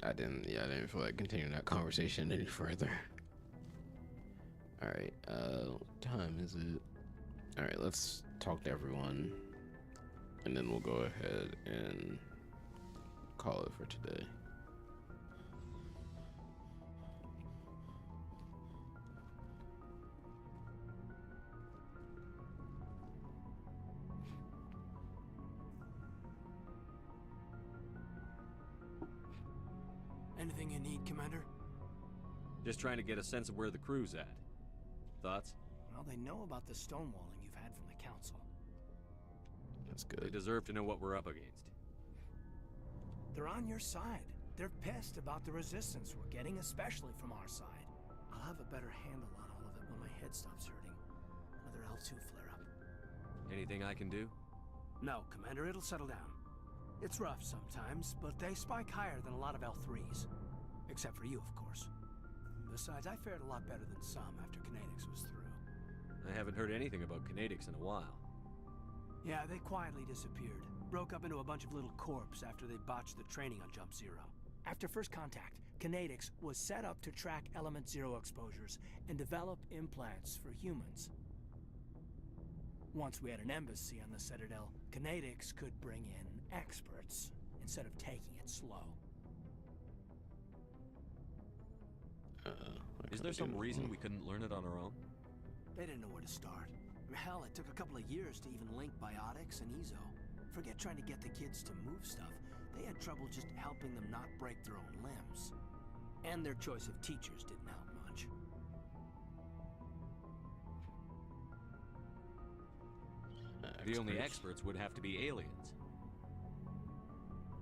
I didn't feel like continuing that conversation any further. Alright, what time is it? Alright, let's talk to everyone. And then we'll go ahead and call it for today. Anything you need, Commander? Just trying to get a sense of where the crew's at. Thoughts? Well, they know about the stonewalling you've had from the Council. That's good. They deserve to know what we're up against. They're on your side. They're pissed about the resistance we're getting, especially from our side. I'll have a better handle on all of it when my head stops hurting. Another L2 flare-up. Anything I can do? No, Commander, it'll settle down. It's rough sometimes, but they spike higher than a lot of L3s. Except for you, of course. Besides, I fared a lot better than some after Kinetics was through. I haven't heard anything about Kinetics in a while. Yeah, they quietly disappeared. Broke up into a bunch of little corps after they botched the training on Jump Zero. After first contact, Kinetics was set up to track Element Zero exposures and develop implants for humans. Once we had an embassy on the Citadel, Kinetics could bring in experts instead of taking it slow. Is there some reason we couldn't learn it on our own? They didn't know where to start. Hell, it took a couple of years to even link biotics and EZO. Forget trying to get the kids to move stuff. They had trouble just helping them not break their own limbs. And their choice of teachers didn't help much. The only experts would have to be aliens.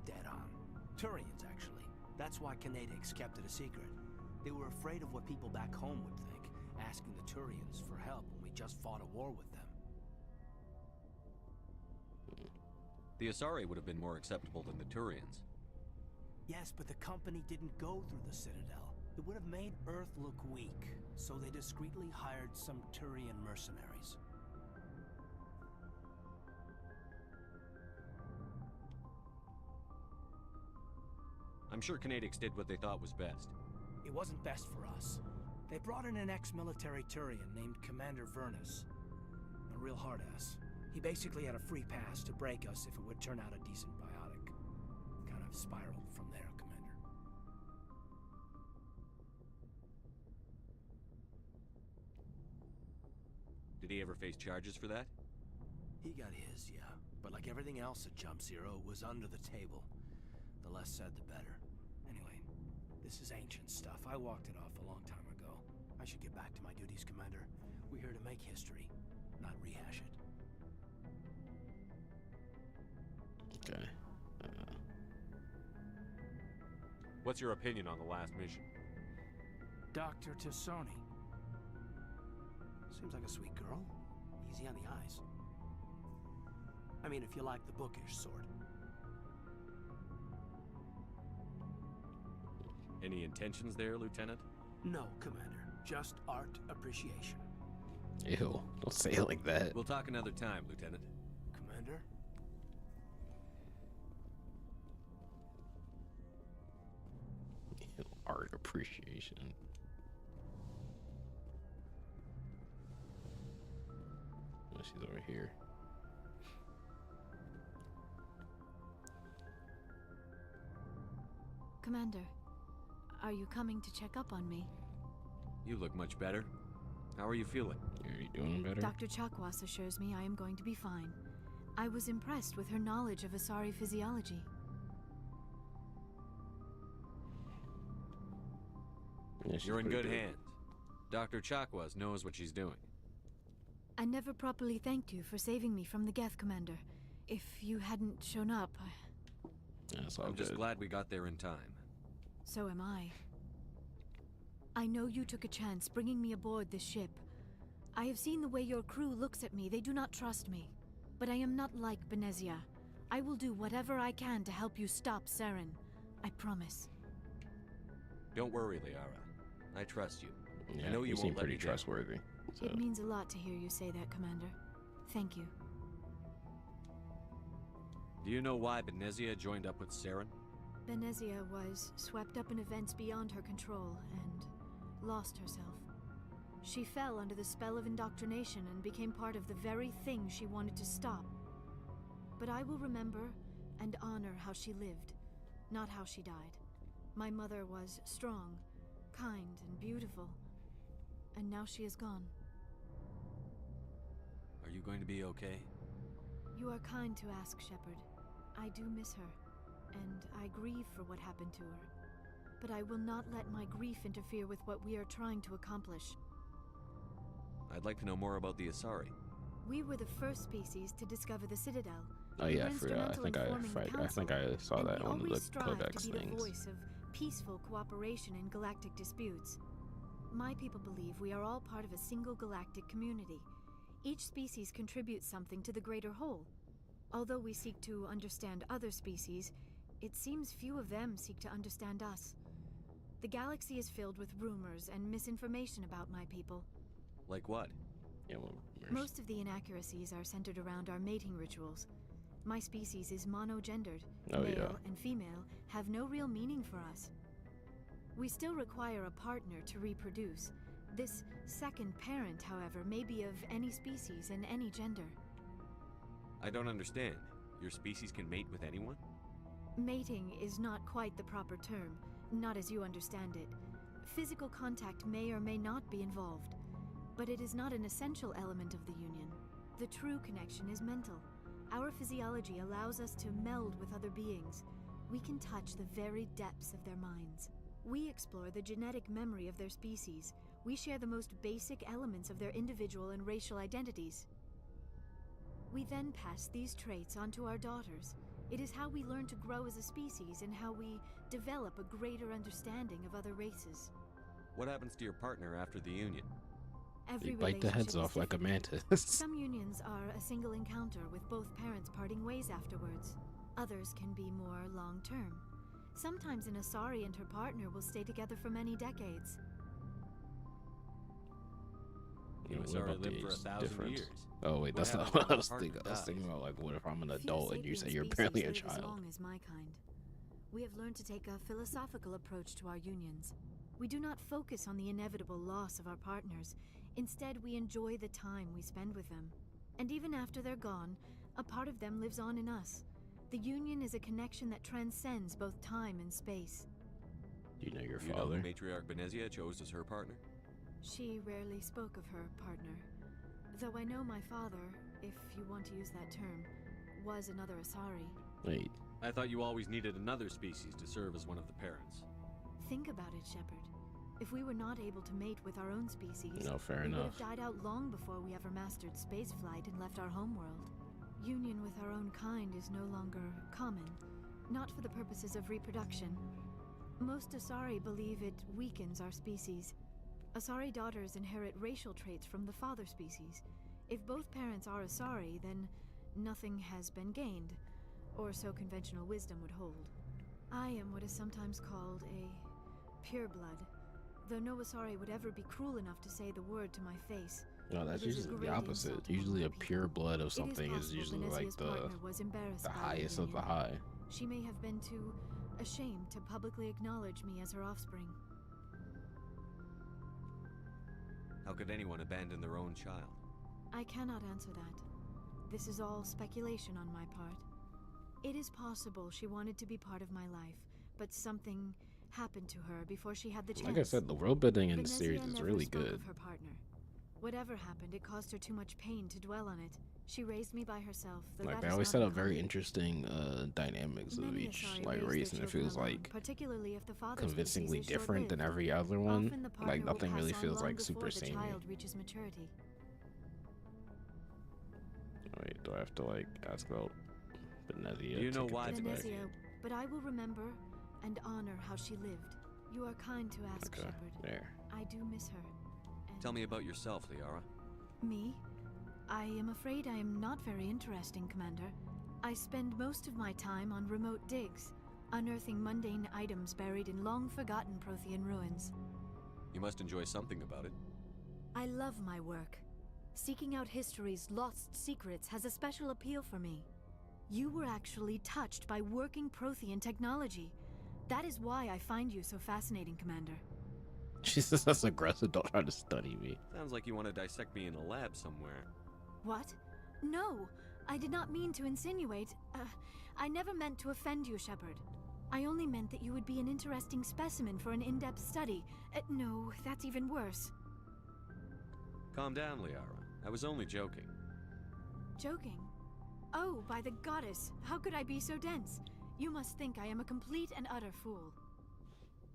Dead on. Turians, actually. That's why Kinetics kept it a secret. They were afraid of what people back home would think, asking the Turians for help when we just fought a war with them. The Asari would have been more acceptable than the Turians. Yes, but the company didn't go through the Citadel. It would have made Earth look weak, so they discreetly hired some Turian mercenaries. I'm sure Kinetics did what they thought was best. It wasn't best for us. They brought in an ex-military Turian named Commander Vernus. A real hard-ass. He basically had a free pass to break us if it would turn out a decent biotic. Kind of spiraled from there, Commander. Did he ever face charges for that? He got his, yeah. But like everything else at Jump Zero, it was under the table. The less said, the better. Anyway, this is ancient stuff. I walked it off a long time ago. I should get back to my duties, Commander. We're here to make history, not rehash it. Okay. What's your opinion on the last mission? Dr. T'Soni. Seems like a sweet girl. Easy on the eyes. I mean, if you like the bookish sort. Any intentions there, Lieutenant? No, Commander. Just art appreciation. Ew, don't say it like that. We'll talk another time, Lieutenant. Commander? Ew, art appreciation. Oh, she's over here. Commander, are you coming to check up on me? You look much better. How are you feeling? Are you doing better? Dr. Chakwas assures me I am going to be fine. I was impressed with her knowledge of Asari physiology. Yeah, You're in good hands. Dr. Chakwas knows what she's doing. I never properly thanked you for saving me from the Geth, Commander. If you hadn't shown up, I'm just glad we got there in time. So am I. I know you took a chance bringing me aboard this ship. I have seen the way your crew looks at me. They do not trust me. But I am not like Benezia. I will do whatever I can to help you stop Saren. I promise. Don't worry, Liara. I trust you. Yeah, I know you seem won't let pretty me down. trustworthy. So. It means a lot to hear you say that, Commander. Thank you. Do you know why Benezia joined up with Saren? Benezia was swept up in events beyond her control and lost herself. She fell under the spell of indoctrination and became part of the very thing she wanted to stop. But I will remember and honor how she lived, not how she died. My mother was strong, kind, and beautiful, and now she is gone. Are you going to be okay? You are kind to ask, Shepard. I do miss her, and I grieve for what happened to her. But I will not let my grief interfere with what we are trying to accomplish. I'd like to know more about the Asari. We were the first species to discover the Citadel. Oh yeah, I forgot. I think I saw that on the Codex to be things. The voice of peaceful cooperation in galactic disputes. My people believe we are all part of a single galactic community. Each species contributes something to the greater whole. Although we seek to understand other species, it seems few of them seek to understand us. The galaxy is filled with rumors and misinformation about my people. Like what? Yeah, well, Most of the inaccuracies are centered around our mating rituals. My species is monogendered. Oh, Male yeah. and female have no real meaning for us. We still require a partner to reproduce. This second parent, however, may be of any species and any gender. I don't understand. Your species can mate with anyone? Mating is not quite the proper term, not as you understand it. Physical contact may or may not be involved, but it is not an essential element of the union. The true connection is mental. Our physiology allows us to meld with other beings. We can touch the very depths of their minds. We explore the genetic memory of their species. We share the most basic elements of their individual and racial identities. We then pass these traits on to our daughters. It is how we learn to grow as a species and how we develop a greater understanding of other races. What happens to your partner after the union? Every You bite the heads relationship is off like a different. mantis. Some unions are a single encounter with both parents parting ways afterwards. Others can be more long-term. Sometimes an Asari and her partner will stay together for many decades. You What Asari about lived the for age 1,000 difference? years. Oh wait, What that's not happens what when I was your thinking. I partner was thinking dies? about like, what if I'm an Few adult and you say sapient you're species barely a live as child? long as my kind. We have learned to take a philosophical approach to our unions. We do not focus on the inevitable loss of our partners. Instead, we enjoy the time we spend with them. And even after they're gone, a part of them lives on in us. The union is a connection that transcends both time and space. Do you know your You know father? who Matriarch Benezia chose as her partner? She rarely spoke of her partner. Though I know my father, if you want to use that term, was another Asari. Wait, I thought you always needed another species to serve as one of the parents. Think about it, Shepard. If we were not able to mate with our own species, No, fair we would enough. have died out long before we ever mastered spaceflight and left our homeworld. Union with our own kind is no longer common, not for the purposes of reproduction. Most Asari believe it weakens our species. Asari daughters inherit racial traits from the father species. If both parents are Asari, then nothing has been gained, or so conventional wisdom would hold. I am what is sometimes called a pureblood, though no Asari would ever be cruel enough to say the word to my face. No, that's It is a usually the great opposite. insult among Usually my a people. pure blood of It is something is possible usually like Benezia's partner was embarrassed the by highest of the union. high. She may have been too ashamed to publicly acknowledge me as her offspring. How could anyone abandon their own child? I cannot answer that. This is all speculation on my part. It is possible she wanted to be part of my life, but something happened to her before she had the chance. Like I said, the world building in the Benezia series is never really spoke good. of her partner. Whatever happened, it caused her too much pain to dwell on it. She raised me by herself. though Like that they is always not set up uncommon. very interesting dynamics of Many each Asari like raise race, their and it children feels alone, like particularly if the father convincingly species is different than short-lived. every other one. Often the partner Like will nothing pass really on feels long like super before the samey. child reaches maturity. Wait, do I have to like ask about Benezia? Do you know to why get back? Benezia, but I will remember and honor how she lived. You are kind to ask, Okay, Shepard. there. I do miss her. Tell me about yourself, Liara. Me? I am afraid I am not very interesting, Commander. I spend most of my time on remote digs, unearthing mundane items buried in long-forgotten Prothean ruins. You must enjoy something about it. I love my work. Seeking out history's lost secrets has a special appeal for me. You were actually touched by working Prothean technology. That is why I find you so fascinating, Commander. Jesus, that's aggressive. Don't try to study me. Sounds like you want to dissect me in a lab somewhere. What? No, I did not mean to insinuate. I never meant to offend you, Shepard. I only meant that you would be an interesting specimen for an in-depth study. No, that's even worse. Calm down, Liara. I was only joking. Joking? Oh, by the goddess, how could I be so dense? You must think I am a complete and utter fool.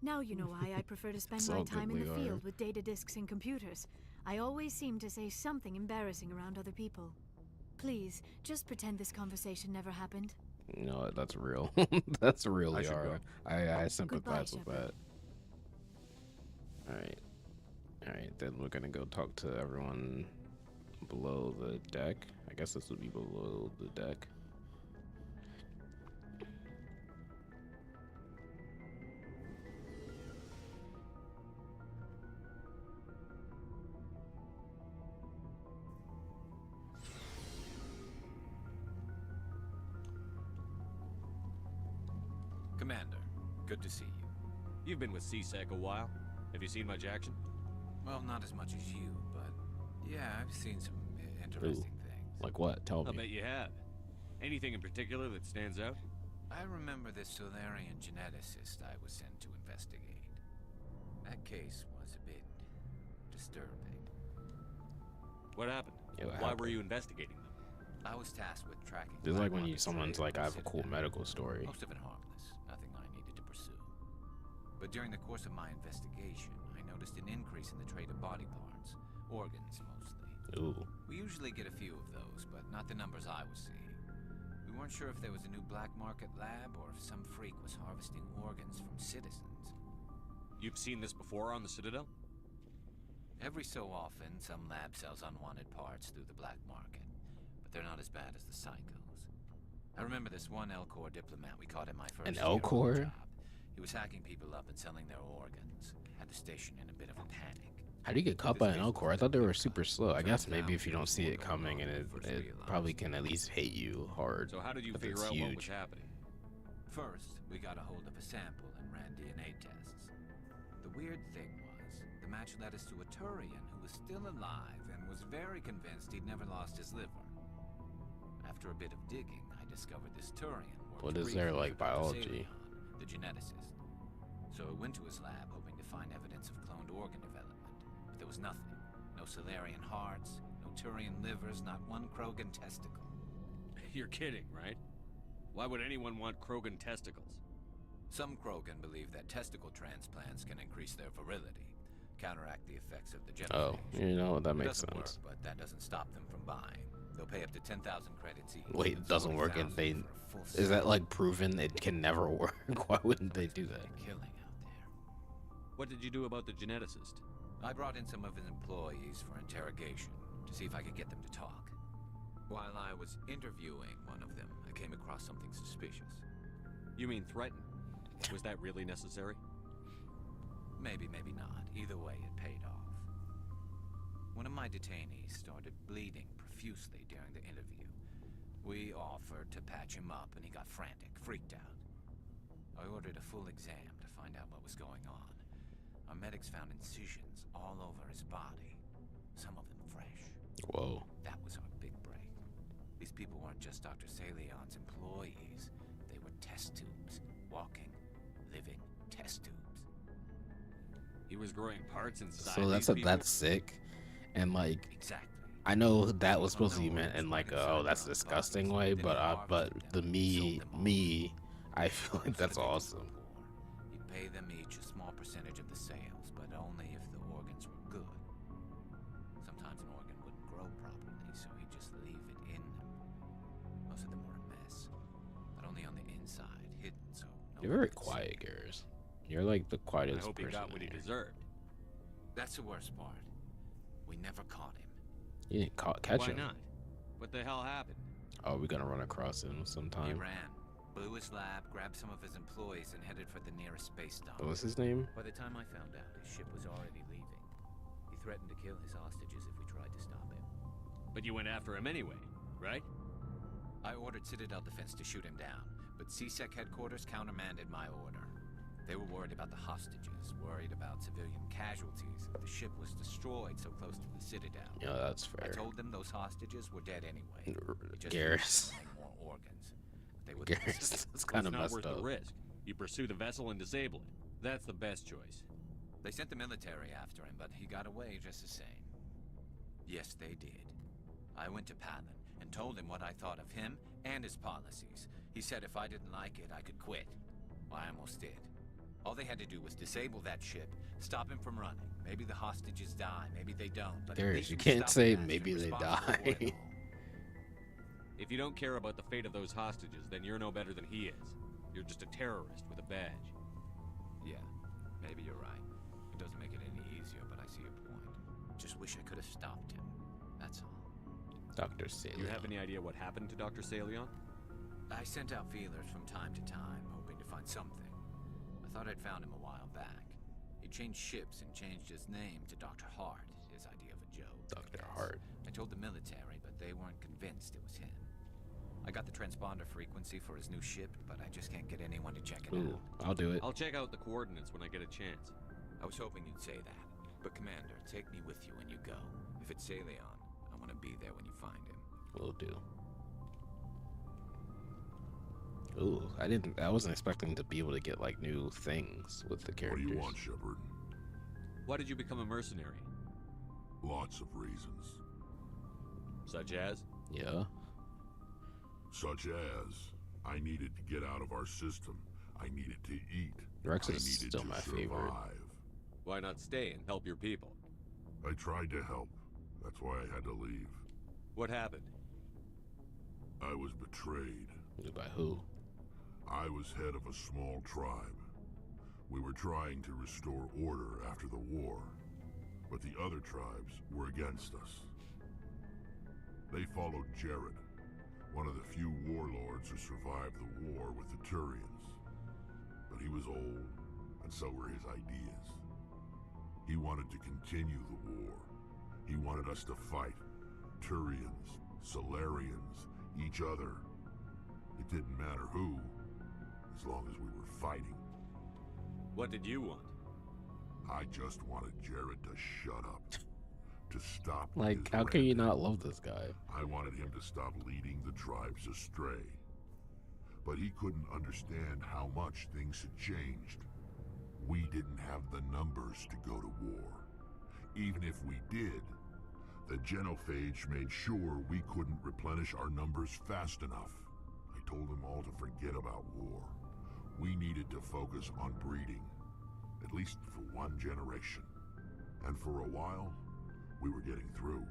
Now you know why I prefer to spend It's my all time good, in the Liara. field with data disks and computers. I always seem to say something embarrassing around other people. Please, just pretend this conversation never happened. No, that's real. That's real, I should Liara. go. I sympathize with Shepard. that. Alright, then we're gonna go talk to everyone below the deck. I guess this would be below the deck. Commander, good to see you. You've been with CSEC a while. Have you seen much action? Well, not as much as you, but yeah, I've seen some interesting things. Like what? Tell I me. bet you have. Anything in particular that stands out? I remember this Solarian geneticist I was sent to investigate. That case was a bit disturbing. What happened? Yeah, what Why happened? were you investigating them? I was tasked with tracking. It's like when black you market someone's trade like, I on have a cool Citadel. medical story. Most of it harmless, nothing I needed to pursue. But during the course of my investigation, I noticed an increase in the trade of body parts, organs mostly. Ooh. We usually get a few of those, but not the numbers I was seeing. We weren't sure if there was a new black market lab or if some freak was harvesting organs from citizens. You've seen this before on the Citadel? Every so often, some lab sells unwanted parts through the black market, but they're not as bad as the psychos. I remember this one Elcor diplomat we caught in my first An year on the Elcor? job. He was hacking people up and selling their organs. Had the station in a bit of a panic. How do you get caught by an Elcor? I thought they were super slow. I guess maybe if you don't see it coming, and it probably can at least hit you hard. So how did you if figure it's out what was huge. happening? First, we got a hold of a sample and ran DNA tests. The weird thing was, the match led us to a Turian who was still alive and was very convinced he'd never lost his liver. After a bit of digging, I discovered this Turian worked What is there, briefly like, for Dr. biology? Salion, the geneticist. So I went to his lab hoping to find evidence of cloned organ development, but there was nothing. No Solarian hearts, no Turian livers, not one Krogan testicle. You're kidding, right? Why would anyone want Krogan testicles? Some Krogan believe that testicle transplants can increase their virility, counteract the effects of the Oh, genophage. you know, that It makes doesn't sense. work, but that doesn't stop them from buying. They'll pay up to 10,000 credits each. Wait, it That's doesn't work and 40,000 they... for a full Is that set. like proven it can never work? Why wouldn't they do that? Killing out there. What did you do about the geneticist? I brought in some of his employees for interrogation to see if I could get them to talk. While I was interviewing one of them, I came across something suspicious. You mean threaten? Was that really necessary? Maybe, maybe not. Either way, it paid off. One of my detainees started bleeding profusely during the interview. We offered to patch him up, and he got frantic, freaked out. I ordered a full exam to find out what was going on. Our medics found incisions all over his body, some of them fresh. Whoa. That was our big break. These people weren't just Dr. Salion's employees. They were test tubes. Walking, living test tubes. He was growing parts inside So these people? that's sick. And like, Exactly. I know that was supposed to be meant in like a, oh, that's disgusting way, but the me, I feel like that's awesome. You'd pay them each a small percentage of the sales, but only if the organs were good. Sometimes an organ wouldn't grow properly, so he'd just leave it in them. Most of them were a mess, but only on the inside, hidden, so no You're one very could see. quiet, Garrus. You're like the I quietest hope he person got what he here. deserved. That's the worst part. We never caught him. You didn't catch Why him. not? What the hell happened? Oh, we're gonna run across him He sometime. ran, blew his lab, grabbed some of his employees, and headed for the nearest space station. What was his name? By the time I found out, his ship was already leaving. He threatened to kill his hostages if we tried to stop him. But you went after him anyway, right? I ordered Citadel Defense to shoot him down, but CSEC headquarters countermanded my order. They were worried about the hostages, worried about civilian casualties if the ship was destroyed so close to the Citadel. Yeah, that's I fair. told them those hostages were dead anyway. They just Garrus. needed more organs. They would Garrus, that's kind of It's not messed worth up. the risk. You pursue the vessel and disable it. That's the best choice. They sent the military after him, but he got away just the same. Yes, they did. I went to Palin and told him what I thought of him and his policies. He said if I didn't like it, I could quit. Well, I almost did. All they had to do was disable that ship, stop him from running. Maybe the hostages die, maybe they don't. But at Garrus, least you we can't stopped say the bastard maybe they responsible for it die. all. If you don't care about the fate of those hostages, then you're no better than he is. You're just a terrorist with a badge. Yeah, maybe you're right. It doesn't make it any easier, but I see your point. Just wish I could have stopped him. That's all. Dr. Salion. You have any idea what happened to Dr. Salion? I sent out feelers from time to time, hoping to find something. I thought I'd found him a while back. He changed ships and changed his name to Dr. Hart, his idea of a joke. Dr. Hart. I told the military, but they weren't convinced it was him. I got the transponder frequency for his new ship, but I just can't get anyone to check it Ooh, out. I'll do it. I'll check out the coordinates when I get a chance. I was hoping you'd say that. But Commander, take me with you when you go. If it's Saleon, I want to be there when you find him. Will do. Ooh, I wasn't expecting to be able to get like new things with the characters. What do you want, Shepard? Why did you become a mercenary? Lots of reasons. Such as? Yeah. Such as, I needed to get out of our system. I needed to eat. Rex I is needed still to my survive. favorite. Why not stay and help your people? I tried to help. That's why I had to leave. What happened? I was betrayed. By who? I was head of a small tribe. We were trying to restore order after the war, but the other tribes were against us. They followed Jared, one of the few warlords who survived the war with the Turians. But he was old, and so were his ideas. He wanted to continue the war. He wanted us to fight. Turians, Solarians, each other. It didn't matter who, as long as we were fighting. What did you want? I just wanted Jared to shut up. To stop. Like, how can you not love this guy? I wanted him to stop leading the tribes astray. But he couldn't understand how much things had changed. We didn't have the numbers to go to war. Even if we did, the genophage made sure we couldn't replenish our numbers fast enough. I told them all to forget about war. We needed to focus on breeding, at least for one generation. And for a while, we were getting through.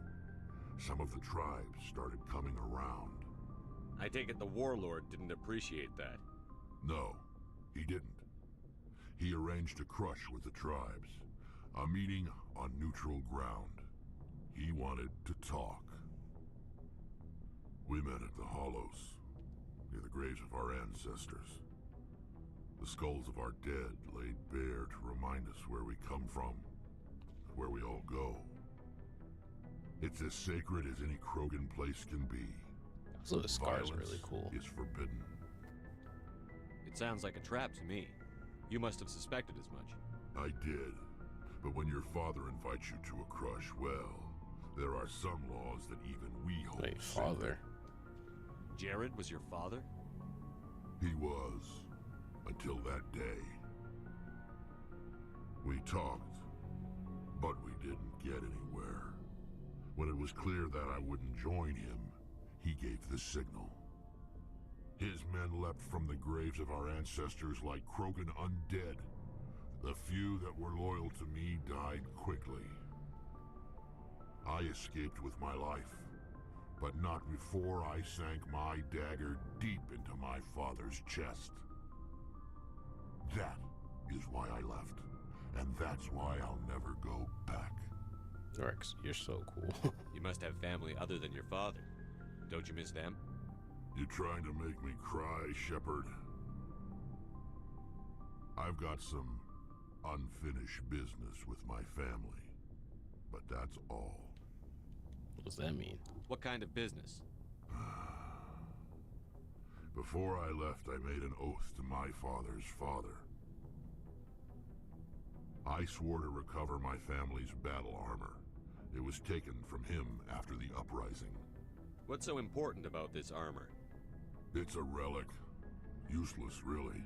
Some of the tribes started coming around. I take it the warlord didn't appreciate that. No, he didn't. He arranged a crush with the tribes. A meeting on neutral ground. He wanted to talk. We met at the Hollows, near the graves of our ancestors. The skulls of our dead laid bare to remind us where we come from, where we all go. It's as sacred as any Krogan place can be. So the scars are Violence really cool. is forbidden. It sounds like a trap to me. You must have suspected as much. I did. But when your father invites you to a crush, well, there are some laws that even we hold. Wait, father? Jared was your father? He was. Until that day. We talked, but we didn't get anywhere. When it was clear that I wouldn't join him, he gave the signal. His men leapt from the graves of our ancestors like Krogan undead. The few that were loyal to me died quickly. I escaped with my life, but not before I sank my dagger deep into my father's chest. That is why I left, and that's why I'll never go back. Rex, you're so cool. You must have family other than your father. Don't you miss them? You trying to make me cry, Shepard? I've got some unfinished business with my family, but that's all. What does that mean? What kind of business? Before I left, I made an oath to my father's father. I swore to recover my family's battle armor. It was taken from him after the uprising. What's so important about this armor? It's a relic. Useless, really.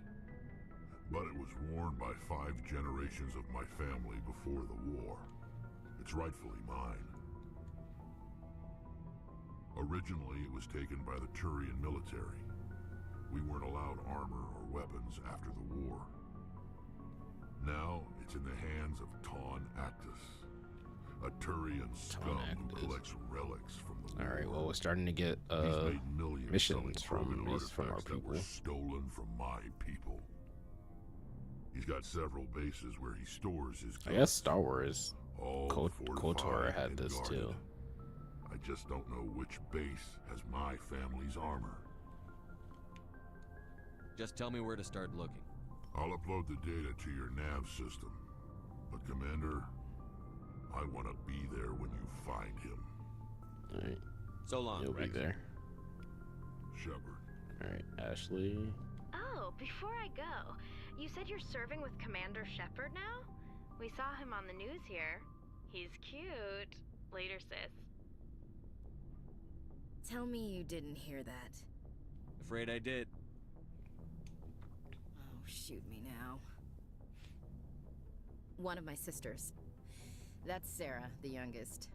But it was worn by 5 generations of my family before the war. It's rightfully mine. Originally, it was taken by the Turian military. We weren't allowed armor or weapons after the war. Now, it's in the hands of Ton Actus, a Turian scum who collects relics from the war. Alright, well, we're starting to get He's made millions missions selling from Krogan our artifacts that were people. stolen from my people. He's got several bases where he stores his I goods. guess Star Wars All KOTOR fortified had and this guarded. too. I just don't know which base has my family's armor. Just tell me where to start looking. I'll upload the data to your nav system. But Commander, I want to be there when you find him. Alright. So long, You'll be Rex. there. Shepard. Alright, Ashley. Oh, before I go, you said you're serving with Commander Shepard now? We saw him on the news here. He's cute. Later, sis. Tell me you didn't hear that. Afraid I did. Oh, shoot me now. One of my sisters. That's Sarah, the youngest.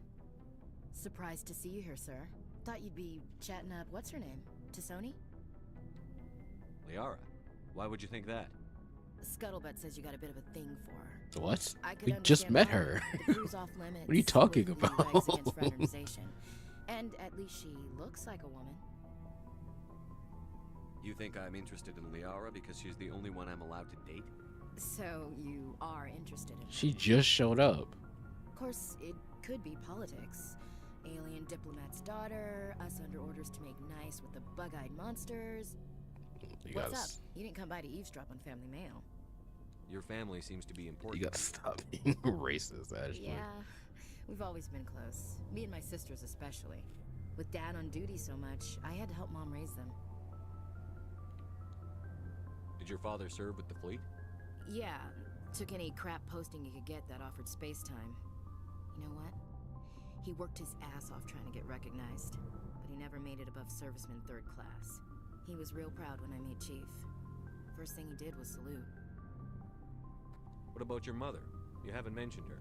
Surprised to see you here, sir. Thought you'd be chatting up, what's her name? T'Soni? Liara, why would you think that? Scuttlebutt says you got a bit of a thing for her. What? I could We just understand met why. her. The crew's off limits. What are you talking with about? regs against fraternization. And at least she looks like a woman. You think I'm interested in Liara because she's the only one I'm allowed to date? So you are interested in her. She just showed up. Of course, it could be politics. Alien diplomat's daughter, us under orders to make nice with the bug-eyed monsters. What's up? You didn't come by to eavesdrop on Family Mail. Your family seems to be important. You gotta stop being racist, Ashley. Yeah, we've always been close. Me and my sisters especially. With Dad on duty so much, I had to help Mom raise them. Did your father serve with the fleet? Yeah, took any crap posting he could get that offered space time. You know what? He worked his ass off trying to get recognized, but he never made it above serviceman 3rd class. He was real proud when I made Chief. First thing he did was salute. What about your mother? You haven't mentioned her.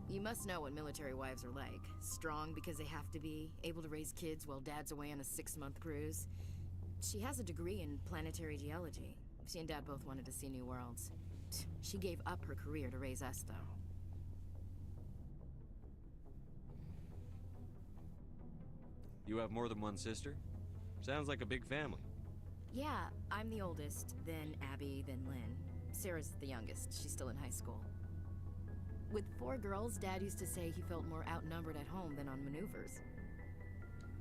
You must know what military wives are like. Strong because they have to be, able to raise kids while Dad's away on a 6-month cruise. She has a degree in planetary geology. She and Dad both wanted to see new worlds. She gave up her career to raise us, though. You have more than one sister? Sounds like a big family. Yeah, I'm the oldest, then Abby, then Lynn. Sarah's the youngest. She's still in high school. With 4 girls, Dad used to say he felt more outnumbered at home than on maneuvers.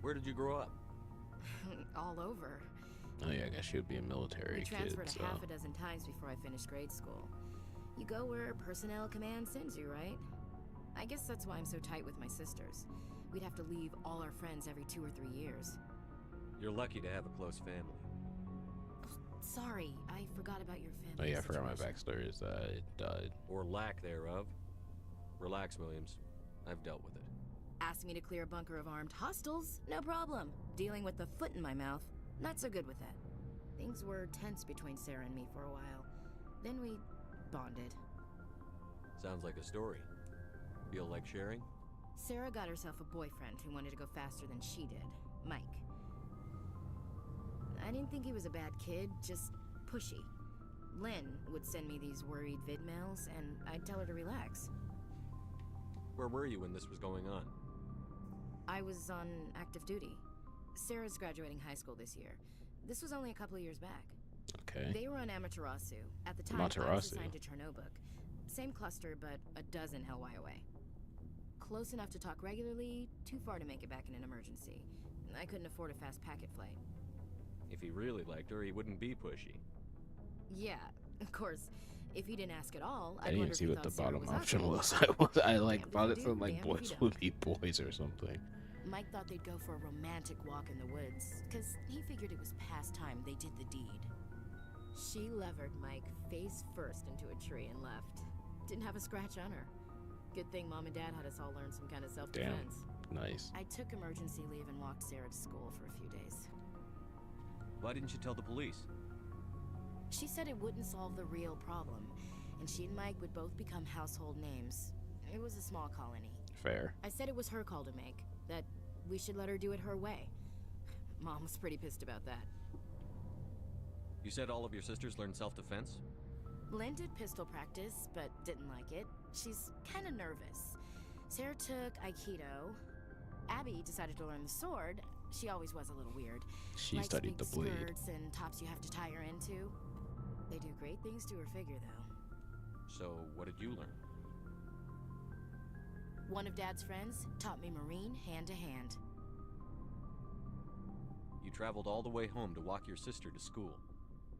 Where did you grow up? All over. Oh yeah, I guess she would be a military We kid. transferred So. half a dozen times before I finished grade school. You go where personnel command sends you, right? I guess that's why I'm so tight with my sisters. We'd have to leave all our friends every 2 or 3 years. You're lucky to have a close family. Sorry, I forgot about your family. Oh yeah, I forgot my situation. backstory is that I died. Or lack thereof. Relax, Williams. I've dealt with it. Asked me to clear a bunker of armed hostiles? No problem. Dealing with the foot in my mouth? Not so good with that. Things were tense between Sarah and me for a while. Then we bonded. Sounds like a story. Feel like sharing? Sarah got herself a boyfriend who wanted to go faster than she did, Mike. I didn't think he was a bad kid, just pushy. Lynn would send me these worried vid mails, and I'd tell her to relax. Where were you when this was going on? I was on active duty. Sarah's graduating high school this year. This was only a couple of years back. Okay. They were on Amaterasu. At the time, I was Amaterasu. assigned to Chernobog. Same cluster, but a dozen Hellwire away. Close enough to talk regularly, too far to make it back in an emergency. I couldn't afford a fast packet flight. If he really liked her, he wouldn't be pushy. Yeah, of course. If he didn't ask at all, I I'd didn't wonder see if he what the thought Sarah bottom was option ugly. was. I like Damned thought if it you said do, like damned if you boys don't. would be boys or something. Mike thought they'd go for a romantic walk in the woods, because he figured it was past time they did the deed. She levered Mike face first into a tree and left. Didn't have a scratch on her. Good thing Mom and Dad had us all learn some kind of self-defense. Nice. I took emergency leave and walked Sarah to school for a few days. Why didn't you tell the police? She said it wouldn't solve the real problem, and she and Mike would both become household names. It was a small colony. Fair. I said it was her call to make, that we should let her do it her way. Mom was pretty pissed about that. You said all of your sisters learned self-defense? Lynn did pistol practice, but didn't like it. She's kind of nervous. Sarah took Aikido. Abby decided to learn the sword. She always was a little weird. She Likes studied big the blade. skirts and tops you have to tie her into. They do great things to her figure, though. So, what did you learn? One of Dad's friends taught me Marine hand to hand. You traveled all the way home to walk your sister to school.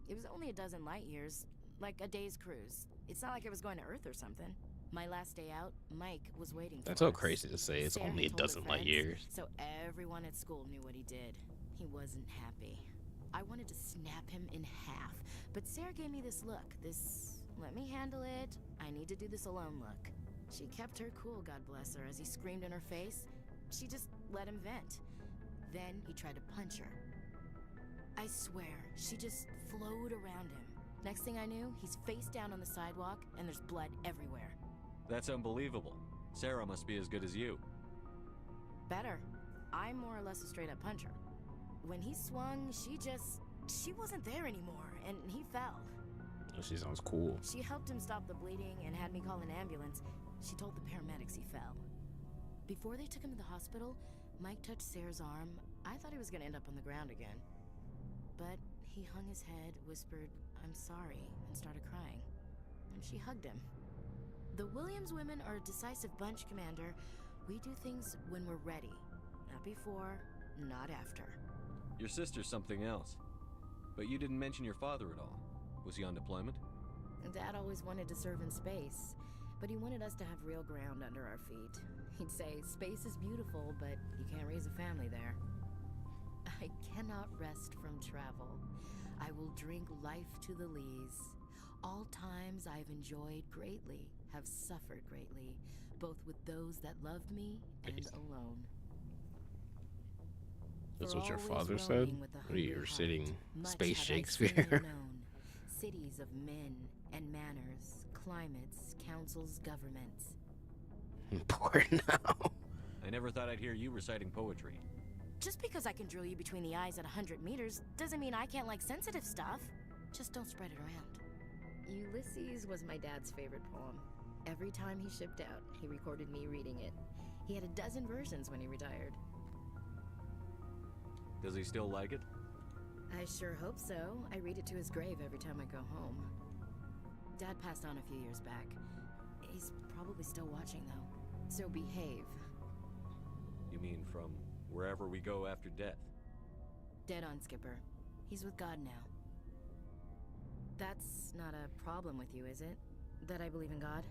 It was only a dozen light years, like a day's cruise. It's not like I was going to Earth or something. My last day out, Mike was waiting for That's so us. crazy to say. It's Sarah only a had told her dozen light friends, years. So everyone at school knew what he did. He wasn't happy. I wanted to snap him in half, but Sarah gave me this look, this let me handle it, I need to do this alone look. She kept her cool, God bless her, as he screamed in her face. She just let him vent. Then he tried to punch her. I swear, she just flowed around him. Next thing I knew, he's face down on the sidewalk, and there's blood everywhere. That's unbelievable. Sarah must be as good as you. Better. I'm more or less a straight-up puncher. When he swung, she wasn't there anymore, and he fell. Oh, she sounds cool. She helped him stop the bleeding and had me call an ambulance. She told the paramedics he fell. Before they took him to the hospital, Mike touched Sarah's arm. I thought he was gonna end up on the ground again. But he hung his head, whispered, "I'm sorry," and started crying. And she hugged him. The Williams women are a decisive bunch, Commander. We do things when we're ready. Not before, not after. Your sister's something else. But you didn't mention your father at all. Was he on deployment? Dad always wanted to serve in space, but he wanted us to have real ground under our feet. He'd say, space is beautiful, but you can't raise a family there. I cannot rest from travel. I will drink life to the lees. All times I've enjoyed greatly, have suffered greatly, both with those that loved me and alone. That's For what your always father said? roaming with a What are you hungry sitting heart, much space have I seen Shakespeare? and known. Cities of men and manners, climates, councils, governments. Poor now. I never thought I'd hear you reciting poetry. Just because I can drill you between the eyes at 100 meters doesn't mean I can't like sensitive stuff. Just don't spread it around. Ulysses was my dad's favorite poem. Every time he shipped out, he recorded me reading it. He had a dozen versions when he retired. Does he still like it? I sure hope so. I read it to his grave every time I go home. Dad passed on a few years back. He's probably still watching, though. So behave. You mean from wherever we go after death? Dead on, Skipper. He's with God now. That's not a problem with you, is it? That I believe in God?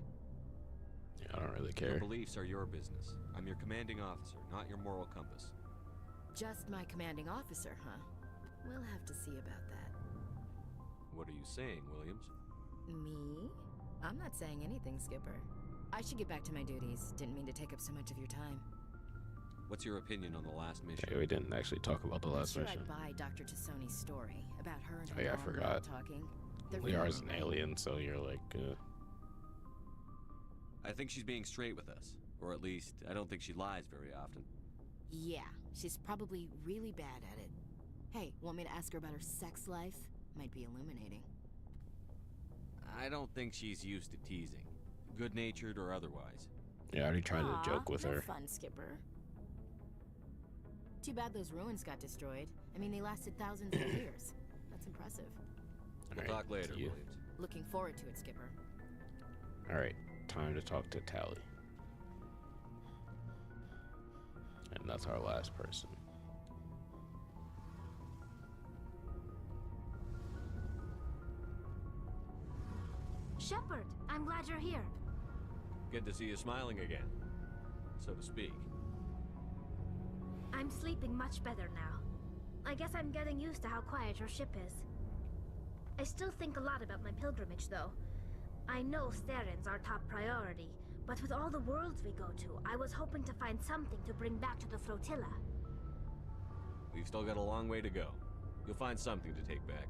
Yeah, I don't really care. Your beliefs are your business. I'm your commanding officer, not your moral compass. Just my commanding officer, huh? We'll have to see about that. What are you saying, Williams? Me? I'm not saying anything, Skipper. I should get back to my duties. Didn't mean to take up so much of your time. What's your opinion on the last mission? Hey, we didn't actually talk about the last Sure, mission. I'd buy Dr. Tassoni's story about her and her Oh yeah, I mom forgot. talking. They're We are really as an alien, so you're like, I think she's being straight with us. Or at least, I don't think she lies very often. Yeah, she's probably really bad at it. Hey, want me to ask her about her sex life? Might be illuminating. I don't think she's used to teasing. Good-natured or otherwise. yeah, I already tried Aw, to joke with no her. fun, Skipper. Too bad those ruins got destroyed. I mean, they lasted thousands of years. That's impressive. We'll talk later, you. Williams. Looking forward to it, Skipper. Alright, time to talk to Tally. And that's our last person. Shepard, I'm glad you're here. Good to see you smiling again, so to speak. I'm sleeping much better now. I guess I'm getting used to how quiet your ship is. I still think a lot about my pilgrimage, though. I know Saren's our top priority, but with all the worlds we go to, I was hoping to find something to bring back to the flotilla. We've still got a long way to go. You'll find something to take back.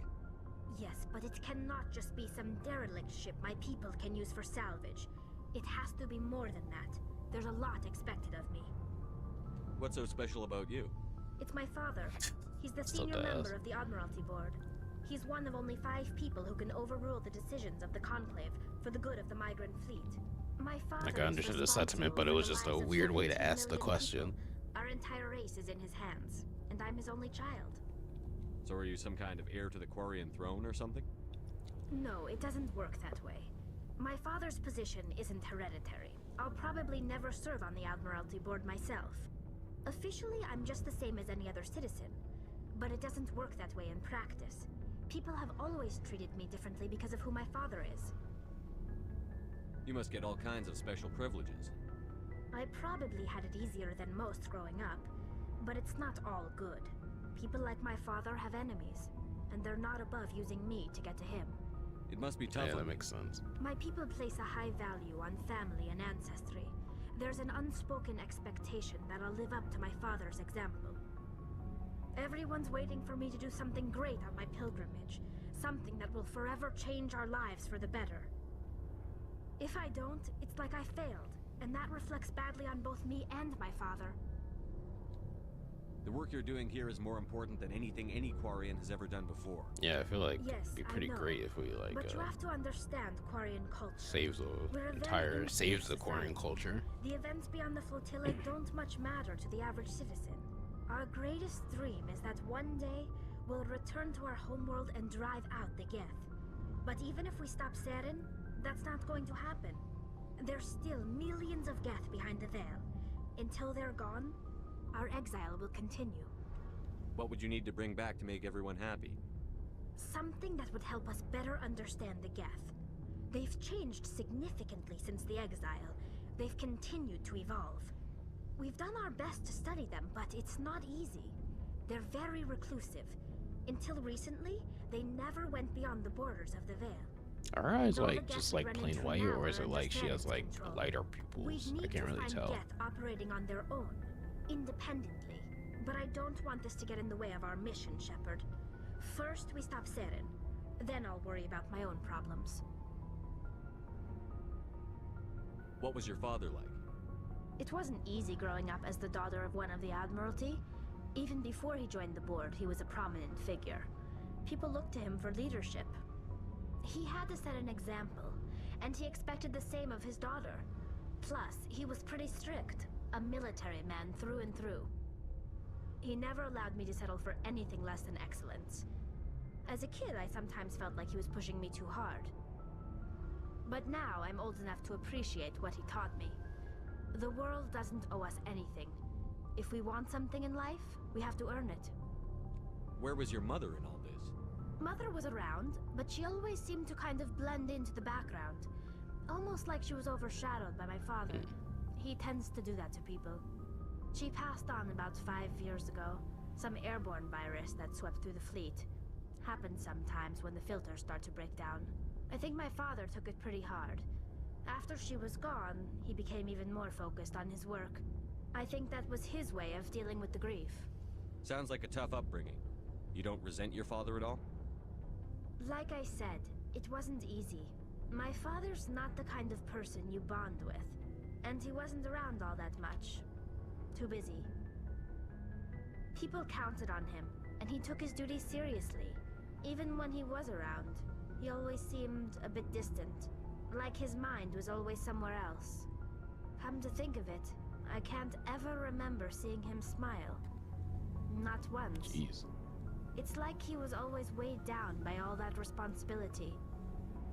Yes, but it cannot just be some derelict ship my people can use for salvage. It has to be more than that. There's a lot expected of me. What's so special about you? It's my father. He's the Still senior does. member of the Admiralty Board. He's one of only 5 people who can overrule the decisions of the Conclave for the good of the migrant fleet. My father Like, I understood the sentiment, but it was just a weird way to ask the question. Our entire race is in his hands, and I'm his only child. So are you some kind of heir to the Quarian throne or something? No, it doesn't work that way. My father's position isn't hereditary. I'll probably never serve on the Admiralty Board myself. Officially, I'm just the same as any other citizen, but it doesn't work that way in practice. People have always treated me differently because of who my father is. You must get all kinds of special privileges. I probably had it easier than most growing up, but it's not all good. People like my father have enemies. and they're not above using me to get to him. It must be tough. Yeah, on that you. makes sense. My people place a high value on family and ancestry. There's an unspoken expectation that I'll live up to my father's example. Everyone's waiting for me to do something great on my pilgrimage, something that will forever change our lives for the better. If I don't, it's like I failed, and that reflects badly on both me and my father. The work you're doing here is more important than anything any Quarian has ever done before. Yeah, I feel like Yes, it'd be I pretty know. great if we like But you have to understand Quarian culture. saves We're a the very saves the insular Quarian society. culture. The events beyond the flotilla don't much matter to the average citizen. Our greatest dream is that one day we'll return to our homeworld and drive out the Geth. But even if we stop Seren, that's not going to happen. There's still millions of Geth behind the veil. Until they're gone, our exile will continue. What would you need to bring back to make everyone happy? Something that would help us better understand the Geth. They've changed significantly since the exile. They've continued to evolve. We've done our best to study them, but it's not easy. They're very reclusive. Until recently, they never went beyond the borders of the Veil. Her eyes All the like Geth just we like run plain into white, now or is are it like she under has like Saren's control. lighter We pupils? I need can't to really find tell. Geth operating on their own, independently. But I don't want this to get in the way of our mission, Shepard. First, we stop Seren. Then I'll worry about my own problems. What was your father like? It wasn't easy growing up as the daughter of one of the Admiralty. Even before he joined the board, he was a prominent figure. People looked to him for leadership. He had to set an example, and he expected the same of his daughter. Plus, he was pretty strict, a military man through and through. He never allowed me to settle for anything less than excellence. As a kid, I sometimes felt like he was pushing me too hard. But now I'm old enough to appreciate what he taught me. The world doesn't owe us anything. If we want something in life, we have to earn it. Where was your mother in all this? Mother was around, but she always seemed to kind of blend into the background. Almost like she was overshadowed by my father. He tends to do that to people. She passed on about 5 years ago. Some airborne virus that swept through the fleet. Happens sometimes when the filters start to break down. I think my father took it pretty hard. After she was gone, he became even more focused on his work. I think that was his way of dealing with the grief. Sounds like a tough upbringing. You don't resent your father at all? Like I said, it wasn't easy. My father's not the kind of person you bond with, and he wasn't around all that much. Too busy. People counted on him, and he took his duties seriously. Even when he was around, he always seemed a bit distant, like his mind was always somewhere else. Come to think of it, I can't ever remember seeing him smile. Not once. Jeez. It's like he was always weighed down by all that responsibility.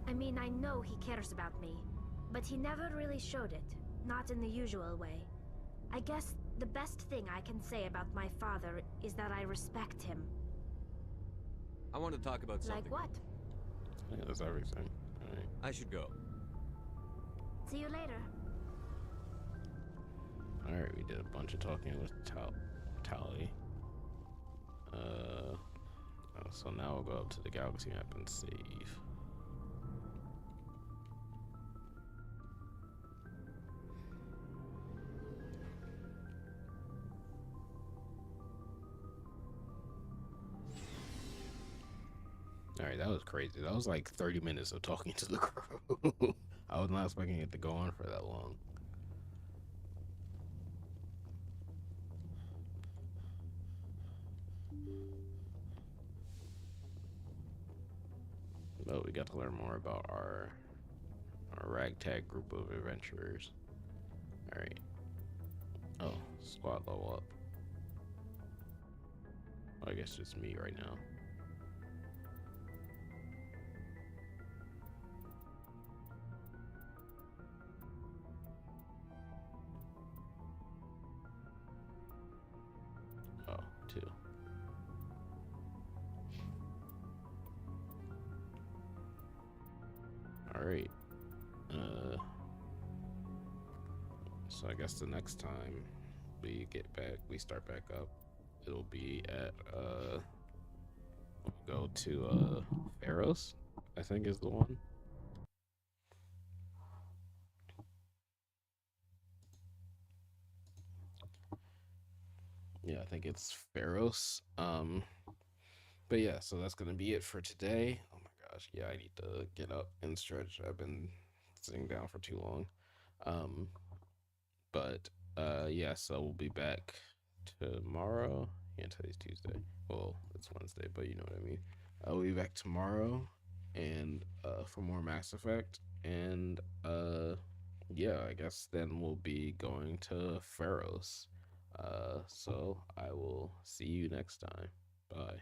I mean, I know he cares about me, but he never really showed it, not in the usual way. I guess the best thing I can say about my father is that I respect him. I want to talk about something. Like what? Yeah, that's everything. Alright. I should go. See you later. Alright, we did a bunch of talking with Tali. So now we'll go up to the galaxy map and save. Alright, that was crazy. That was like 30 minutes of talking to the crew. I was not expecting it to go on for that long. But we got to learn more about our ragtag group of adventurers. Alright. Oh, squad level up. Well, I guess it's me right now. Oh, 2. Alright. So I guess the next time we start back up, it'll be at go to Pharos, I think is the one. Yeah, I think it's Pharos. But yeah, so that's gonna be it for today. Oh my gosh, yeah, I need to get up and stretch. I've been sitting down for too long. Um, but yeah, so we'll be back tomorrow. Yeah, today's Tuesday. Well, it's Wednesday, but you know what I mean. I'll be back tomorrow and for more Mass Effect. And yeah, I guess then we'll be going to Pharos. So I will see you next time. Bye.